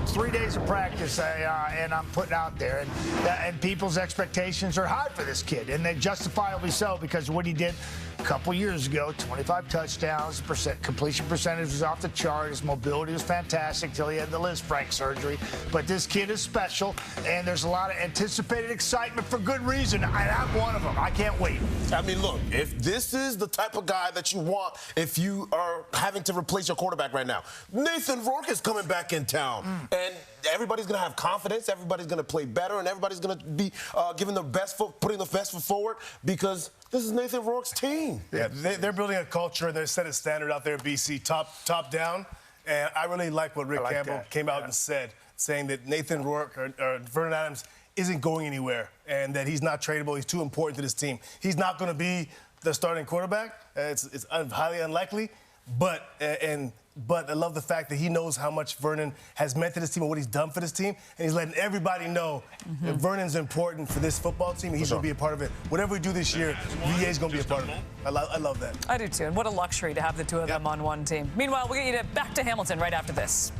Speaker 5: Three days of practice, and I'm putting out there. And people's expectations are high for this kid, and they justifiably so, because what he did a couple years ago, 25 touchdowns, completion percentage was off the chart, his mobility was fantastic till he had the Liz Frank surgery. But this kid is special, and there's a lot of anticipated excitement for good reason, and I'm one of them. I can't wait.
Speaker 6: I mean, look, if this is the type of guy that you want if you are having to replace your quarterback right now, Nathan Rourke is coming back in town, and everybody's going to have confidence, everybody's going to play better, and everybody's going to be giving the best foot, putting the best foot forward, because this is Nathan Rourke's team.
Speaker 4: Yeah, they're building a culture. They're setting a standard out there at BC, top down. And I really like what Rick Campbell came out and said, saying that Nathan Rourke or Vernon Adams isn't going anywhere and that he's not tradable. He's too important to this team. He's not going to be the starting quarterback. It's highly unlikely. But I love the fact that he knows how much Vernon has meant to this team and what he's done for this team. And he's letting everybody know that Vernon's important for this football team. And he's going to be a part of it. Whatever we do this year, VA's going to be a part of it. I love that.
Speaker 1: I do, too. And what a luxury to have the two of them on one team. Meanwhile, we'll get you back to Hamilton right after this.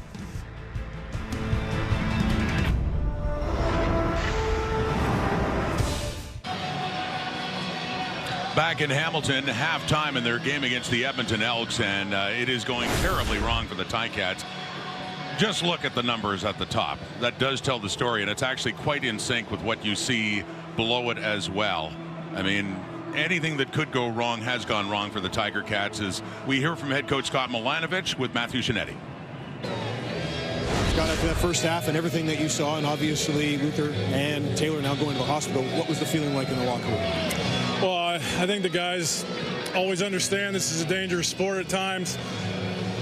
Speaker 7: Back in Hamilton, halftime in their game against the Edmonton Elks, and it is going terribly wrong for the Ticats. Just look at the numbers at the top. That does tell the story, and it's actually quite in sync with what you see below it as well. I mean, anything that could go wrong has gone wrong for the Tiger Cats, as we hear from head coach Scott Milanovich with Matthew Shinetti.
Speaker 10: Got after that first half and everything that you saw, and obviously Luther and Taylor now going to the hospital. What was the feeling like in the locker room?
Speaker 12: Well, I think the guys always understand this is a dangerous sport at times.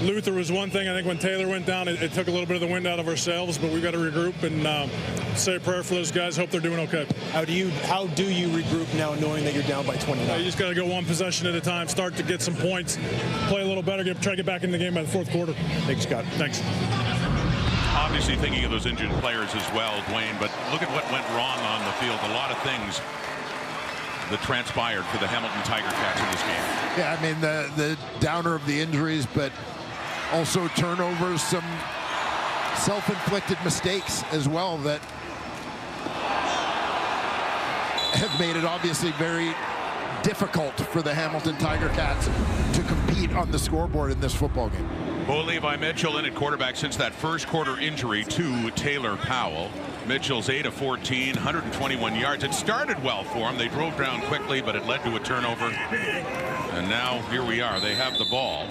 Speaker 12: Luther was one thing. I think when Taylor went down, it took a little bit of the wind out of ourselves, but we've got to regroup and say a prayer for those guys. Hope they're doing okay.
Speaker 10: How do you regroup now knowing that you're down by 29?
Speaker 12: You just got to go one possession at a time, start to get some points, play a little better, try to get back in the game by the fourth quarter.
Speaker 10: Thanks, Scott.
Speaker 12: Thanks.
Speaker 7: Obviously thinking of those injured players as well, Dwayne, but look at what went wrong on the field. A lot of things that transpired for the Hamilton Tiger Cats in this game.
Speaker 8: Yeah, I mean, the downer of the injuries, but also turnovers, some self-inflicted mistakes as well that have made it obviously very difficult for the Hamilton Tiger Cats to compete on the scoreboard in this football game.
Speaker 7: Bo Levi Mitchell in at quarterback since that first quarter injury to Taylor Powell. Mitchell's 8 of 14, 121 yards. It started well for him. They drove down quickly, but it led to a turnover. And now here we are. They have the ball.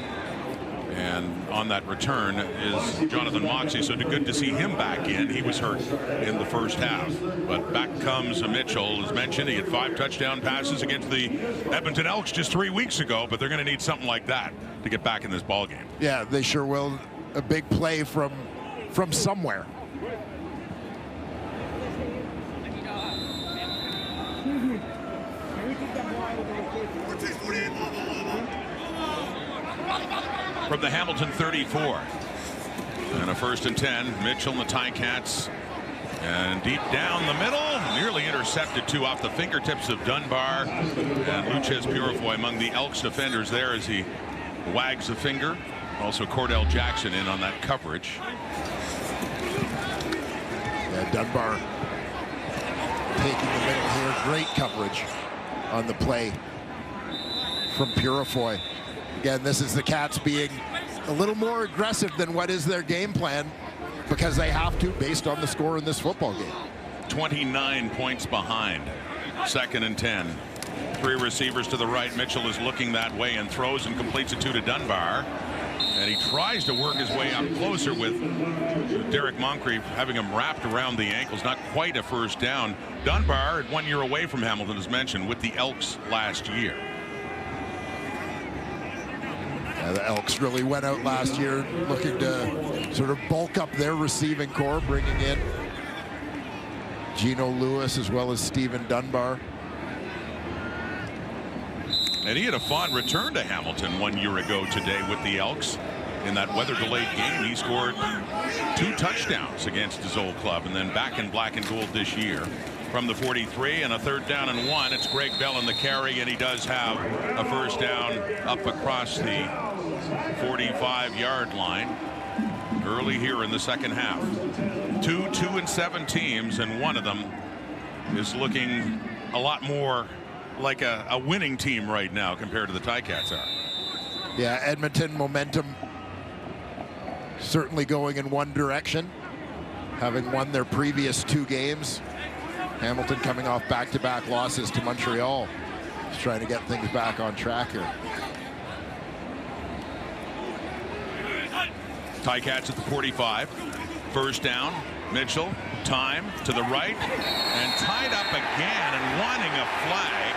Speaker 7: And on that return is Jonathan Moxey. So good to see him back in. He was hurt in the first half. But back comes Mitchell. As mentioned, he had 5 touchdown passes against the Edmonton Elks just 3 weeks ago. But they're going to need something like that to get back in this ball game.
Speaker 8: Yeah, they sure will. A big play from somewhere.
Speaker 7: From the Hamilton 34. And a 1st and 10. Mitchell and the Ticats. And deep down the middle, nearly intercepted too off the fingertips of Dunbar. And Luchez Purifoy among the Elks defenders there as he wags a finger. Also Cordell Jackson in on that coverage.
Speaker 8: Yeah, Dunbar taking the middle here. Great coverage on the play from Purifoy. Again, this is the Cats being a little more aggressive than what is their game plan, because they have to based on the score in this football game.
Speaker 7: 29 points behind. 2nd and 10. 3 receivers to the right. Mitchell is looking that way and throws and completes it to Dunbar. And he tries to work his way up closer with Derek Moncrief having him wrapped around the ankles. Not quite a first down. Dunbar, 1 year away from Hamilton, as mentioned, with the Elks last year.
Speaker 8: Yeah, the Elks really went out last year looking to sort of bulk up their receiving core, bringing in Gino Lewis as well as Stephen Dunbar.
Speaker 7: And he had a fond return to Hamilton 1 year ago today with the Elks. In that weather-delayed game, he scored 2 touchdowns against his old club, and then back in black and gold this year. From the 43 and a 3rd down and 1, it's Greg Bell in the carry, and he does have a first down up across the 45-yard line early here in the second half. 2 2-7 teams, and one of them is looking a lot more like a winning team right now compared to the Ticats are.
Speaker 8: Yeah, Edmonton momentum certainly going in one direction, having won their previous 2 games. Hamilton coming off back-to-back losses to Montreal. Just trying to get things back on track here.
Speaker 7: Ticats at the 45. First down. Mitchell. Time to the right. And tied up again and wanting a flag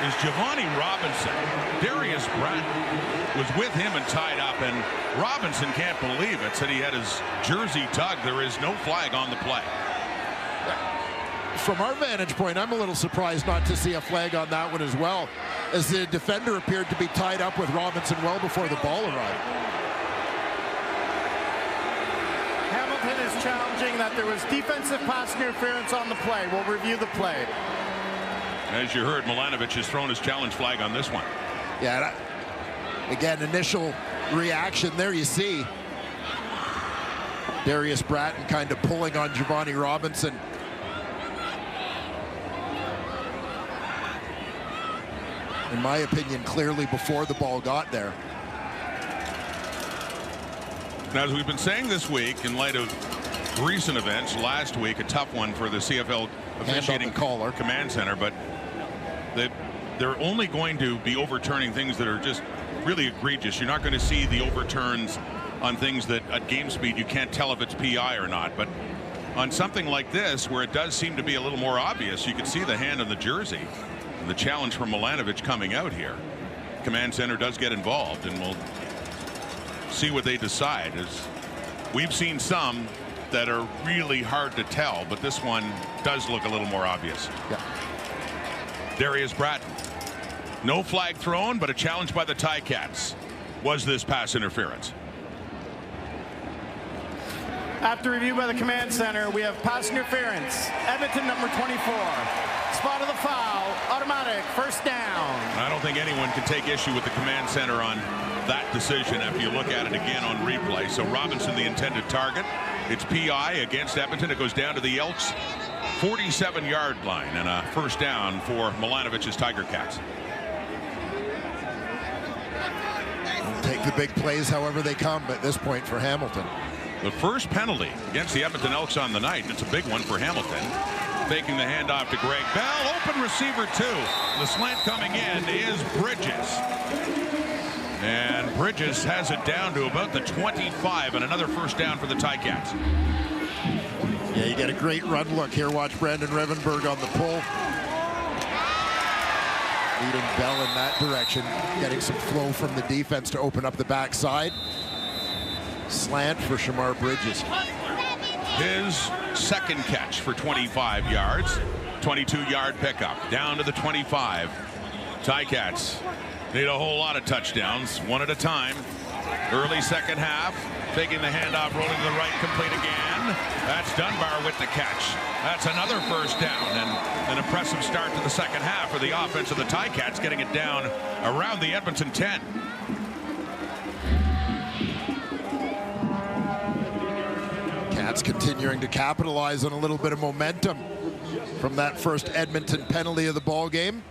Speaker 7: is Giovanni Robinson. Darius Bratton was with him and tied up, and Robinson can't believe it. Said he had his jersey tugged. There is no flag on the play.
Speaker 8: From our vantage point, I'm a little surprised not to see a flag on that one as well, as the defender appeared to be tied up with Robinson well before the ball arrived.
Speaker 3: Hamilton is challenging that there was defensive pass interference on the play. We'll review the play.
Speaker 7: As you heard, Milanovic has thrown his challenge flag on this one.
Speaker 8: Yeah, again, initial reaction there you see Darius Bratton kind of pulling on Giovanni Robinson. In my opinion, clearly before the ball got there.
Speaker 7: Now, as we've been saying this week, in light of recent events, last week a tough one for the CFL officiating caller command center, but they're only going to be overturning things that are just really egregious. You're not going to see the overturns on things that at game speed you can't tell if it's PI or not, but on something like this where it does seem to be a little more obvious, you can see the hand on the jersey. The challenge from Milanovic coming out here. Command center does get involved, and we'll see what they decide. As we've seen some that are really hard to tell, but this one does look a little more obvious.
Speaker 8: Yeah.
Speaker 7: Darius Bratton. No flag thrown, but a challenge by the Ticats. Was this pass interference?
Speaker 3: After review by the command center, we have pass interference. Edmonton number 24. Spot of the foul. Automatic. First down.
Speaker 7: I don't think anyone can take issue with the command center on that decision after you look at it again on replay. So Robinson, the intended target. It's PI against Edmonton. It goes down to the Elks 47-yard line, and a first down for Milanovic's Tiger Cats.
Speaker 8: Take the big plays however they come at this point for Hamilton.
Speaker 7: The first penalty against the Edmonton Elks on the night. It's a big one for Hamilton. Faking the handoff to Greg Bell. Open receiver 2. The slant coming in is Bridges. And Bridges has it down to about the 25, and another first down for the Ticats.
Speaker 8: Yeah, you get a great run look here. Watch Brandon Revenberg on the pull. Leading Bell in that direction. Getting some flow from the defense to open up the backside. Slant for Shamar Bridges.
Speaker 7: His second catch for 25 yards. 22-yard pickup. Down to the 25. Ticats need a whole lot of touchdowns, one at a time. Early second half. Taking the handoff, rolling to the right, complete again. That's Dunbar with the catch. That's another first down, and an impressive start to the second half for the offense of the Ticats, getting it down around the Edmonton 10.
Speaker 8: Cats continuing to capitalize on a little bit of momentum from that first Edmonton penalty of the ball game.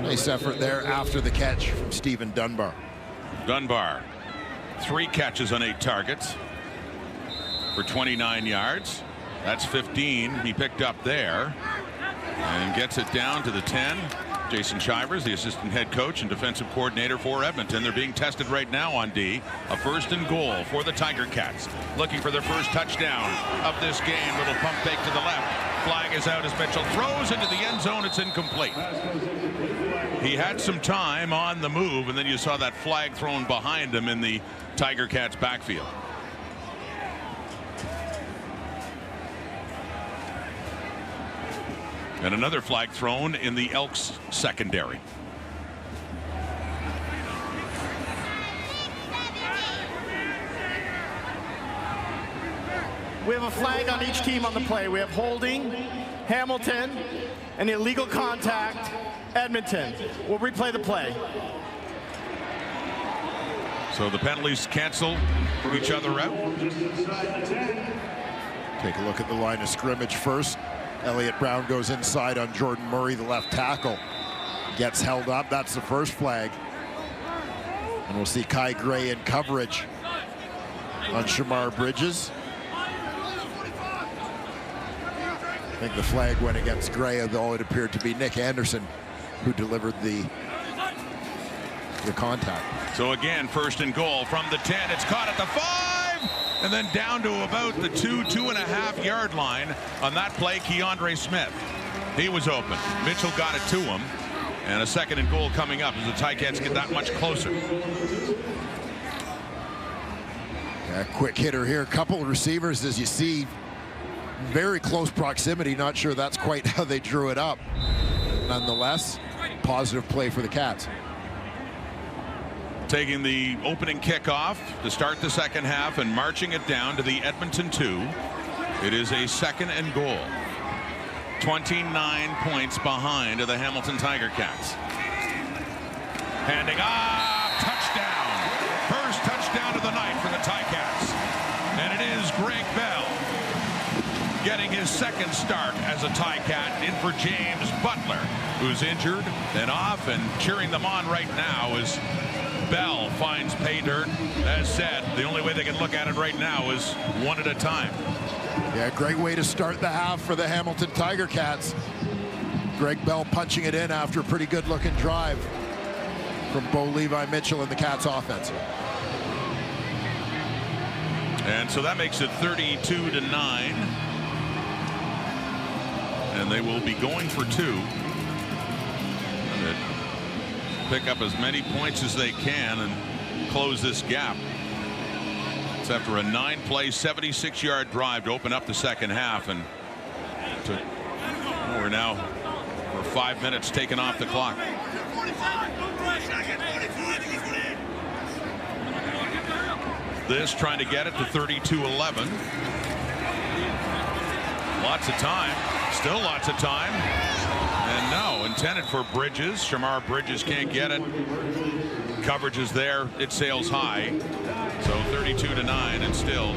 Speaker 8: Nice effort there after the catch from Stephen Dunbar.
Speaker 7: Dunbar, 3 catches on 8 targets for 29 yards. That's 15 he picked up there, and gets it down to the 10. Jason Shivers, the assistant head coach and defensive coordinator for Edmonton. They're being tested right now on D. A first and goal for the Tiger Cats. Looking for their first touchdown of this game. Little pump fake to the left. Flag is out as Mitchell throws into the end zone. It's incomplete. He had some time on the move, and then you saw that flag thrown behind him in the Tiger Cats backfield. And another flag thrown in the Elks secondary.
Speaker 3: We have a flag on each team on the play. We have holding, Hamilton, and illegal contact, Edmonton. We'll replay the play.
Speaker 7: So the penalties cancel each other out.
Speaker 8: Take a look at the line of scrimmage first. Elliott Brown goes inside on Jordan Murray, the left tackle. Gets held up. That's the first flag. And we'll see Kai Gray in coverage on Shamar Bridges. I think the flag went against Gray, although it appeared to be Nick Anderson who delivered the contact.
Speaker 7: So again, first and goal from the 10. It's caught at the 5, and then down to about the 2.5 yard line on that play. Keandre Smith, he was open. Mitchell got it to him, and a second and goal coming up as the Ticats get that much closer.
Speaker 8: A quick hitter here. A couple of receivers, as you see, very close proximity. Not sure that's quite how they drew it up. Nonetheless, positive play for the Cats.
Speaker 7: Taking the opening kickoff to start the second half and marching it down to the Edmonton 2. It is a second and goal. 29 points behind the Hamilton Tiger Cats. Handing off, touchdown. First touchdown of the night for the Ticats. And it is Greg Bell getting his second start as a Ticat, in for James Butler, who's injured and off, and cheering them on right now is Bell finds pay dirt. As said, the only way they can look at it right now is one at a time.
Speaker 8: Yeah, great way to start the half for the Hamilton Tiger Cats. Greg Bell punching it in after a pretty good looking drive from Bo Levi Mitchell and the Cats offense.
Speaker 7: And so that makes it 32-9. And they will be going for 2. And pick up as many points as they can and close this gap. It's after a 9-play, 76-yard drive to open up the second half, and we're now for 5 minutes taken off the clock. This trying to get it to 32-11. Lots of time. Still lots of time. And no, intended for Bridges. Shamar Bridges can't get it. Coverage is there. It sails high. So 32-9, and still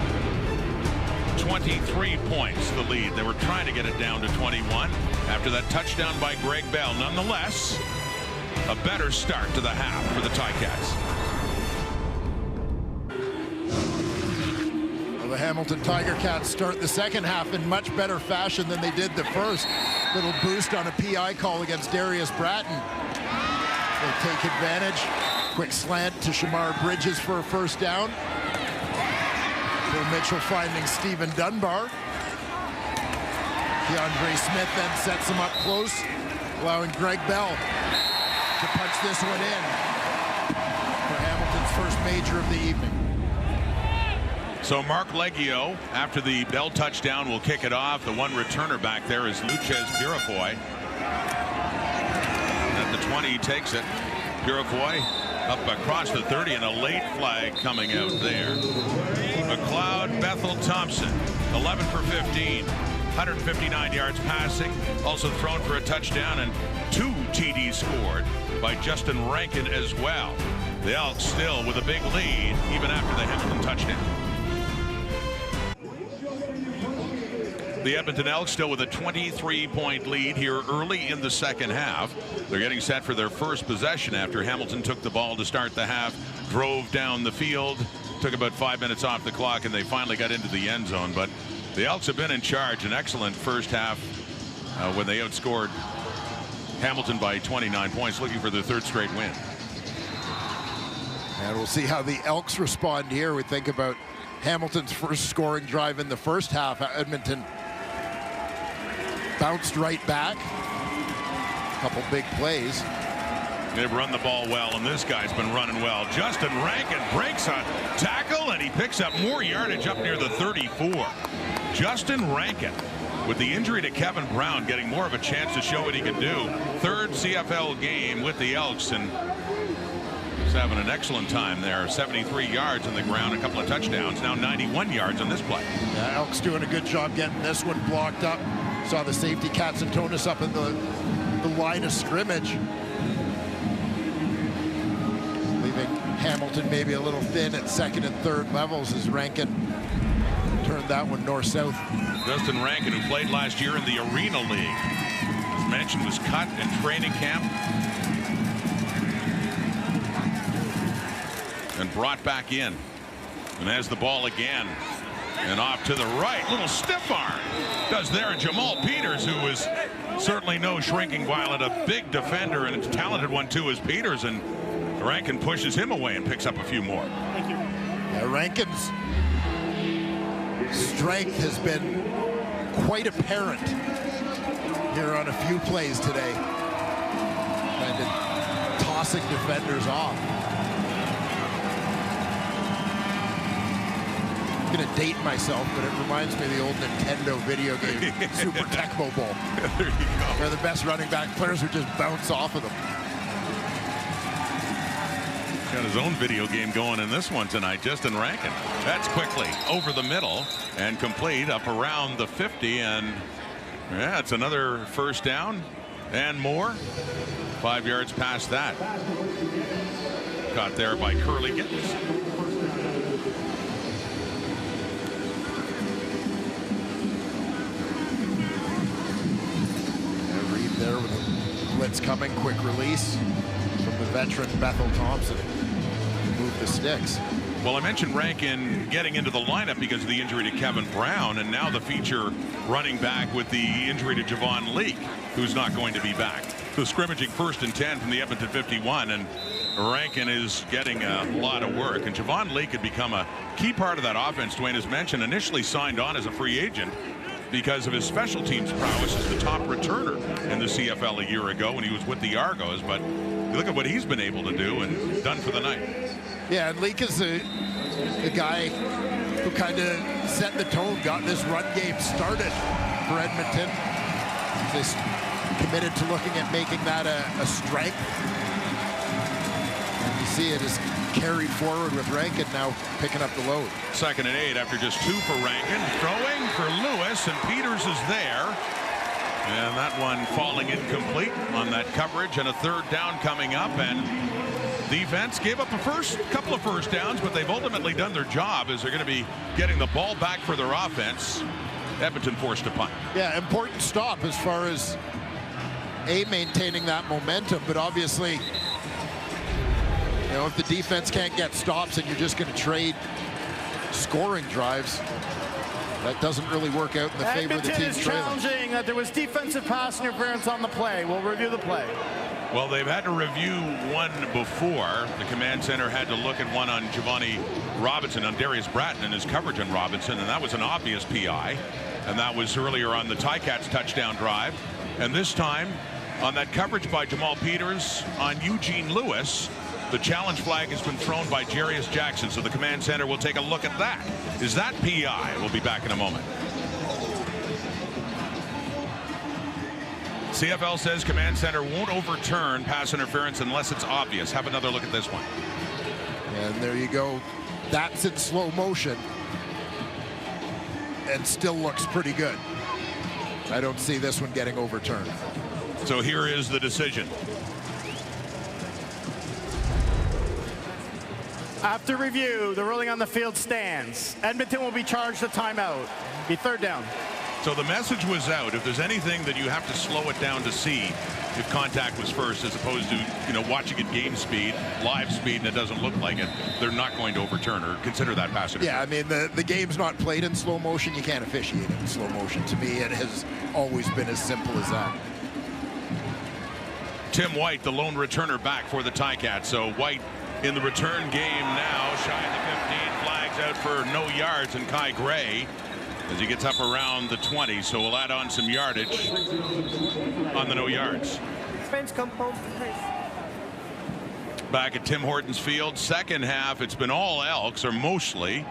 Speaker 7: 23 points the lead. They were trying to get it down to 21 after that touchdown by Greg Bell. Nonetheless, a better start to the half for the Ticats.
Speaker 8: The Hamilton Tiger Cats start the second half in much better fashion than they did the first. Little boost on a PI call against Darius Bratton. They take advantage. Quick slant to Shamar Bridges for a first down. Bill Mitchell finding Stephen Dunbar. Keandre Smith then sets him up close, allowing Greg Bell to punch this one in for Hamilton's first major of the evening.
Speaker 7: So Mark Leggio, after the Bell touchdown, will kick it off. The one returner back there is Luchez Purifoy. At the 20, he takes it. Purifoy up across the 30, and a late flag coming out there. McLeod Bethel Thompson, 11 for 15, 159 yards passing, also thrown for a touchdown, and 2 TDs scored by Justin Rankin as well. The Elks still with a big lead even after the Hamilton touchdown. The Edmonton Elks still with a 23-point lead here early in the second half. They're getting set for their first possession after Hamilton took the ball to start the half, drove down the field, took about 5 minutes off the clock, and they finally got into the end zone. But the Elks have been in charge. An excellent first half when they outscored Hamilton by 29 points, looking for their 3rd straight win.
Speaker 8: And we'll see how the Elks respond here. We think about Hamilton's first scoring drive in the first half. Edmonton bounced right back. A couple big plays.
Speaker 7: They've run the ball well, and this guy's been running well. Justin Rankin breaks a tackle, and he picks up more yardage up near the 34. Justin Rankin with the injury to Kevin Brown getting more of a chance to show what he can do. Third CFL game with the Elks, and he's having an excellent time there. 73 yards on the ground, a couple of touchdowns, now 91 yards on this play.
Speaker 8: Yeah, Elks doing a good job getting this one blocked up. Saw the safety Katsantonis up in the line of scrimmage, leaving Hamilton maybe a little thin at second and third levels as Rankin turned that one north-south.
Speaker 7: Justin Rankin, who played last year in the Arena League, as mentioned, was cut in training camp and brought back in, and has the ball again. And off to the right, little stiff arm does there. Jamal Peters, who is certainly no shrinking violet, a big defender and a talented one too, is Peters, and Rankin pushes him away and picks up a few more.
Speaker 10: Thank you.
Speaker 8: Yeah, Rankin's strength has been quite apparent here on a few plays today, kind of tossing defenders off. I'm going to date myself, but it reminds me of the old Nintendo video game, Super Tecmo Bowl.
Speaker 7: There you go.
Speaker 8: Where the best running back players would just bounce off of them.
Speaker 7: Got his own video game going in this one tonight, Justin Rankin. That's quickly over the middle and complete up around the 50, and yeah, it's another first down and more. 5 yards past that. Caught there by Curly Gittens.
Speaker 8: There with a blitz coming, quick release from the veteran Bethel Thompson. Move the sticks.
Speaker 7: Well, I mentioned Rankin getting into the lineup because of the injury to Kevin Brown, and now the feature running back with the injury to Javon Leake, who's not going to be back. So scrimmaging 1st and 10 from the Edmonton 51, and Rankin is getting a lot of work. And Javon Leake had become a key part of that offense. Dwayne has mentioned, initially signed on as a free agent because of his special teams prowess as the top returner in the CFL a year ago when he was with the Argos. But look at what he's been able to do and done for the night.
Speaker 8: Yeah, and Leake is the guy who kind of set the tone, got this run game started for Edmonton. Just committed to looking at making that a strength. And you see it is carried forward with Rankin now picking up the load.
Speaker 7: 2nd and 8 after just 2 for Rankin. Throwing for Lewis, and Peters is there. And that one falling incomplete on that coverage, and a 3rd down coming up. And defense gave up a couple of first downs, but they've ultimately done their job as they're going to be getting the ball back for their offense. Edmonton forced a punt.
Speaker 8: Yeah, important stop as far as maintaining that momentum, but obviously, you know, if the defense can't get stops and you're just going to trade scoring drives, that doesn't really work out in the favor of the team.
Speaker 5: Edmonton is challenging that there was defensive pass interference on the play. We'll review the play.
Speaker 7: Well, they've had to review one before. The command center had to look at one on Giovanni Robinson, on Darius Bratton and his coverage on Robinson, and that was an obvious PI. And that was earlier on the Ticats touchdown drive. And this time on that coverage by Jamal Peters on Eugene Lewis, the challenge flag has been thrown by Jarius Jackson, so the command center will take a look at that. Is that PI? We'll be back in a moment. CFL says command center won't overturn pass interference unless it's obvious. Have another look at this one.
Speaker 8: And there you go. That's in slow motion and still looks pretty good. I don't see this one getting overturned.
Speaker 7: So here is the decision.
Speaker 5: After review, the ruling on the field stands. Edmonton will be charged a timeout. Be 3rd down.
Speaker 7: So the message was out. If there's anything that you have to slow it down to see, if contact was first, as opposed to, you know, watching at game speed, live speed, and it doesn't look like it, they're not going to overturn or consider that pass interference.
Speaker 8: Yeah, I mean, the game's not played in slow motion. You can't officiate it in slow motion. To me, it has always been as simple as that.
Speaker 7: Tim White, the lone returner back for the Ticats. So White in the return game now, shy of the 15, flags out for no yards, and Kai Gray as he gets up around the 20. So we'll add on some yardage on the no yards. Back at Tim Hortons Field, second half, it's been all Elks, or mostly.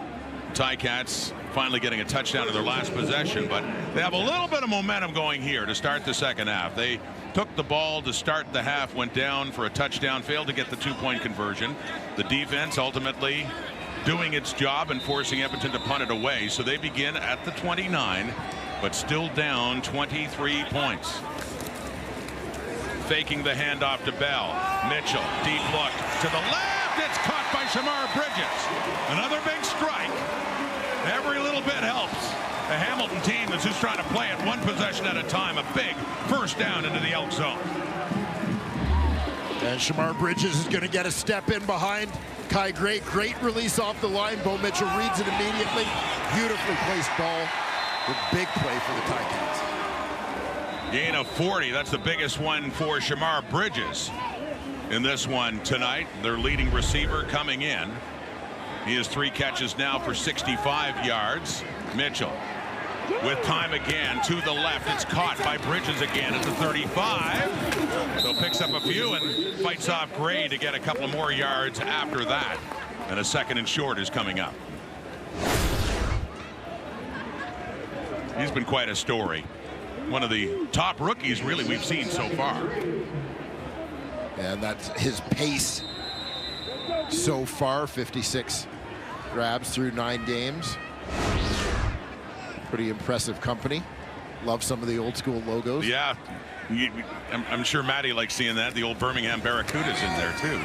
Speaker 7: Ticats finally getting a touchdown in their last possession, but they have a little bit of momentum going here to start the second half. They took the ball to start the half, went down for a touchdown, failed to get the 2-point conversion. The defense ultimately doing its job and forcing Edmonton to punt it away. So they begin at the 29, but still down 23 points. Faking the handoff to Bell. Mitchell, deep look to the left. It's caught by Shamar Bridges. Another big strike. Every little bit helps. The Hamilton team is just trying to play it one possession at a time. A big first down into the Elks zone.
Speaker 8: And Shamar Bridges is going to get a step in behind Kai Great. Great release off the line. Bo Mitchell reads it immediately. Beautifully placed ball. A big play for the Ticats.
Speaker 7: Gain of 40. That's the biggest one for Shamar Bridges in this one tonight. Their leading receiver coming in. He has 3 catches now for 65 yards. Mitchell with time again to the left. It's caught by Bridges again at the 35. So picks up a few and fights off Gray to get a couple more yards after that. And a second and short is coming up. He's been quite a story. One of the top rookies really we've seen so far.
Speaker 8: And that's his pace so far. 56 grabs through 9 games. Pretty impressive company. Love some of the old school logos.
Speaker 7: Yeah, I'm sure Matty likes seeing that. The old Birmingham Barracudas in there too.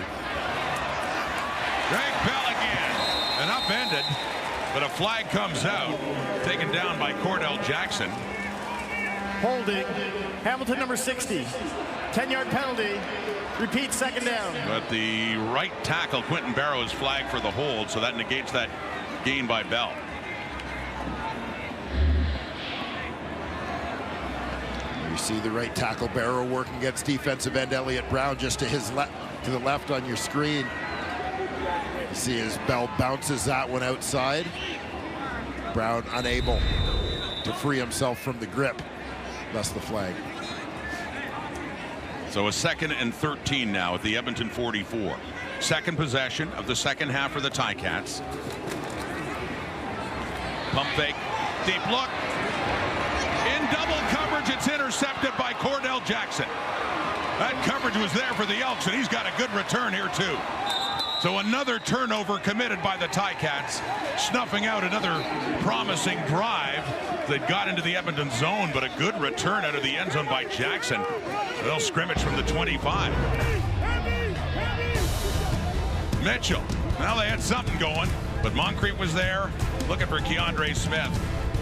Speaker 7: Greg Bell again, and upended, but a flag comes out, taken down by Cordell Jackson.
Speaker 3: Holding. Hamilton number 60. 10-yard penalty. Repeat, second down.
Speaker 7: But the right tackle, Quentin Barrow, is flagged for the hold, so that negates that gain by Bell.
Speaker 8: You see the right tackle Barrow working against defensive end Elliott Brown just to his left, to the left on your screen. You see as Bell bounces that one outside. Brown unable to free himself from the grip. Thus the flag.
Speaker 7: So a 2nd and 13 now at the Edmonton 44. Second possession of the second half for the Ticats. Pump fake, deep look. In double coverage, it's intercepted by Cordell Jackson. That coverage was there for the Elks, and he's got a good return here too. So another turnover committed by the Ticats, snuffing out another promising drive that got into the Edmonton zone, but a good return out of the end zone by Jackson. They'll scrimmage from the 25. Mitchell. Well, they had something going, but Moncrief was there looking for Keandre Smith.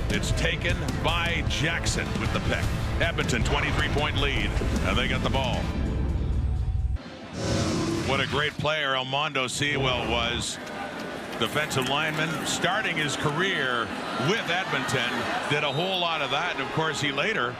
Speaker 7: It's taken by Jackson with the pick. Edmonton 23-point lead, and they got the ball. What a great player Elmondo Sewell was. Defensive lineman, starting his career with Edmonton, did a whole lot of that, and of course he later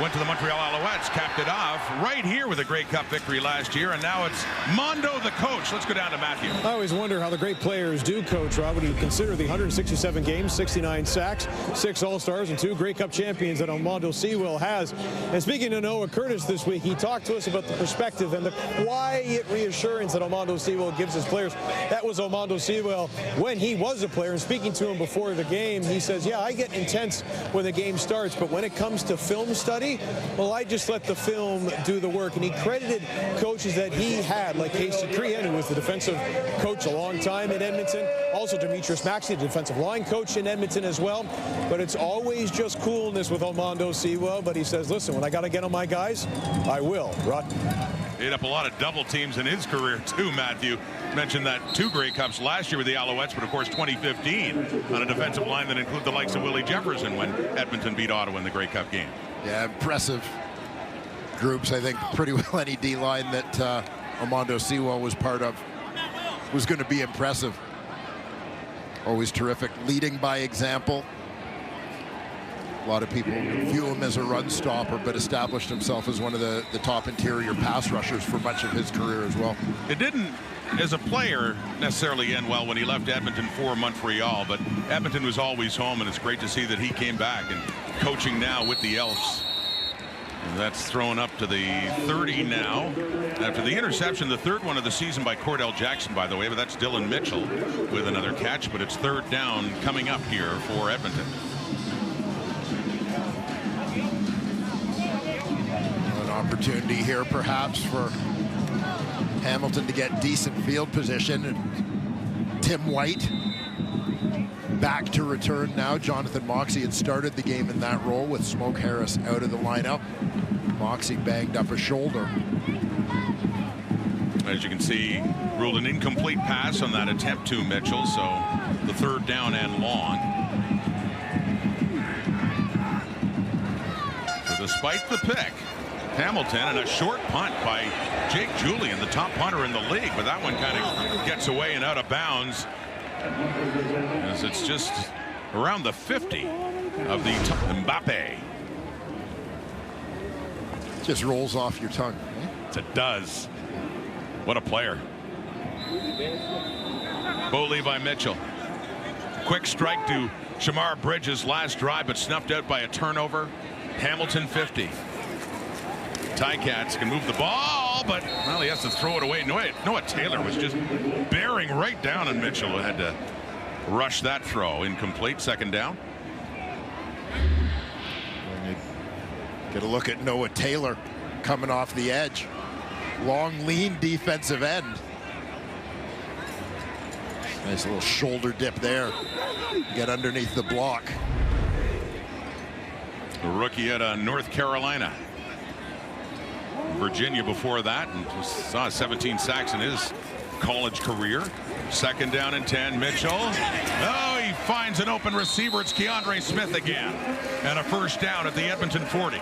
Speaker 7: went to the Montreal Alouettes, capped it off right here with a Grey Cup victory last year, and now it's Mondo the coach. Let's go down to Matthew.
Speaker 10: I always wonder how the great players do, Coach Rob, when you consider the 167 games, 69 sacks, 6 All-Stars, and 2 Grey Cup champions that Elmondo Sewell has. And speaking to Noah Curtis this week, he talked to us about the perspective and the quiet reassurance that Elmondo Sewell gives his players. That was Elmondo Sewell when he was a player, and speaking to him before the game, he says, yeah, I get intense when the game starts, but when it comes to film study, well, I just let the film do the work. And he credited coaches that he had, like Casey Crehan, who was the defensive coach a long time in Edmonton. Also, Demetrius Maxey, the defensive line coach in Edmonton as well. But it's always just coolness with Elmondo Sewell. But he says, listen, when I got to get on my guys, I will. Rod.
Speaker 7: Ate up a lot of double teams in his career, too, Matthew. Mentioned that 2 Grey Cups last year with the Alouettes, but of course 2015 on a defensive line that included the likes of Willie Jefferson when Edmonton beat Ottawa in the Grey Cup game.
Speaker 8: Yeah, impressive groups. I think pretty well any D-line that Elmondo Sewell was part of was going to be impressive. Always terrific, leading by example. A lot of people view him as a run stopper, but established himself as one of the top interior pass rushers for much of his career as well.
Speaker 7: It didn't, as a player, necessarily end well when he left Edmonton for Montreal, but Edmonton was always home, and it's great to see that he came back and coaching now with the Elks. That's thrown up to the 30 now. After the interception, the third one of the season by Cordell Jackson, by the way, but that's Dylan Mitchell with another catch, but it's third down coming up here for Edmonton.
Speaker 8: An opportunity here perhaps for Hamilton to get decent field position. And Tim White back to return now. Jonathan Moxey had started the game in that role with Smoke Harris out of the lineup. Moxey banged up a shoulder.
Speaker 7: As you can see, ruled an incomplete pass on that attempt to Mitchell, so the third down and long. So despite the pick, Hamilton and a short punt by Jake Julian, the top punter in the league, but that one kind of gets away and out of bounds as it's just around the 50 of the Mbappe.
Speaker 8: Just rolls off your tongue.
Speaker 7: It does. What a player. Bo Levi Mitchell. Quick strike to Shamar Bridges last drive, but snuffed out by a turnover. Hamilton 50. Ticats can move the ball, but well, he has to throw it away. Noah Taylor was just bearing right down on Mitchell, who had to rush that throw. Incomplete, second down.
Speaker 8: Get a look at Noah Taylor coming off the edge. Long, lean defensive end. Nice little shoulder dip there. Get underneath the block.
Speaker 7: A rookie out of North Carolina. Virginia before that, and saw 17 sacks in his college career. Second down and 10. Mitchell. Oh, he finds an open receiver. It's Keandre Smith again. And a first down at the Edmonton 40.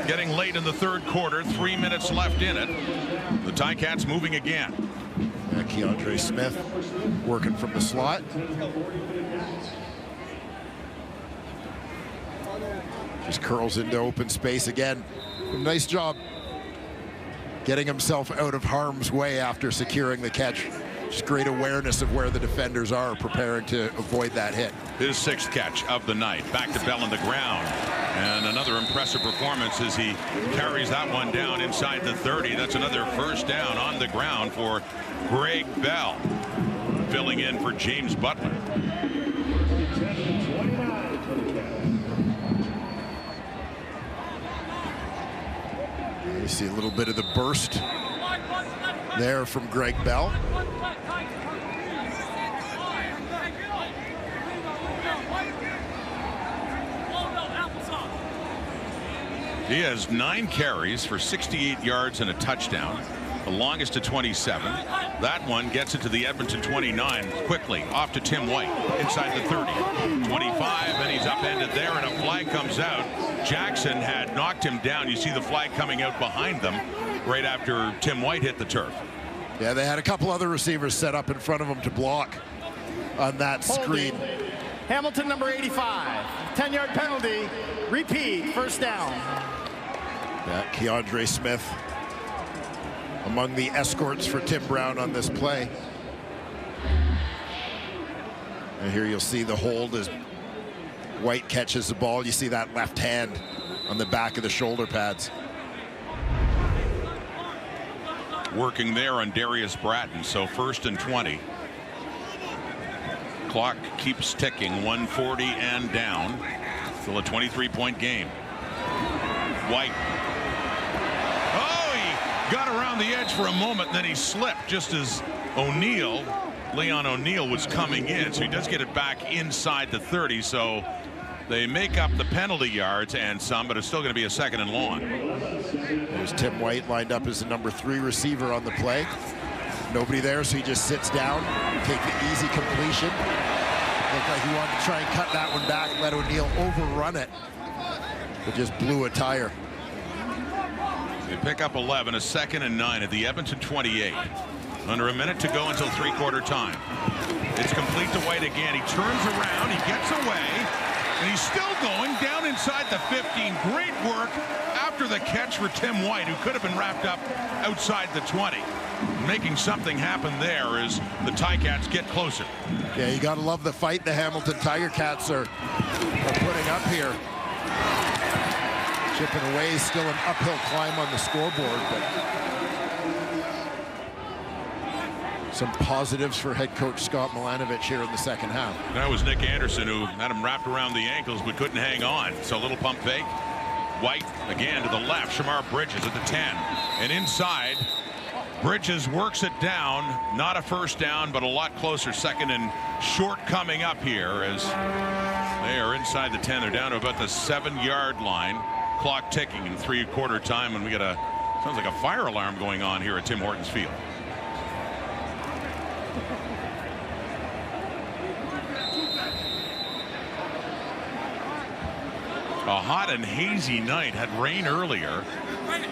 Speaker 7: Getting late in the third quarter. 3 minutes left in it. The Ticats moving again.
Speaker 8: Keandre Smith working from the slot. Just curls into open space again. Nice job getting himself out of harm's way after securing the catch. Just great awareness of where the defenders are, preparing to avoid that hit.
Speaker 7: His sixth catch of the night. Back to Bell on the ground. And another impressive performance as he carries that one down inside the 30. That's another first down on the ground for Greg Bell, filling in for James Butler.
Speaker 8: You see a little bit of the burst there from Greg Bell.
Speaker 7: He has 9 carries for 68 yards and a touchdown. The longest to 27. That one gets it to the Edmonton 29 quickly. Off to Tim White inside the 30. 25, and he's upended there, and a flag comes out. Jackson had knocked him down. You see the flag coming out behind them right after Tim White hit the turf.
Speaker 8: Yeah, they had a couple other receivers set up in front of him to block on that screen.
Speaker 3: Hamilton number 85. 10-yard penalty. Repeat. First down.
Speaker 8: Yeah, Keandre Smith among the escorts for Tim Brown on this play. And here you'll see the hold as White catches the ball. You see that left hand on the back of the shoulder pads.
Speaker 7: Working there on Darius Bratton, so first and 20. Clock keeps ticking, 140 and down. Still a 23-point game. White. Oh, he got around the edge for a moment, then he slipped just as Leon O'Neal was coming in, so he does get it back inside the 30, so they make up the penalty yards and some, but it's still going to be a second and long.
Speaker 8: There's Tim White lined up as the number 3 receiver on the play. Nobody there, so he just sits down, take the easy completion. Looked like he wanted to try and cut that one back, let O'Neal overrun it, but just blew a tire.
Speaker 7: They pick up 11, a second and 9 at the Edmonton 28. Under a minute to go until three-quarter time. It's complete to White again. He turns around, he gets away, and he's still going down inside the 15. Great work after the catch for Tim White, who could have been wrapped up outside the 20. Making something happen there as the Ticats get closer.
Speaker 8: Yeah, you got to love the fight the Hamilton Tiger Cats are putting up here. Chipping away, still an uphill climb on the scoreboard, but some positives for head coach Scott Milanovic here in the second half.
Speaker 7: That was Nick Anderson who had him wrapped around the ankles but couldn't hang on. So a little pump fake. White again to the left. Shamar Bridges at the 10. And inside, Bridges works it down. Not a first down, but a lot closer. Second and short coming up here as they are inside the 10. They're down to about the 7-yard line. Clock ticking in 3/4 time, and we got sounds like a fire alarm going on here at Tim Hortons Field. A hot and hazy night. Had rain earlier.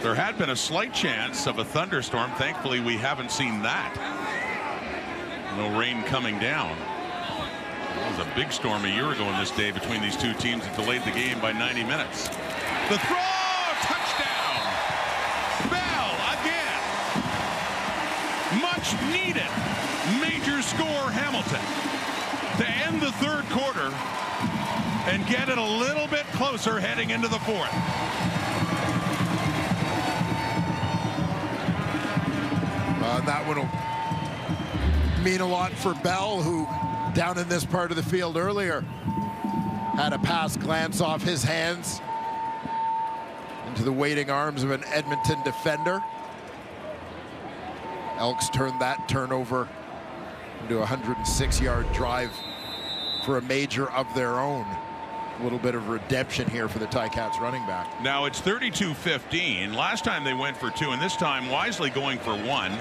Speaker 7: There had been a slight chance of a thunderstorm. Thankfully, we haven't seen that. No rain coming down. It was a big storm a year ago on this day between these two teams that delayed the game by 90 minutes. The throw, touchdown. Bell again. Much needed major score, Hamilton, to end the third quarter and get it a little bit closer heading into the fourth.
Speaker 8: That one will mean a lot for Bell, who down in this part of the field earlier had a pass glance off his hands into the waiting arms of an Edmonton defender. Elks turned that turnover into a 106-yard drive for a major of their own. A little bit of redemption here for the Ticats running back.
Speaker 7: Now it's 32-15. Last time they went for 2, and this time wisely going for 1.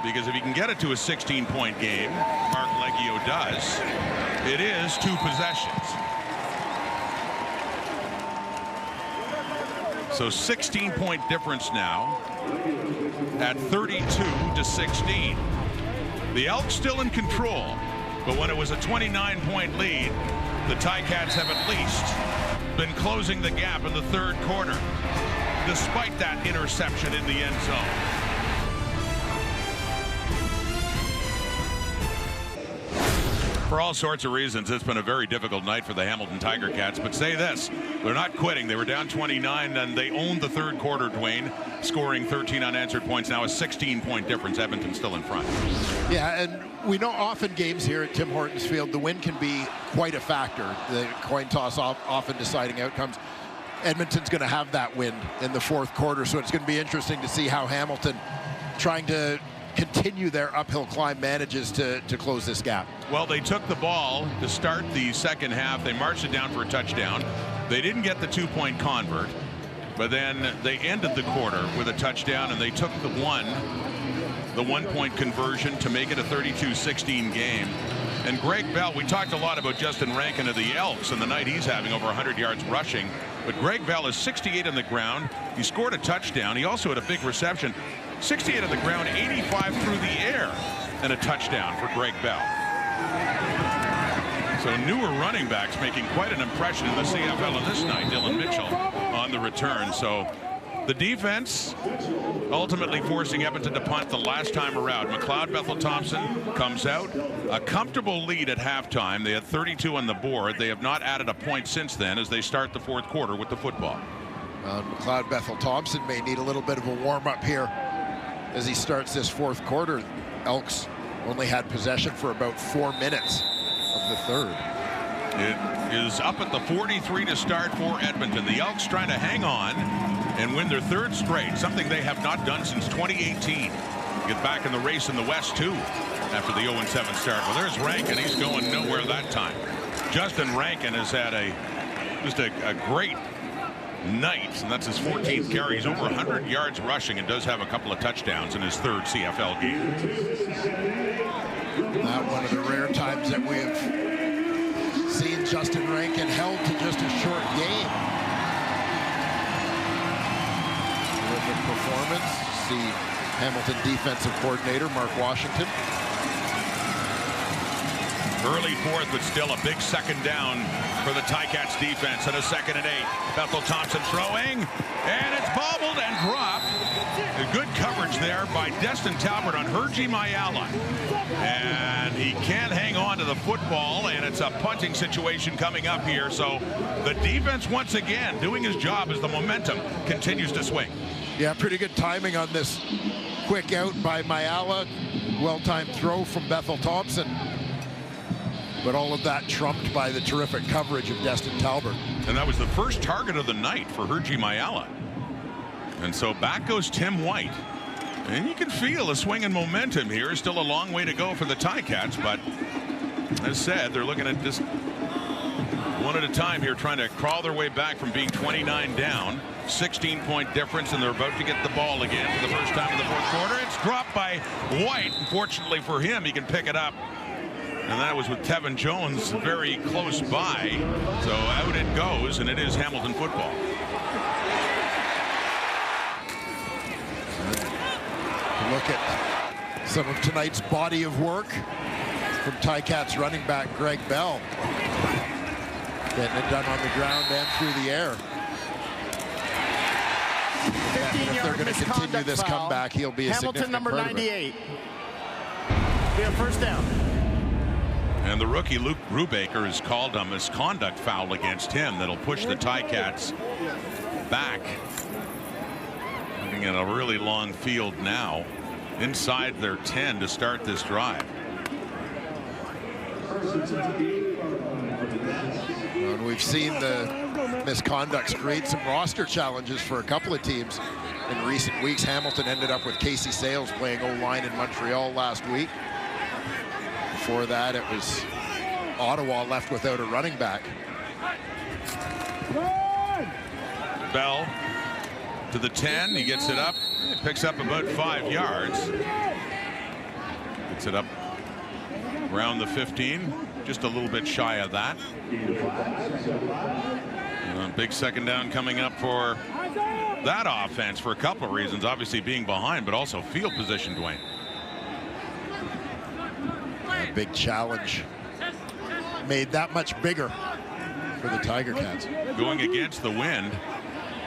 Speaker 7: Because if he can get it to a 16-point game, Mark Leggio does, it is 2 possessions. So 16-point difference now at 32-16. The Elks still in control, but when it was a 29-point lead, the Ticats have at least been closing the gap in the third quarter, despite that interception in the end zone. For all sorts of reasons, it's been a very difficult night for the Hamilton Tiger Cats. But say this, they're not quitting. They were down 29, and they owned the third quarter, Dwayne, scoring 13 unanswered points. Now a 16-point difference. Edmonton still in front.
Speaker 8: Yeah, and we know often games here at Tim Hortons Field, the win can be quite a factor. The coin toss often deciding outcomes. Edmonton's going to have that win in the fourth quarter, so it's going to be interesting to see how Hamilton, trying to continue their uphill climb, manages to close this gap.
Speaker 7: Well, they took the ball to start the second half. They marched it down for a touchdown. They didn't get the 2-point convert, but then they ended the quarter with a touchdown, and they took the 1-point conversion to make it a 32-16 game. And Greg Bell, we talked a lot about Justin Rankin of the Elks and the night he's having, over 100 yards rushing. But Greg Bell is 68 on the ground. He scored a touchdown. He also had a big reception. 68 on the ground, 85 through the air, and a touchdown for Greg Bell. So newer running backs making quite an impression in the CFL on this night. Dylan Mitchell on the return. So the defense ultimately forcing Edmonton to punt the last time around. McLeod Bethel Thompson comes out. A comfortable lead at halftime. They had 32 on the board. They have not added a point since then as they start the fourth quarter with the football.
Speaker 8: McLeod Bethel Thompson may need a little bit of a warm-up here as he starts this fourth quarter. Elks only had possession for about 4 minutes of the third.
Speaker 7: It is up at the 43 to start for Edmonton. The Elks trying to hang on and win their third straight, something they have not done since 2018. Get back in the race in the West, too, after the 0-7 start. Well, there's Rankin. He's going nowhere that time. Justin Rankin has had just a great night, and that's his 14th carry. He's over 100 yards rushing and does have a couple of touchdowns in his third CFL game.
Speaker 8: Not one of the rare times that we have seen Justin Rankin held to just a short game. Terrific performance. See Hamilton defensive coordinator Mark Washington.
Speaker 7: Early fourth, but still a big second down for the Ticats defense, and a 2nd and 8. Bethel Thompson throwing, and it's bobbled and dropped Good coverage there by Destin Talbert on Hergy Mayala. And he can't hang on to the football, and it's a punting situation coming up here. So the defense once again doing his job as the momentum continues to swing.
Speaker 8: Yeah, pretty good timing on this quick out by Mayala. Well-timed throw from Bethel Thompson. But all of that trumped by the terrific coverage of Destin Talbert.
Speaker 7: And that was the first target of the night for Hergy Mayala. And so back goes Tim White. And you can feel a swing in momentum here. Still a long way to go for the Ticats, but as said, they're looking at just one at a time here, trying to crawl their way back from being 29 down. 16-point difference, and they're about to get the ball again for the first time in the fourth quarter. It's dropped by White. Fortunately for him, he can pick it up. And that was with Tevin Jones very close by. So out it goes, and it is Hamilton football.
Speaker 8: Look at some of tonight's body of work from Ticats running back Greg Bell. Getting it done on the ground and through the air. And if they're going to continue this comeback, he'll be a
Speaker 3: Hamilton
Speaker 8: significant
Speaker 3: number
Speaker 8: part of it.
Speaker 3: 98. Be a first down.
Speaker 7: And the rookie Luke Brubaker has called a misconduct foul against him that'll push the Ticats back. Looking at a really long field now, inside their 10 to start this drive.
Speaker 8: And we've seen the misconducts create some roster challenges for a couple of teams in recent weeks. Hamilton ended up with Casey Sales playing O-line in Montreal last week. Before that, it was Ottawa left without a running back.
Speaker 7: Bell to the 10. He gets it up. It picks up about 5 yards. Gets it up around the 15. Just a little bit shy of that. And a big second down coming up for that offense for a couple of reasons. Obviously being behind, but also field position, Dwayne.
Speaker 8: A big challenge made that much bigger for the Tiger Cats.
Speaker 7: Going against the wind.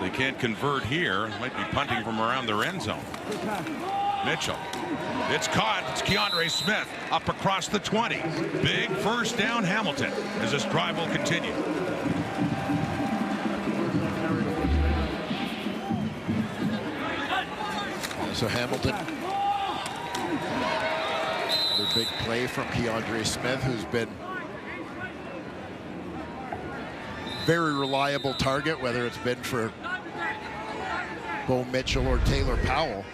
Speaker 7: They can't convert here. Might be punting from around their end zone. Mitchell. It's caught. It's Keandre Smith up across the 20. Big first down Hamilton as this drive will continue.
Speaker 8: So Hamilton. Another big play from Keandre Smith, who's been very reliable target, whether it's been for Bo Mitchell or Taylor Powell.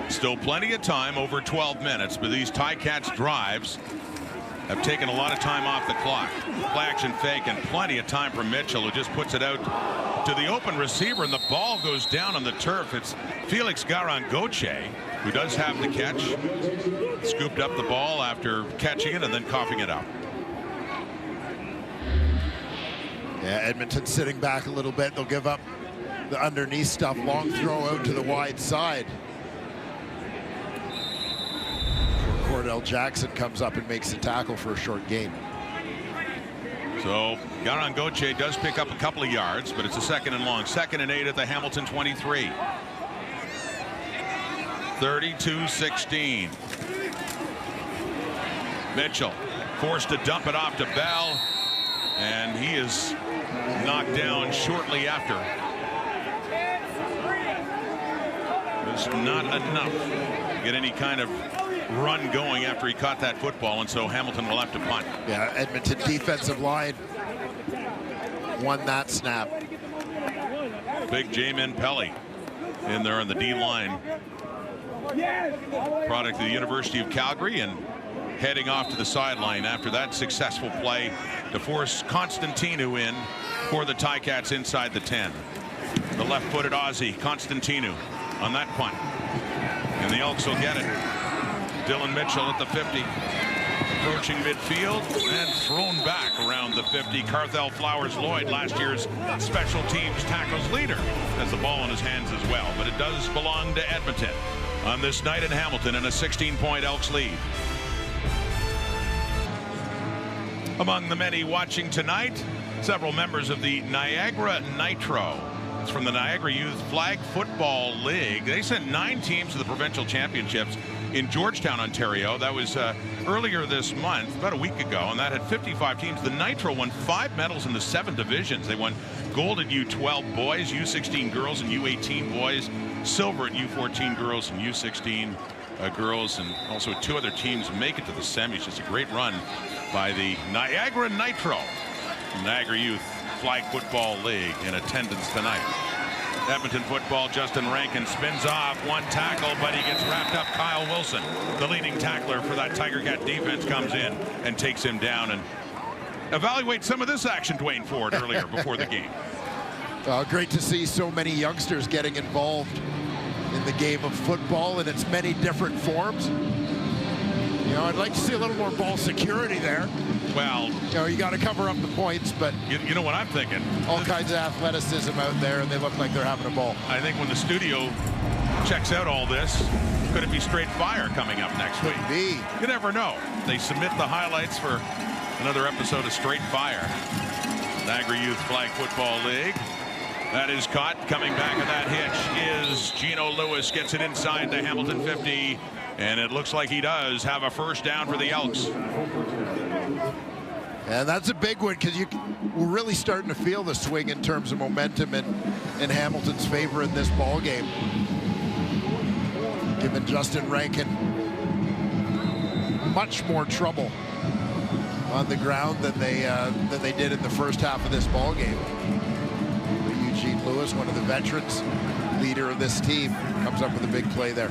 Speaker 7: Still plenty of time, over 12 minutes, but these Ticats drives have taken a lot of time off the clock. Play action fake and plenty of time for Mitchell, who just puts it out to the open receiver, and the ball goes down on the turf. It's Felix Garan-Goche, who does have the catch. Scooped up the ball after catching it and then coughing it out.
Speaker 8: Yeah, Edmonton sitting back a little bit. They'll give up the underneath stuff. Long throw out to the wide side. Cordell Jackson comes up and makes the tackle for a short gain.
Speaker 7: So Garan-Goche does pick up a couple of yards, but it's a second and long. 2nd and 8 at the Hamilton 23. 32-16. Mitchell forced to dump it off to Bell, and he is knocked down shortly after. It's not enough to get any kind of run going after he caught that football, and so Hamilton will have to punt.
Speaker 8: Yeah, Edmonton defensive line won that snap.
Speaker 7: Big Jamin Pelly in there on the D line. Product of the University of Calgary, and heading off to the sideline after that successful play to force Constantinu in for the Ticats inside the 10. The left-footed Aussie Constantinu on that punt, and the Elks will get it. Dylan Mitchell at the 50, approaching midfield and thrown back around the 50. Carthel Flowers Lloyd, last year's special teams tackles leader, has the ball in his hands as well, but it does belong to Edmonton on this night in Hamilton in a 16-point Elks lead. Among the many watching tonight, several members of the Niagara Nitro wins from the Niagara Youth Flag Football League. They sent 9 teams to the provincial championships in Georgetown, Ontario. That was earlier this month, about a week ago, and that had 55 teams. The Nitro won 5 medals in the 7 divisions. They won gold at U12 boys, U16 girls, and U18 boys, silver at U14 girls and U16 girls, and also 2 other teams make it to the semis. Just a great run by the Niagara Nitro. Niagara Youth Flag Football League in attendance tonight. Edmonton football, Justin Rankin spins off, 1 tackle, but he gets wrapped up. Kyle Wilson, the leading tackler for that Tiger Cat defense, comes in and takes him down. And evaluate some of this action, Dwayne Ford, earlier before the game.
Speaker 8: Great to see so many youngsters getting involved in the game of football in its many different forms. You know, I'd like to see a little more ball security there.
Speaker 7: Well,
Speaker 8: you know, you got to cover up the points, but
Speaker 7: you know what I'm thinking?
Speaker 8: All kinds of athleticism out there, and they look like they're having a ball.
Speaker 7: I think when the studio checks out all this, could it be straight fire coming up next week?
Speaker 8: Could be.
Speaker 7: You never know. They submit the highlights for another episode of Straight Fire. Niagara Youth Flag Football League. That is caught. Coming back at that hitch is Gino Lewis. Gets it inside the Hamilton 50. And it looks like he does have a first down for the Elks.
Speaker 8: And that's a big one, because we're really starting to feel the swing in terms of momentum in Hamilton's favor in this ball game. Giving Justin Rankin much more trouble on the ground than they did in the first half of this ball game. Eugene Lewis, one of the veterans, leader of this team, comes up with a big play there.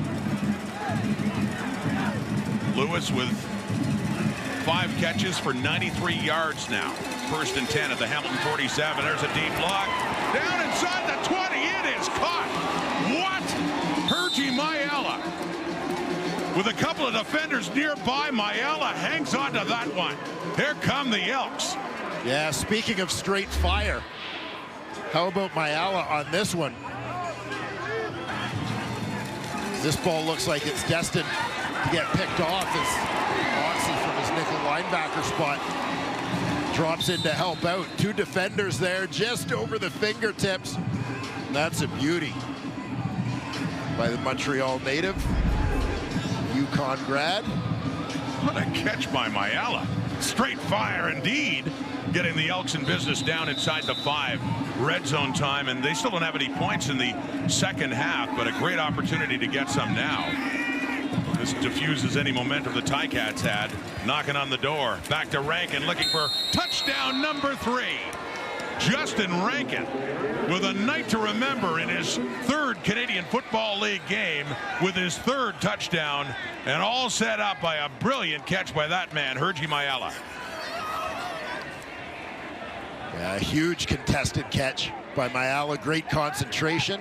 Speaker 7: Lewis with 5 catches for 93 yards now. 1st and 10 at the Hamilton 47. There's a deep block. Down inside the 20. It is caught. What? Hergy Mayala. With a couple of defenders nearby, Mayala hangs on to that one. Here come the Elks.
Speaker 8: Yeah, speaking of straight fire, how about Mayala on this one? This ball looks like it's destined to get picked off as Oxy from his nickel linebacker spot drops in to help out. 2 defenders there just over the fingertips. That's a beauty by the Montreal native, Yukon grad.
Speaker 7: What a catch by Mayala. Straight fire indeed. Getting the Elks in business down inside the 5. Red zone time, and they still don't have any points in the second half, but a great opportunity to get some now. This diffuses any momentum the Ticats had. Knocking on the door. Back to Rankin, looking for touchdown number 3. Justin Rankin with a night to remember in his 3rd Canadian Football League game with his 3rd touchdown, and all set up by a brilliant catch by that man, Hergy Mayala.
Speaker 8: Yeah, a huge contested catch by Mayala. Great concentration.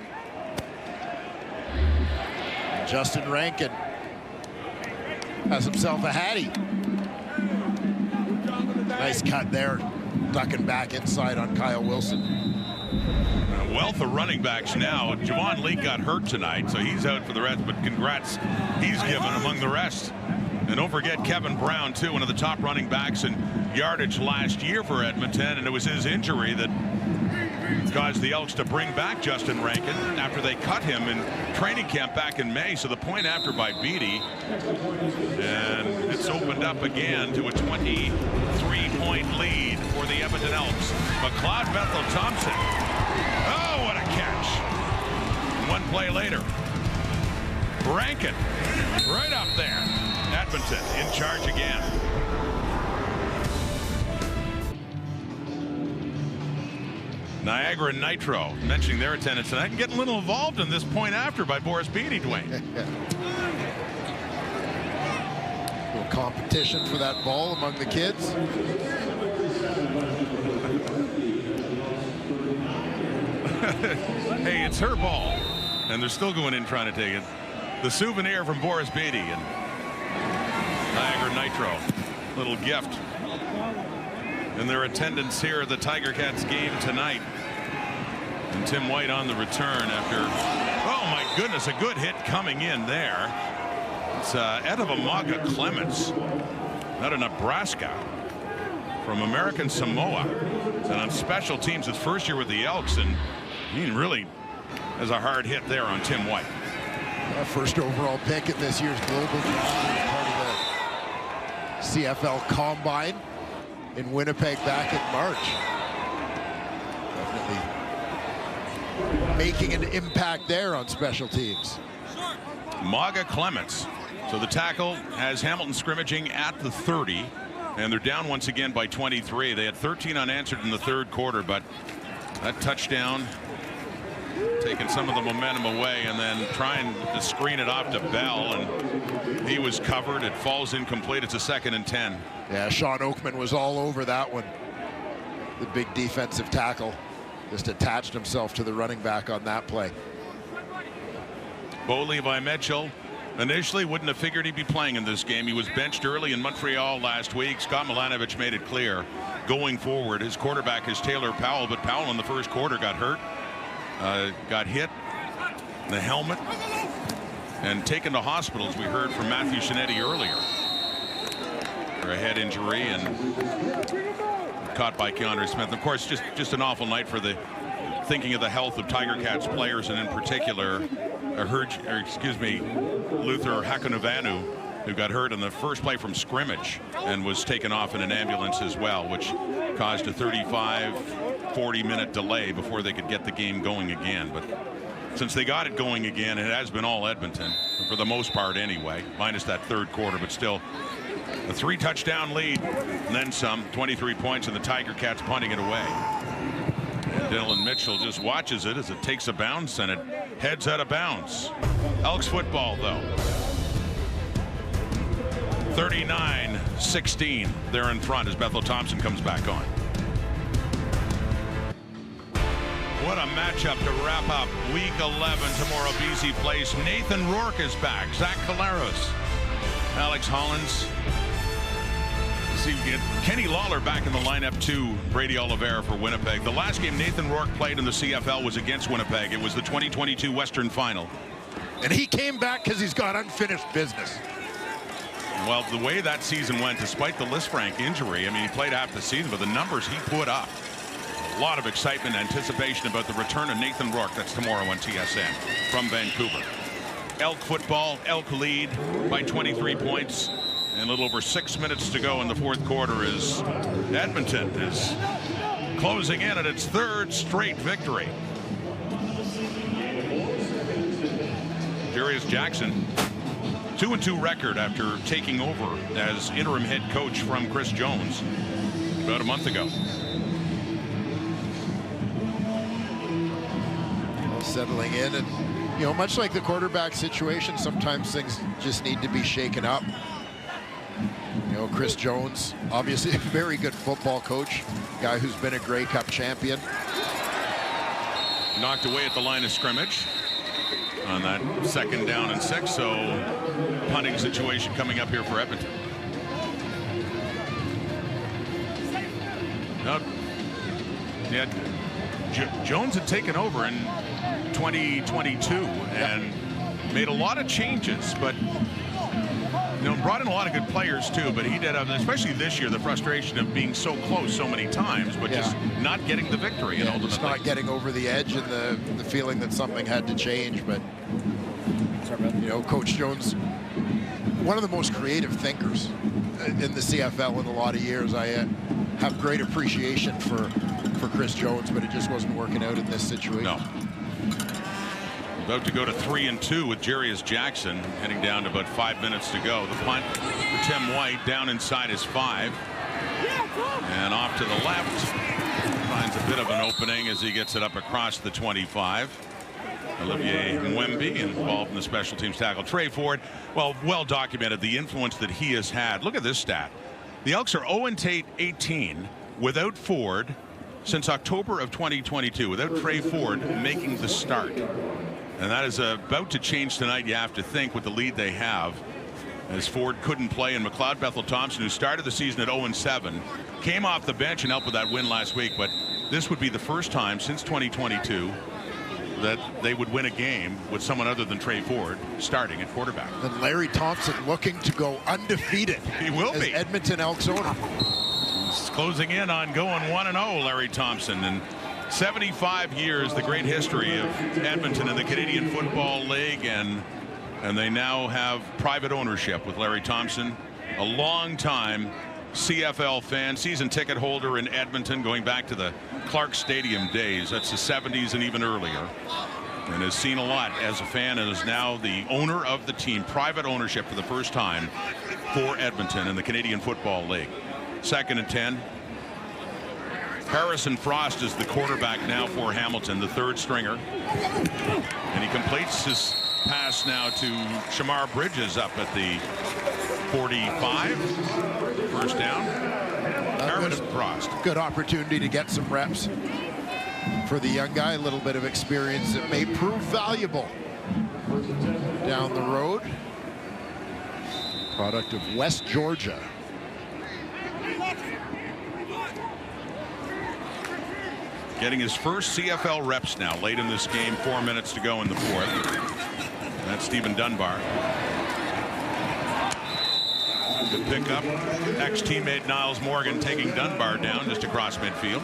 Speaker 8: And Justin Rankin has himself a hattie. Nice cut there, ducking back inside on Kyle Wilson.
Speaker 7: A wealth of running backs now. Javon Leake got hurt tonight, so he's out for the rest, but congrats, he's given among the rest. And don't forget Kevin Brown, too, one of the top running backs in yardage last year for Edmonton, and it was his injury that caused the Elks to bring back Justin Rankin after they cut him in training camp back in May. So the point after by Beatty, and it's opened up again to a 23-point lead for the Edmonton Elks. McLeod Bethel Thompson. Oh, what a catch. 1 play later, Rankin right up there. Edmonton in charge again. Niagara Nitro mentioning their attendance tonight and getting a little involved in this point after by Boris Beatty, Dwayne.
Speaker 8: A little competition for that ball among the kids.
Speaker 7: Hey, it's her ball, and they're still going in trying to take it. The souvenir from Boris Beatty and Niagara Nitro. Little gift. And their attendance here at the Tiger Cats game tonight. And Tim White on the return after, oh my goodness, a good hit coming in there. It's Edavamaga Clements out of Nebraska from American Samoa. And on special teams, his first year with the Elks, and He really has a hard hit there on Tim White.
Speaker 8: First overall pick in this year's global draft, part of the CFL Combine in Winnipeg back in March. Definitely making an impact there on special teams.
Speaker 7: Maga Clements. So the tackle has Hamilton scrimmaging at the 30, and they're down once again by 23. They had 13 unanswered in the third quarter, but that touchdown taking some of the momentum away, and then trying to screen it off to Bell, and he was covered. It falls incomplete. It's a 2nd and 10.
Speaker 8: Yeah, Sean Oakman was all over that one. The big defensive tackle just attached himself to the running back on that play.
Speaker 7: Bo Levi Mitchell initially wouldn't have figured he'd be playing in this game. He was benched early in Montreal last week. Scott Milanovic made it clear going forward. His quarterback is Taylor Powell, but Powell in the first quarter got hurt. Got hit in the helmet and taken to hospital, as we heard from Matthew Shinetti earlier, for a head injury, and caught by Keandre Smith. Of course, just an awful night for the thinking of the health of Tiger Cats players, and in particular, Luther Hakunovanu, who got hurt in the first play from scrimmage and was taken off in an ambulance as well, which caused a 35-40-minute delay before they could get the game going again. But since they got it going again, it has been all Edmonton, for the most part anyway, minus that third quarter, but still a 3-touchdown lead and then some. 23 points, and the Tiger Cats punting it away. And Dylan Mitchell just watches it as it takes a bounce, and it heads out of bounds. Elks football, though. 39-16. They're in front as Bethel Thompson comes back on. What a matchup to wrap up Week 11 tomorrow. BC Place. Nathan Rourke is back. Zach Caleros, Alex Hollins. See, Kenny Lawler back in the lineup too. Brady Oliveira for Winnipeg. The last game Nathan Rourke played in the CFL was against Winnipeg. It was the 2022 Western Final.
Speaker 8: And he came back because he's got unfinished business.
Speaker 7: Well, the way that season went, despite the Lisfranc injury, I mean, he played half the season, but the numbers he put up, a lot of excitement, anticipation about the return of Nathan Rourke. That's tomorrow on TSN from Vancouver. Elk football, Elk lead by 23 points. And a little over 6 minutes to go in the fourth quarter as Edmonton is closing in at its 3rd straight victory. Jarius Jackson, 2-2 record after taking over as interim head coach from Chris Jones about a month ago.
Speaker 8: Settling in, and much like the quarterback situation, sometimes things just need to be shaken up. Chris Jones, obviously a very good football coach, guy who's been a Grey Cup champion.
Speaker 7: Knocked away at the line of scrimmage on that 2nd down and 6, so punting situation coming up here for Edmonton. Yeah, Jones had taken over in 2022 and made a lot of changes, but brought in a lot of good players too, but he did have, especially this year, the frustration of being so close so many times, but just not getting the victory. And
Speaker 8: just not getting over the edge, and the feeling that something had to change. But Coach Jones, one of the most creative thinkers in the CFL in a lot of years. I have great appreciation for Chris Jones, but it just wasn't working out in this situation.
Speaker 7: No. About to go to 3-2 with Jarius Jackson, heading down to about 5 minutes to go. The punt for Tim White down inside his 5. And off to the left. Finds a bit of an opening as he gets it up across the 25. Olivier Mwembi involved in the special teams tackle. Trey Ford, well documented the influence that he has had. Look at this stat. The Elks are 0-18 without Ford since October of 2022, without Trey Ford making the start. And that is about to change tonight, you have to think, with the lead they have, as Ford couldn't play, and McLeod Bethel Thompson, who started the season at 0-7, came off the bench and helped with that win last week. But this would be the first time since 2022 that they would win a game with someone other than Trey Ford starting at quarterback.
Speaker 8: And Larry Thompson looking to go undefeated.
Speaker 7: He will
Speaker 8: as
Speaker 7: be.
Speaker 8: Edmonton Elks owner.
Speaker 7: He's closing in on going 1-0, Larry Thompson. And 75 years, the great history of Edmonton in the Canadian Football League, and they now have private ownership with Larry Thompson, a long-time CFL fan, season ticket holder in Edmonton, going back to the Clark Stadium days. That's the 70s and even earlier, and has seen a lot as a fan, and is now the owner of the team, private ownership for the first time for Edmonton in the Canadian Football League. 2nd and 10. Harrison Frost is the quarterback now for Hamilton, the 3rd stringer, and he completes his pass now to Shamar Bridges up at the 45. First down. Harrison Frost.
Speaker 8: Good opportunity to get some reps for the young guy. A little bit of experience that may prove valuable down the road. Product of West Georgia.
Speaker 7: Getting his first CFL reps now late in this game. 4 minutes to go in the 4th. That's Stephen Dunbar. Good pickup. Ex-teammate Niles Morgan taking Dunbar down just across midfield.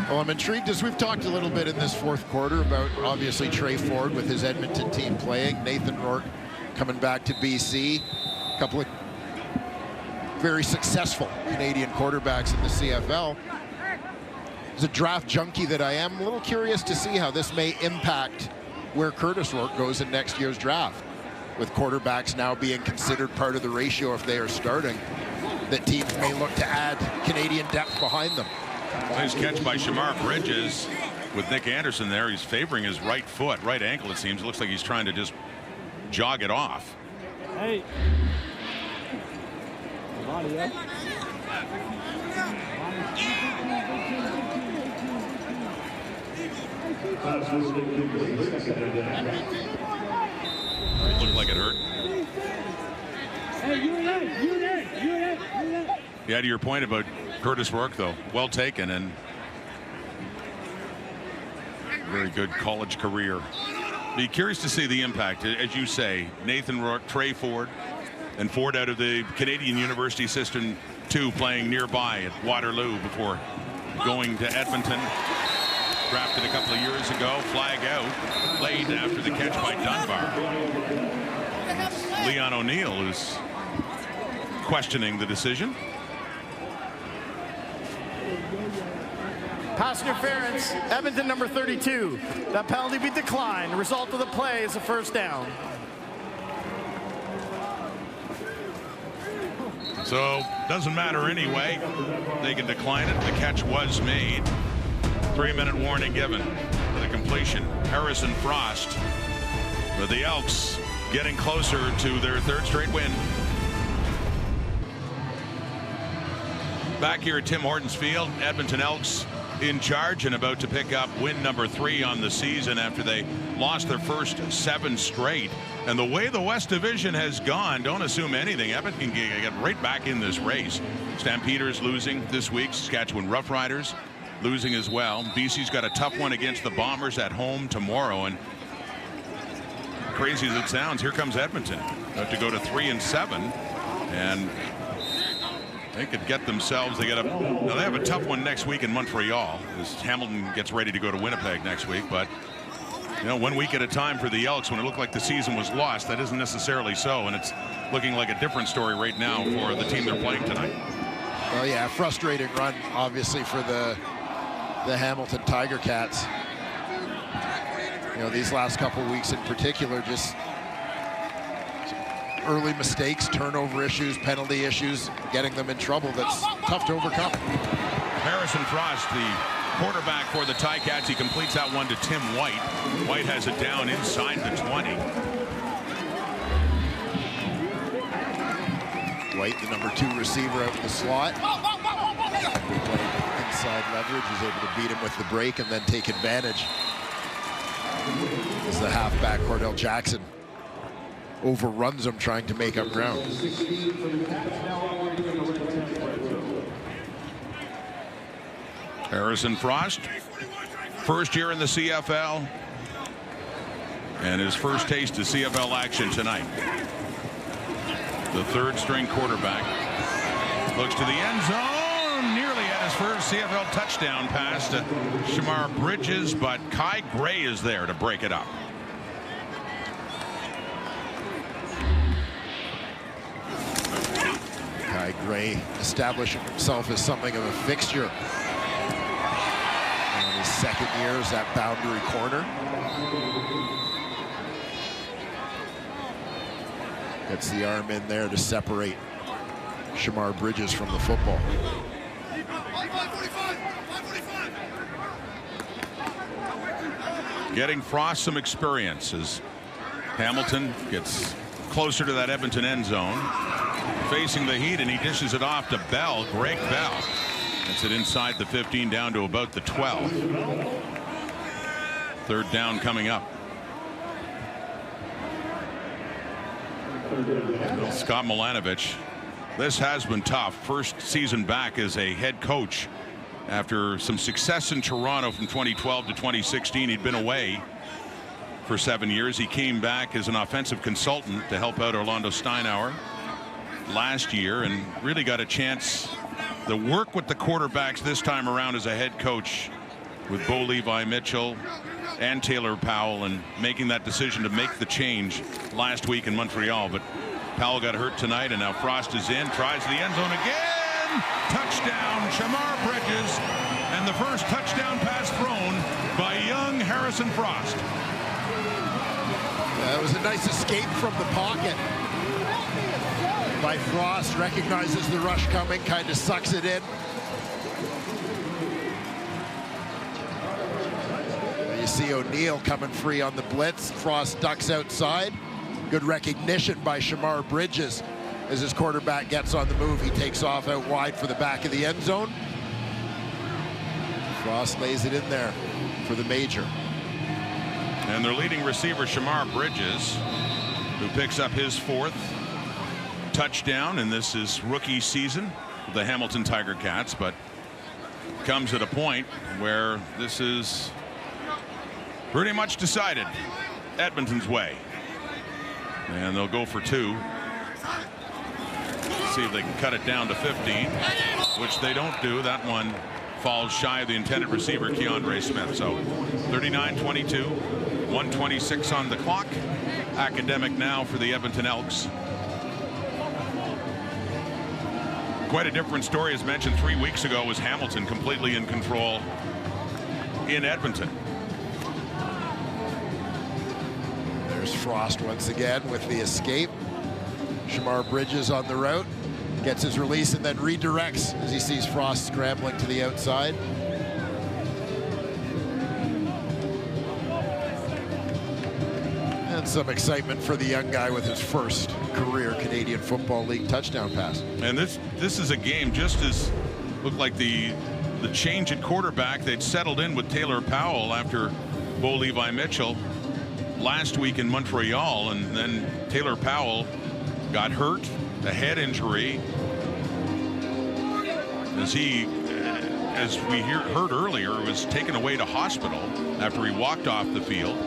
Speaker 8: Well, I'm intrigued, as we've talked a little bit in this 4th quarter about obviously Trey Ford with his Edmonton team playing. Nathan Rourke coming back to BC. A couple of very successful Canadian quarterbacks in the CFL. As a draft junkie that I am, a little curious to see how this may impact where Curtis Rourke goes in next year's draft, with quarterbacks now being considered part of the ratio if they are starting, that teams may look to add Canadian depth behind them.
Speaker 7: Nice catch by Shamar Bridges with Nick Anderson there. He's favoring his right foot, right ankle, it seems. It looks like he's trying to just jog it off.
Speaker 10: Hey.
Speaker 7: It looked like it hurt. Yeah, to your point about Curtis Rourke, though, well taken, and very good college career. Be curious to see the impact, as you say. Nathan Rourke, Trey Ford, and Ford out of the Canadian University System 2, playing nearby at Waterloo before going to Edmonton. Drafted a couple of years ago, flag out late after the catch by Dunbar. Leon O'Neill is questioning the decision.
Speaker 3: Pass interference, Edmonton number 32. That penalty be declined. The result of the play is a first down.
Speaker 7: So, doesn't matter anyway. They can decline it. The catch was made. 3-minute warning given for the completion. Harrison Frost, with the Elks getting closer to their 3rd straight win. Back here at Tim Hortons Field, Edmonton Elks in charge and about to pick up win number 3 on the season after they lost their first 7 straight. And the way the West Division has gone, don't assume anything. Edmonton can get right back in this race. Stampeders losing this week. Saskatchewan Roughriders losing as well. BC's got a tough one against the Bombers at home tomorrow. And crazy as it sounds, here comes Edmonton to go to 3-7, and they could get themselves. They have a tough one next week in Montreal as Hamilton gets ready to go to Winnipeg next week. But you know, 1 week at a time for the Elks. When it looked like the season was lost, that isn't necessarily so, and it's looking like a different story right now for the team they're playing tonight.
Speaker 8: Well, yeah, frustrating run, obviously, for the Hamilton Tiger Cats. You know, these last couple of weeks in particular, just early mistakes, turnover issues, penalty issues, getting them in trouble. That's tough to overcome.
Speaker 7: Harrison Frost, the quarterback for the Ticats, he completes that one to Tim White. White has it down inside the 20.
Speaker 8: White, the number 2 receiver out in the slot. Inside leverage, is able to beat him with the break and then take advantage. As the halfback Cordell Jackson overruns him trying to make up ground.
Speaker 7: Harrison Frost, first year in the CFL, and his first taste of CFL action tonight. The 3rd string quarterback looks to the end zone, nearly had his first CFL touchdown pass to Shamar Bridges, but Kai Gray is there to break it up.
Speaker 8: Kai Gray establishing himself as something of a fixture in his second year as that boundary corner. Gets the arm in there to separate Shamar Bridges from the football.
Speaker 7: Getting Frost some experience as Hamilton gets closer to that Edmonton end zone. Facing the heat, and he dishes it off to Bell. Greg Bell. Gets it inside the 15 down to about the 12. Third down coming up. Scott Milanovich. This has been tough. First season back as a head coach after some success in Toronto from 2012 to 2016. He'd been away for 7 years. He came back as an offensive consultant to help out Orlando Steinauer last year and really got a chance to work with the quarterbacks this time around as a head coach with Bo Levi Mitchell and Taylor Powell, and making that decision to make the change last week in Montreal. But Powell got hurt tonight, and now Frost is in, tries the end zone again. Touchdown, Shamar Bridges, and the first touchdown pass thrown by young Harrison Frost.
Speaker 8: That was a nice escape from the pocket by Frost. Recognizes the rush coming, kind of sucks it in. You see O'Neal coming free on the blitz. Frost ducks outside. Good recognition by Shamar Bridges as his quarterback gets on the move. He takes off out wide for the back of the end zone. Frost lays it in there for the major.
Speaker 7: And their leading receiver, Shamar Bridges, who picks up his fourth touchdown, and this is rookie season of the Hamilton Tiger Cats, but comes at a point where this is pretty much decided Edmonton's way. And they'll go for two. See if they can cut it down to 15, which they don't do. That one falls shy of the intended receiver, Keandre Smith. So 39-22, 1:26 on the clock. Academic now for the Edmonton Elks. Quite a different story, as mentioned 3 weeks ago, was Hamilton completely in control in Edmonton.
Speaker 8: There's Frost once again with the escape. Shamar Bridges on the route, gets his release and then redirects as he sees Frost scrambling to the outside. And some excitement for the young guy with his first career Canadian Football League touchdown pass.
Speaker 7: And this is a game just as looked like the change at quarterback. They'd settled in with Taylor Powell after Bo Levi Mitchell last week in Montreal, and then Taylor Powell got hurt, a head injury, as we heard earlier, was taken away to hospital after he walked off the field.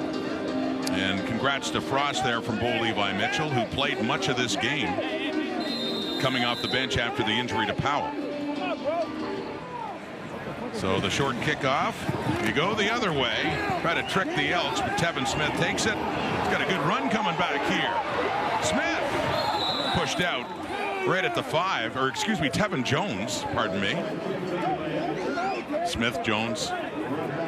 Speaker 7: And congrats to Frost there from Bo Levi Mitchell, who played much of this game, coming off the bench after the injury to Powell. So the short kickoff, you go the other way, try to trick the Elks, but Tevin Smith takes it. He's got a good run coming back here. Smith pushed out right at the 5, or excuse me, Tevin Jones, pardon me. Smith, Jones,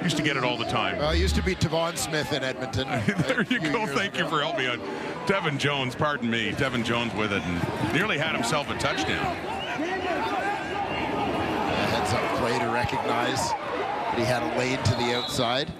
Speaker 7: used to get it all the time.
Speaker 8: Well, it used to be Tavon Smith in Edmonton.
Speaker 7: There you go. Thank you for helping me on Tevin Jones, pardon me. Tevin Jones with it, and nearly had himself a touchdown.
Speaker 8: Heads up play to recognize that he had a lane to the outside.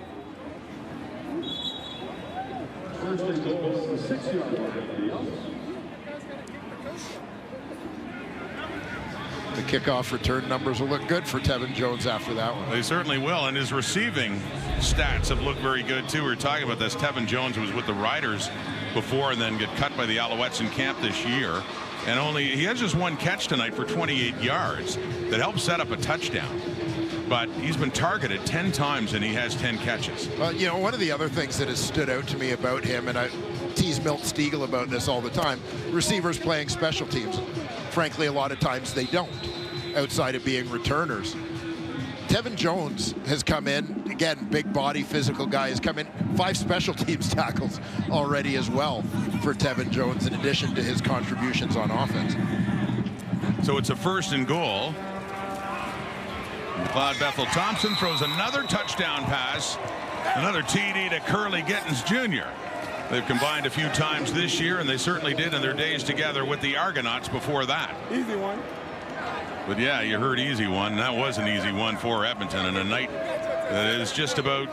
Speaker 8: The kickoff return numbers will look good for Tevin Jones after that one.
Speaker 7: They certainly will, and his receiving stats have looked very good too. We were talking about this. Tevin Jones was with the Riders before and then get cut by the Alouettes in camp this year. And he has just one catch tonight for 28 yards that helped set up a touchdown. But he's been targeted 10 times and he has 10 catches.
Speaker 8: You know, one of the other things that has stood out to me about him, and I tease Milt Stiegel about this all the time, receivers playing special teams. Frankly, a lot of times they don't, outside of being returners. Tevin Jones has come in, again, big body, physical guy, has come in. 5 special teams tackles already as well for Tevin Jones, in addition to his contributions on offense.
Speaker 7: So it's a 1st and goal. McLeod Bethel Thompson throws another touchdown pass, another TD to Curly Gittins Jr. They've combined a few times this year, and they certainly did in their days together with the Argonauts before that.
Speaker 13: Easy one.
Speaker 7: But yeah, you heard easy one. That was an easy one for Edmonton, and a night that has just about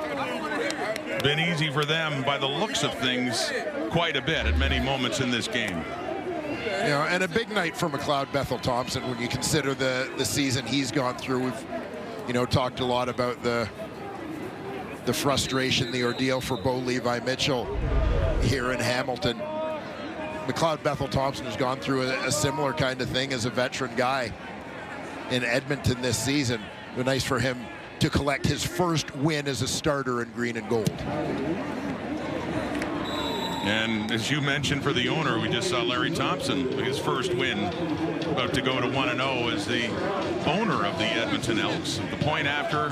Speaker 7: been easy for them by the looks of things quite a bit at many moments in this game.
Speaker 8: You know, and a big night for McLeod Bethel Thompson when you consider the season he's gone through. We've, you know, talked a lot about the frustration, the ordeal for Bo Levi Mitchell here in Hamilton. McLeod Bethel Thompson has gone through a similar kind of thing as a veteran guy in Edmonton this season. It was nice for him to collect his first win as a starter in green and gold.
Speaker 7: And as you mentioned, for the owner, we just saw Larry Thompson, his first win, about to go to 1-0 as the owner of the Edmonton Elks. The point after.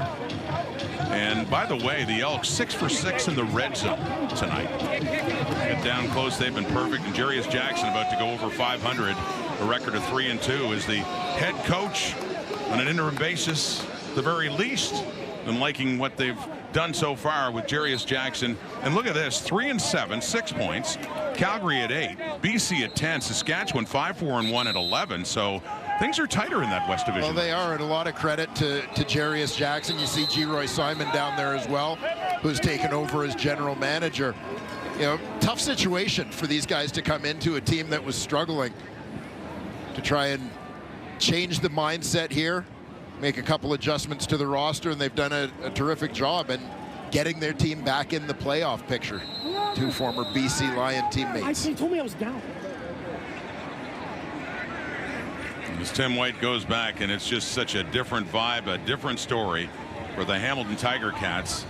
Speaker 7: And by the way, the Elks 6 for 6 in the red zone tonight. Get down close, they've been perfect. And Jarius Jackson about to go over 500, a record of 3-2, as the head coach on an interim basis, at the very least, and liking what they've done so far with Jarius Jackson. And look at this, 3-7, 6 points. Calgary at 8, BC at 10, Saskatchewan 5-4-1 at 11. So things are tighter in that West Division.
Speaker 8: Well, they are, and a lot of credit to Jarius Jackson. You see G. Roy Simon down there as well, who's taken over as general manager. You know, tough situation for these guys to come into a team that was struggling, to try and change the mindset here, make a couple adjustments to the roster, and they've done a terrific job in getting their team back in the playoff picture. 2 former BC Lion teammates.
Speaker 13: He told me I was down.
Speaker 7: As Tim White goes back, and it's just such a different vibe, a different story for the Hamilton Tiger Cats,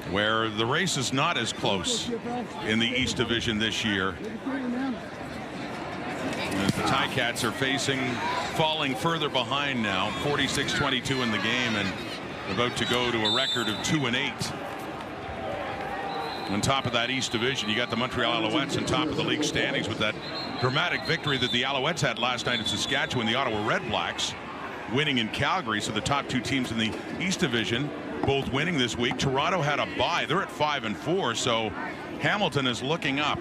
Speaker 7: where the race is not as close in the East Division this year. As the Ticats are falling further behind now, 46-22 in the game, and about to go to a record of 2-8. On top of that East Division, you got the Montreal Alouettes on top of the league standings with that dramatic victory that the Alouettes had last night in Saskatchewan. The Ottawa Redblacks winning in Calgary, so the top 2 teams in the East Division both winning this week. Toronto had a bye. They're at 5-4, so Hamilton is looking up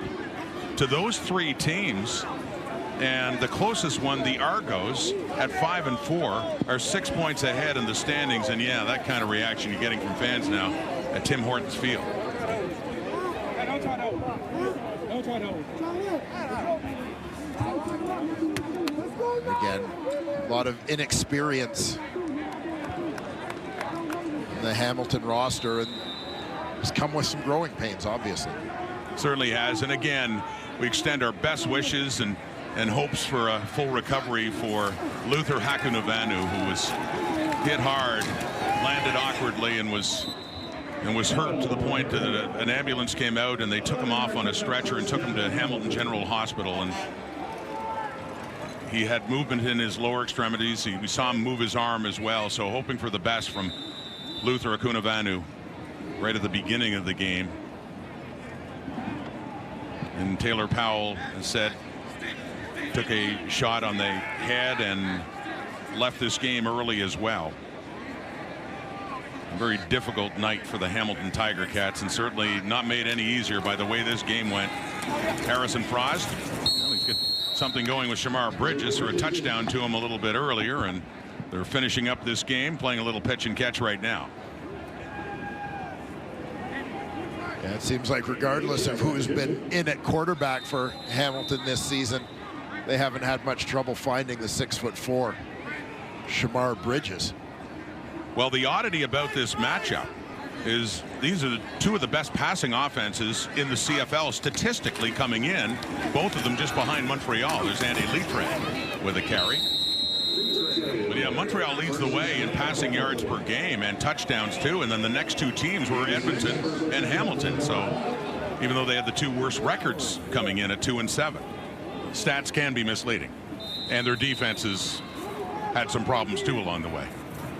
Speaker 7: to those 3 teams. And the closest one, the Argos, at 5-4, are 6 points ahead in the standings. And yeah, that kind of reaction you're getting from fans now at Tim Hortons Field.
Speaker 8: Again, a lot of inexperience in the Hamilton roster, and it's come with some growing pains, obviously.
Speaker 7: Certainly has. And again, we extend our best wishes and hopes for a full recovery for Luther Hakunavanu, who was hit hard, landed awkwardly, and was hurt to the point that an ambulance came out and they took him off on a stretcher and took him to Hamilton General Hospital. And he had movement in his lower extremities. We saw him move his arm as well. So hoping for the best from Luther Hakunavanu right at the beginning of the game. And Taylor Powell said, took a shot on the head and left this game early as well. A very difficult night for the Hamilton Tiger Cats, and certainly not made any easier by the way this game went. Harrison Frost, well, he's got something going with Shamar Bridges, or a touchdown to him a little bit earlier, and they're finishing up this game, playing a little pitch and catch right now.
Speaker 8: Yeah, it seems like regardless of who's been in at quarterback for Hamilton this season, they haven't had much trouble finding the 6'4" Shamar Bridges.
Speaker 7: Well, the oddity about this matchup is these are 2 of the best passing offenses in the CFL statistically coming in, both of them just behind Montreal. There's Andy Leitred with a carry. But yeah, Montreal leads the way in passing yards per game and touchdowns too, and then the next 2 teams were Edmonton and Hamilton. So even though they had the 2 worst records coming in at 2-7, stats can be misleading, and their defenses had some problems too along the way.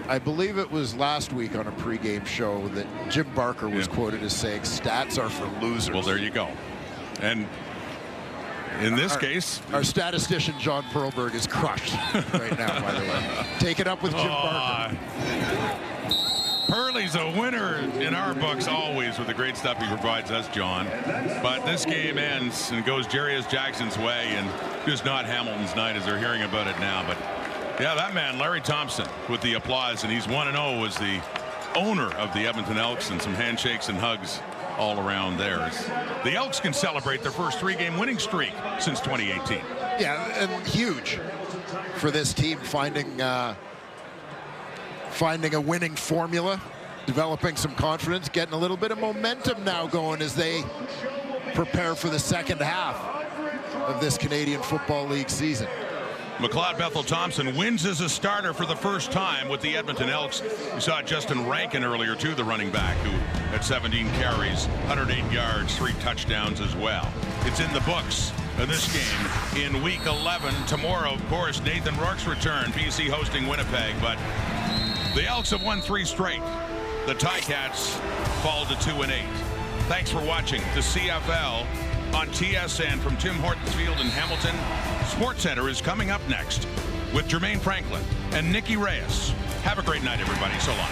Speaker 8: I believe it was last week on a pregame show that Jim Barker was quoted as saying, stats are for losers.
Speaker 7: Well, there you go. And in this case,
Speaker 8: our statistician, John Perlberg, is crushed right now, by the way. Take it up with Jim Barker.
Speaker 7: Pearlie's a winner in our books always with the great stuff he provides us, John. But this game ends and goes Jarius Jackson's way, and just not Hamilton's night as they're hearing about it now. But yeah, that man, Larry Thompson, with the applause, and he's 1-0 as the owner of the Edmonton Elks, and some handshakes and hugs all around theirs. The Elks can celebrate their first 3-game winning streak since 2018.
Speaker 8: Yeah, and huge for this team, finding a winning formula, developing some confidence, getting a little bit of momentum now going as they prepare for the second half of this Canadian Football League season.
Speaker 7: McLeod Bethel-Thompson wins as a starter for the first time with the Edmonton Elks. We saw Justin Rankin earlier, too, the running back, who had 17 carries, 108 yards, 3 touchdowns as well. It's in the books of this game in Week 11. Tomorrow, of course, Nathan Rourke's return, BC hosting Winnipeg, but the Elks have won 3 straight. The Ticats fall to 2-8. Thanks for watching the CFL on TSN from Tim Hortons Field in Hamilton. SportsCenter is coming up next with Jermaine Franklin and Nikki Reyes. Have a great night, everybody. So long.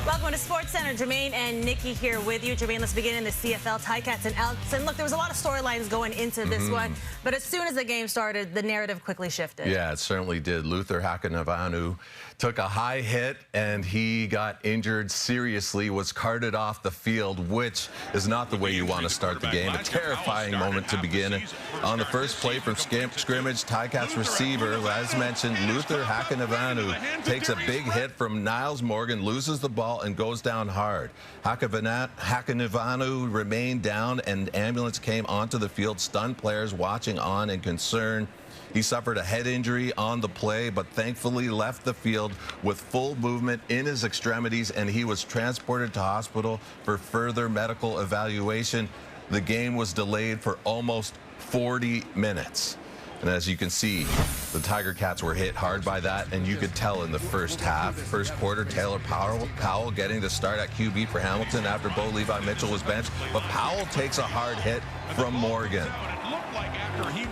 Speaker 13: Welcome to SportsCenter. Jermaine and Nikki here with you. Jermaine, let's begin in the CFL, Ticats and Elks. And look, there was a lot of storylines going into this one, but as soon as the game started, the narrative quickly shifted.
Speaker 14: Yeah, it certainly did. Luther Hakanavanu took a high hit and he got injured seriously, was carted off the field, which is not the way you want to start the game. A terrifying moment to begin. On the first play from scrimmage, Ticats receiver, as mentioned, Luther Hakanavanu takes a big hit from Niles Morgan, loses the ball and goes down hard. Hakanavanu remained down and ambulance came onto the field, stunned players watching on and concerned. He suffered a head injury on the play, but thankfully left the field with full movement in his extremities, and he was transported to hospital for further medical evaluation. The game was delayed for almost 40 minutes. And as you can see, the Tiger Cats were hit hard by that, and you could tell in the first half. First quarter, Taylor Powell getting the start at QB for Hamilton after Bo Levi Mitchell was benched, but Powell takes a hard hit from Morgan.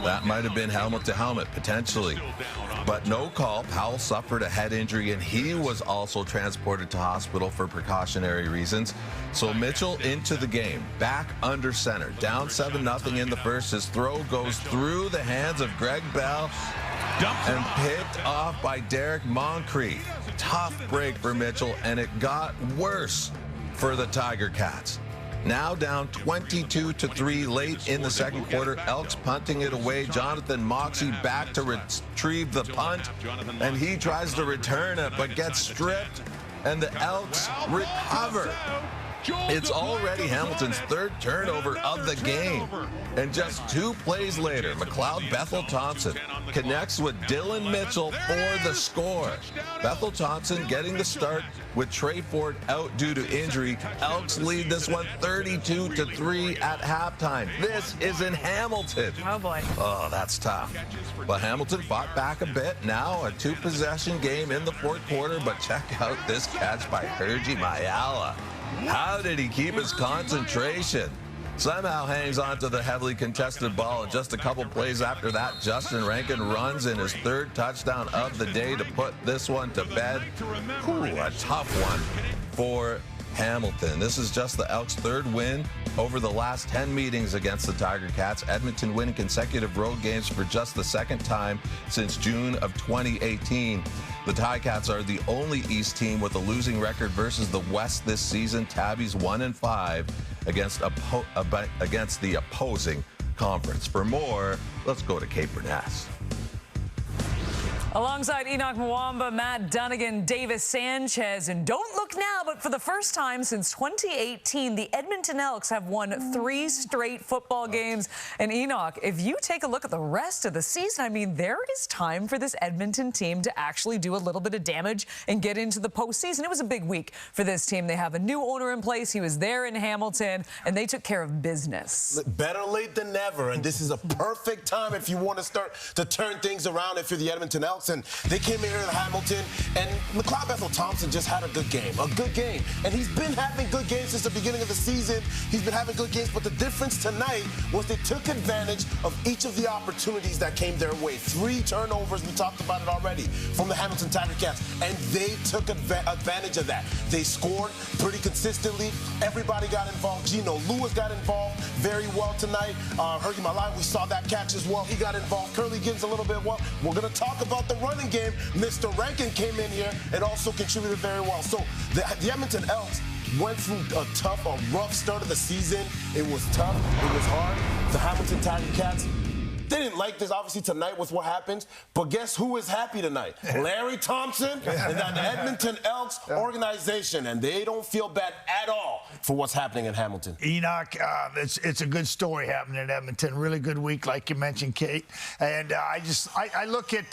Speaker 14: That might have been helmet to helmet, potentially. But no call. Powell suffered a head injury, and he was also transported to hospital for precautionary reasons. So Mitchell into the game, back under center, down 7-0 in the first. His throw goes through the hands of Greg Bell and picked off by Derek Moncrief. Tough break for Mitchell, and it got worse for the Tiger Cats. Now down 22-3 late in the second quarter. Elks punting it away. Jonathan Moxey back to retrieve the punt, and he tries to return it but gets stripped, and the Elks recover. It's already Hamilton's 3rd turnover of the game. And just 2 plays later, McLeod Bethel-Thompson connects with Dylan Mitchell for the score. Bethel-Thompson getting the start with Trey Ford out due to injury. Elks lead this one 32-3 at halftime. This is in Hamilton.
Speaker 13: Oh, boy.
Speaker 14: Oh, that's tough. But Hamilton fought back a bit. Now a 2-possession game in the 4th quarter, but check out this catch by Hergy Mayala. How did he keep his concentration? Somehow hangs on to the heavily contested ball, and just a couple plays after that, Justin Rankin runs in his 3rd touchdown of the day to put this one to bed. Ooh, a tough one for Hamilton. This is just the Elks' 3rd win over the last 10 meetings against the Tiger Cats. Edmonton winning consecutive road games for just the 2nd time since June of 2018. The Ticats are the only East team with a losing record versus the West this season. Tabby's 1-5 against the opposing conference. For more, let's go to Cape Burness.
Speaker 1: Alongside Enoch Mwamba, Matt Dunnigan, Davis Sanchez, and don't look now, but for the first time since 2018, the Edmonton Elks have won 3 straight football games. And Enoch, if you take a look at the rest of the season, I mean, there is time for this Edmonton team to actually do a little bit of damage and get into the postseason. It was a big week for this team. They have a new owner in place. He was there in Hamilton, and they took care of business.
Speaker 6: Better late than never, and this is a perfect time if you want to start to turn things around if you're the Edmonton Elks. And they came in here to Hamilton, and McLeod-Bethel-Thompson just had a good game. And he's been having good games since the beginning of the season. He's been having good games, but the difference tonight was they took advantage of each of the opportunities that came their way. 3 turnovers, we talked about it already, from the Hamilton Tiger Cats, and they took advantage of that. They scored pretty consistently. Everybody got involved. Gino Lewis got involved very well tonight. Hergy Malai, we saw that catch as well. He got involved. Curly Gibbs a little bit well. We're going to talk about the running game. Mr. Rankin came in here and also contributed very well. So the Edmonton Elks went through a rough start of the season. It was tough. It was hard. The Hamilton Tiger Cats, they didn't like this, obviously, tonight with what happens. But guess who is happy tonight? Larry Thompson and the Edmonton Elks organization. And they don't feel bad at all for what's happening in Hamilton.
Speaker 5: Enoch, it's a good story happening in Edmonton. Really good week, like you mentioned, Kate. And I look at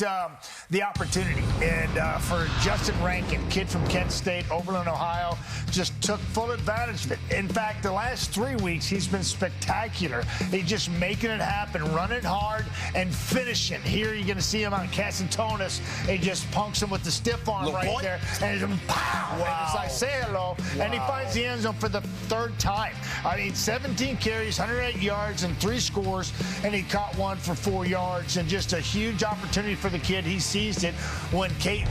Speaker 5: the opportunity. And for Justin Rankin, kid from Kent State, Oberlin, Ohio, just took full advantage of it. In fact, the last 3 weeks, he's been spectacular. He's just making it happen, running hard and finishing. Here you're going to see him on Casantonis. He just punks him with the stiff arm right there. And it's pow! Wow. And it's like, say hello. Wow. And he finds the end zone for the 3rd time. I mean, 17 carries, 108 yards, and 3 scores. And he caught one for 4 yards. And just a huge opportunity for the kid. He seized it when Kevin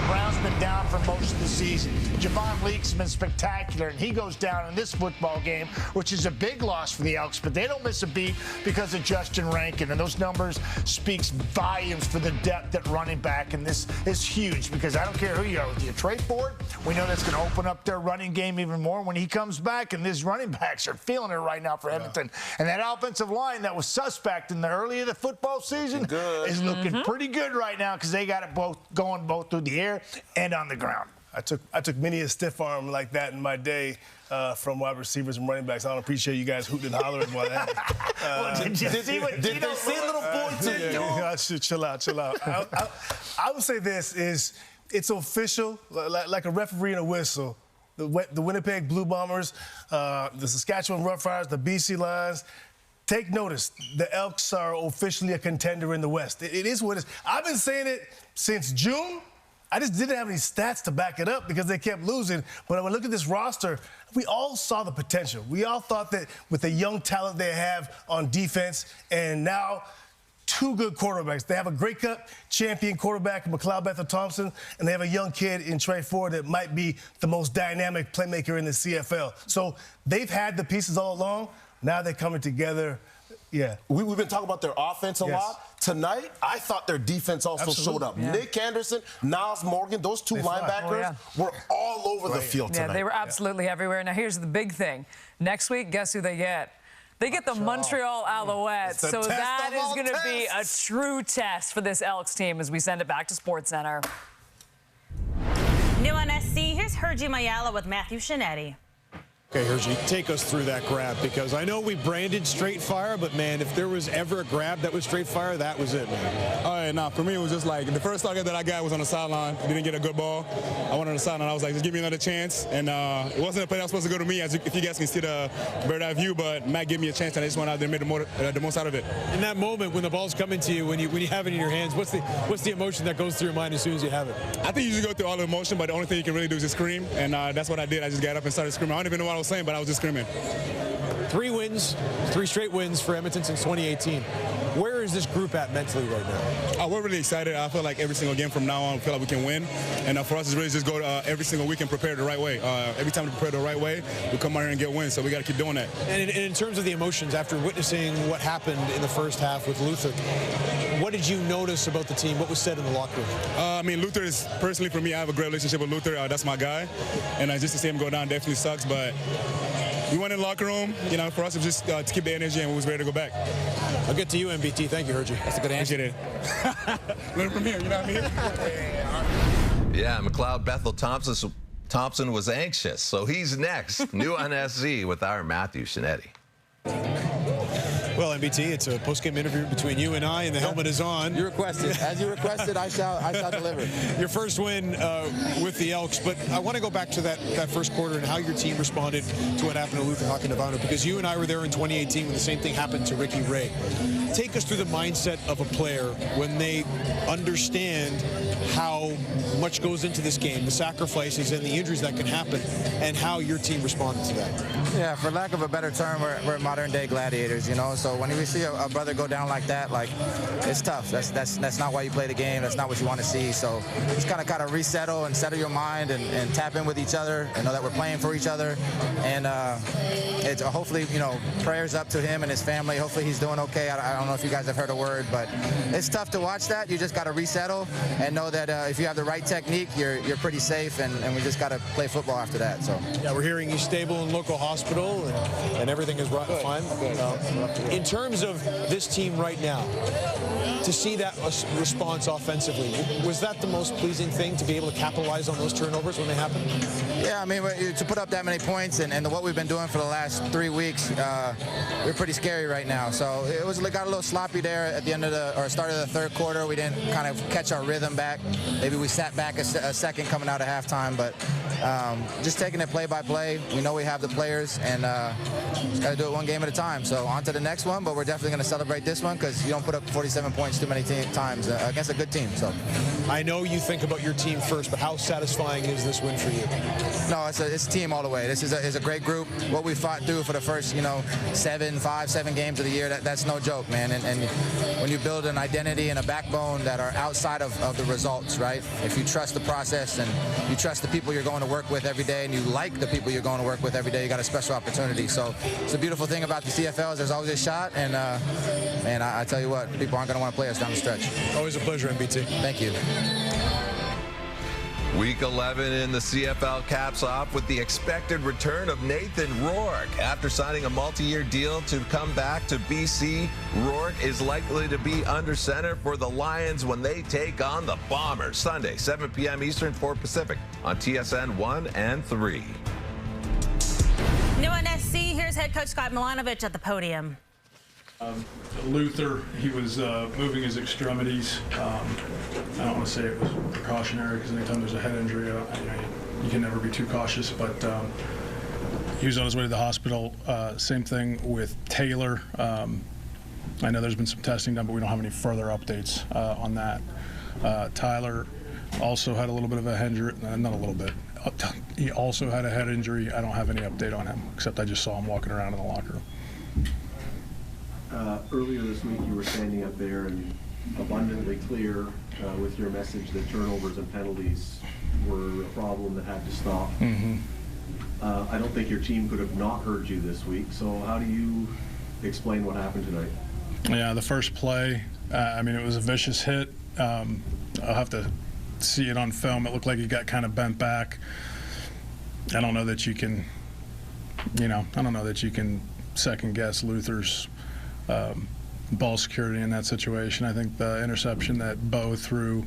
Speaker 5: Brown's been down for most of the season. Javon Leake's been spectacular. And he goes down in this football game, which is a big loss for the Elks. But they don't miss a beat because of Justin Rankin. And those numbers speaks volumes for the depth at running back. And this is huge because I don't care who you are. With your trade for it, we know that's going to open up their running game even more when he comes back. And these running backs are feeling it right now for Edmonton. And that offensive line that was suspect in the early of the football season is looking pretty good right now because they got it going both through the air and on the ground.
Speaker 4: I took many a stiff arm like that in my day from wide receivers and running backs. I don't appreciate you guys hooting and hollering while that happened.
Speaker 6: Did they see little boy too?
Speaker 4: Chill out. I would say this is it's official, like a referee and a whistle. The Winnipeg Blue Bombers, the Saskatchewan Roughriders, the BC Lions. Take notice, the Elks are officially a contender in the West. It is what it is. I've been saying it since June. I just didn't have any stats to back it up because they kept losing. But when I look at this roster, we all saw the potential. We all thought that with the young talent they have on defense and now 2 good quarterbacks. They have a Grey Cup champion quarterback, McLeod-Bethel-Thompson, and they have a young kid in Trey Ford that might be the most dynamic playmaker in the CFL. So they've had the pieces all along. Now they're coming together. Yeah.
Speaker 6: We've been talking about their offense a lot. Tonight, I thought their defense also showed up. Yeah. Nick Anderson, Niles Morgan, those 2 linebackers were all over the field tonight.
Speaker 1: Yeah, they were absolutely everywhere. Now, here's the big thing. Next week, guess who they get? They get the Montreal Alouettes. So that is going to be a true test for this Elks team as we send it back to SportsCenter.
Speaker 13: New on SC, here's Hergy Mayala with Matthew Shinetti.
Speaker 10: Okay, Hergy, take us through that grab, because I know we branded straight fire, but, man, if there was ever a grab that was straight fire, that was it, man.
Speaker 15: Oh, yeah, for me, it was just like the first target that I got was on the sideline. Didn't get a good ball. I went on the sideline. I was like, just give me another chance. And it wasn't a play that was supposed to go to me, if you guys can see the bird-eye view, but Matt gave me a chance, and I just went out there and made the most out of it.
Speaker 10: In that moment, when the ball's coming to you, when you have it in your hands, what's the emotion that goes through your mind as soon as you have it?
Speaker 15: I think you usually go through all the emotion, but the only thing you can really do is just scream, and that's what I did. I just got up and started screaming. I don't even know what I was saying, but I was just screaming.
Speaker 10: 3 wins, 3 straight wins for Edmonton since 2018. Where is this group at mentally right now?
Speaker 15: We're really excited. I feel like every single game from now on, we feel like we can win. And for us, it's really just go every single week and prepare the right way. Every time we prepare the right way, we come out here and get wins. So we got to keep doing that.
Speaker 10: And in terms of the emotions, after witnessing what happened in the first half with Luther, what did you notice about the team? What was said in the locker room?
Speaker 15: I mean, Luther is, personally for me, I have a great relationship with Luther. That's my guy. And just to see him go down definitely sucks. But we went in the locker room. For us, it was just to keep the energy, and we was ready to go back.
Speaker 10: I'll get to you, MBT. Thank you, Hergie.
Speaker 15: That's a good answer. Learn from here, you know what I mean?
Speaker 14: Yeah, McLeod Bethel Thompson was anxious, so he's next. New on SC with our Matthew Shinetti.
Speaker 10: Well, MBT, it's a post-game interview between you and I, and the helmet is on.
Speaker 16: You requested. As you requested, I shall deliver.
Speaker 10: Your first win with the Elks, but I want to go back to that first quarter and how your team responded to what happened to Luther Hakanavano, because you and I were there in 2018 when the same thing happened to Ricky Ray. Take us through the mindset of a player when they understand how much goes into this game, the sacrifices and the injuries that can happen, and how your team responded to that.
Speaker 16: Yeah, for lack of a better term, we're modern-day gladiators, you know. So when we see a brother go down like that, like, it's tough. That's not why you play the game. That's not what you want to see. So just kind of resettle and settle your mind and tap in with each other and know that we're playing for each other. And it's hopefully, you know, prayers up to him and his family. Hopefully he's doing okay. I don't know if you guys have heard a word, but it's tough to watch that. You just got to resettle and know that if you have the right technique, you're pretty safe, and we just got to play football after that. So
Speaker 10: yeah, we're hearing he's stable in local hospital and everything is fine. In terms of this team right now, to see that response offensively, was that the most pleasing thing, to be able to capitalize on those turnovers when they happen?
Speaker 16: Yeah, I mean, to put up that many points and what we've been doing for the last 3 weeks, we're pretty scary right now. So it got a little sloppy there at the end of start of the third quarter. We didn't kind of catch our rhythm back. Maybe we sat back a second coming out of halftime, but just taking it play by play. We know we have the players, and just got to do it one game at a time. So on to the next one, but we're definitely going to celebrate this one, because you don't put up 47 points too many times against a good team. So
Speaker 10: I know you think about your team first, but how satisfying is this win for you?
Speaker 16: No, it's a team all the way. This is a great group. What we fought through for the first, 7 games of the year, that's no joke, man. And when you build an identity and a backbone that are outside of the results, right? If you trust the process and you trust the people you're going to work with every day, and you like the people you're going to work with every day, you got a special opportunity. So it's a beautiful thing about the CFL is there's always a shot, and I tell you what, people aren't going to want to play us down the stretch.
Speaker 10: Always a pleasure, MBT.
Speaker 16: Thank you.
Speaker 14: Week 11 in the CFL caps off with the expected return of Nathan Rourke. After signing a multi-year deal to come back to BC, Rourke is likely to be under center for the Lions when they take on the Bombers. Sunday, 7 p.m. Eastern, 4 Pacific on TSN 1 and 3.
Speaker 13: New on SC, here's head coach Scott Milanovich at the podium.
Speaker 12: Luther, he was moving his extremities. I don't want to say it was precautionary, because anytime there's a head injury, you can never be too cautious, but he was on his way to the hospital. Same thing with Taylor. I know there's been some testing done, but we don't have any further updates on that. Tyler also had a little bit of a head injury, not a little bit. He also had a head injury. I don't have any update on him, except I just saw him walking around in the locker room.
Speaker 17: Earlier this week, you were standing up there and abundantly clear with your message that turnovers and penalties were a problem that had to stop.
Speaker 12: Mm-hmm.
Speaker 17: I don't think your team could have not heard you this week. So how do you explain what happened tonight?
Speaker 12: Yeah, the first play, it was a vicious hit. I'll have to see it on film. It looked like he got kind of bent back. I don't know that you can, second guess Luther's ball security in that situation. I think the interception that Bo threw,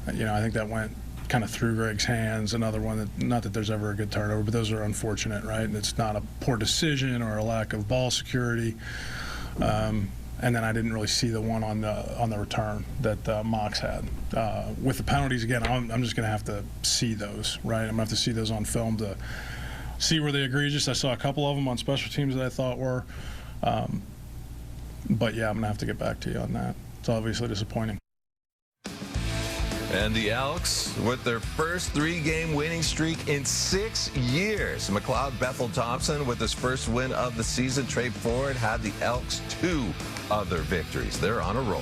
Speaker 12: I think that went kind of through Greg's hands. Another one that, not that there's ever a good turnover, but those are unfortunate, right? And it's not a poor decision or a lack of ball security. And then I didn't really see the one on the return that Mox had. With the penalties, again, I'm just going to have to see those, right? I'm going to have to see those on film to see where they egregious. I saw a couple of them on special teams that I thought were. But yeah, I'm going to have to get back to you on that. It's obviously disappointing.
Speaker 14: And the Elks, with their first 3-game winning streak in 6 years. McLeod Bethel Thompson, with his first win of the season. Trey Ford had the Elks 2 other victories. They're on a roll.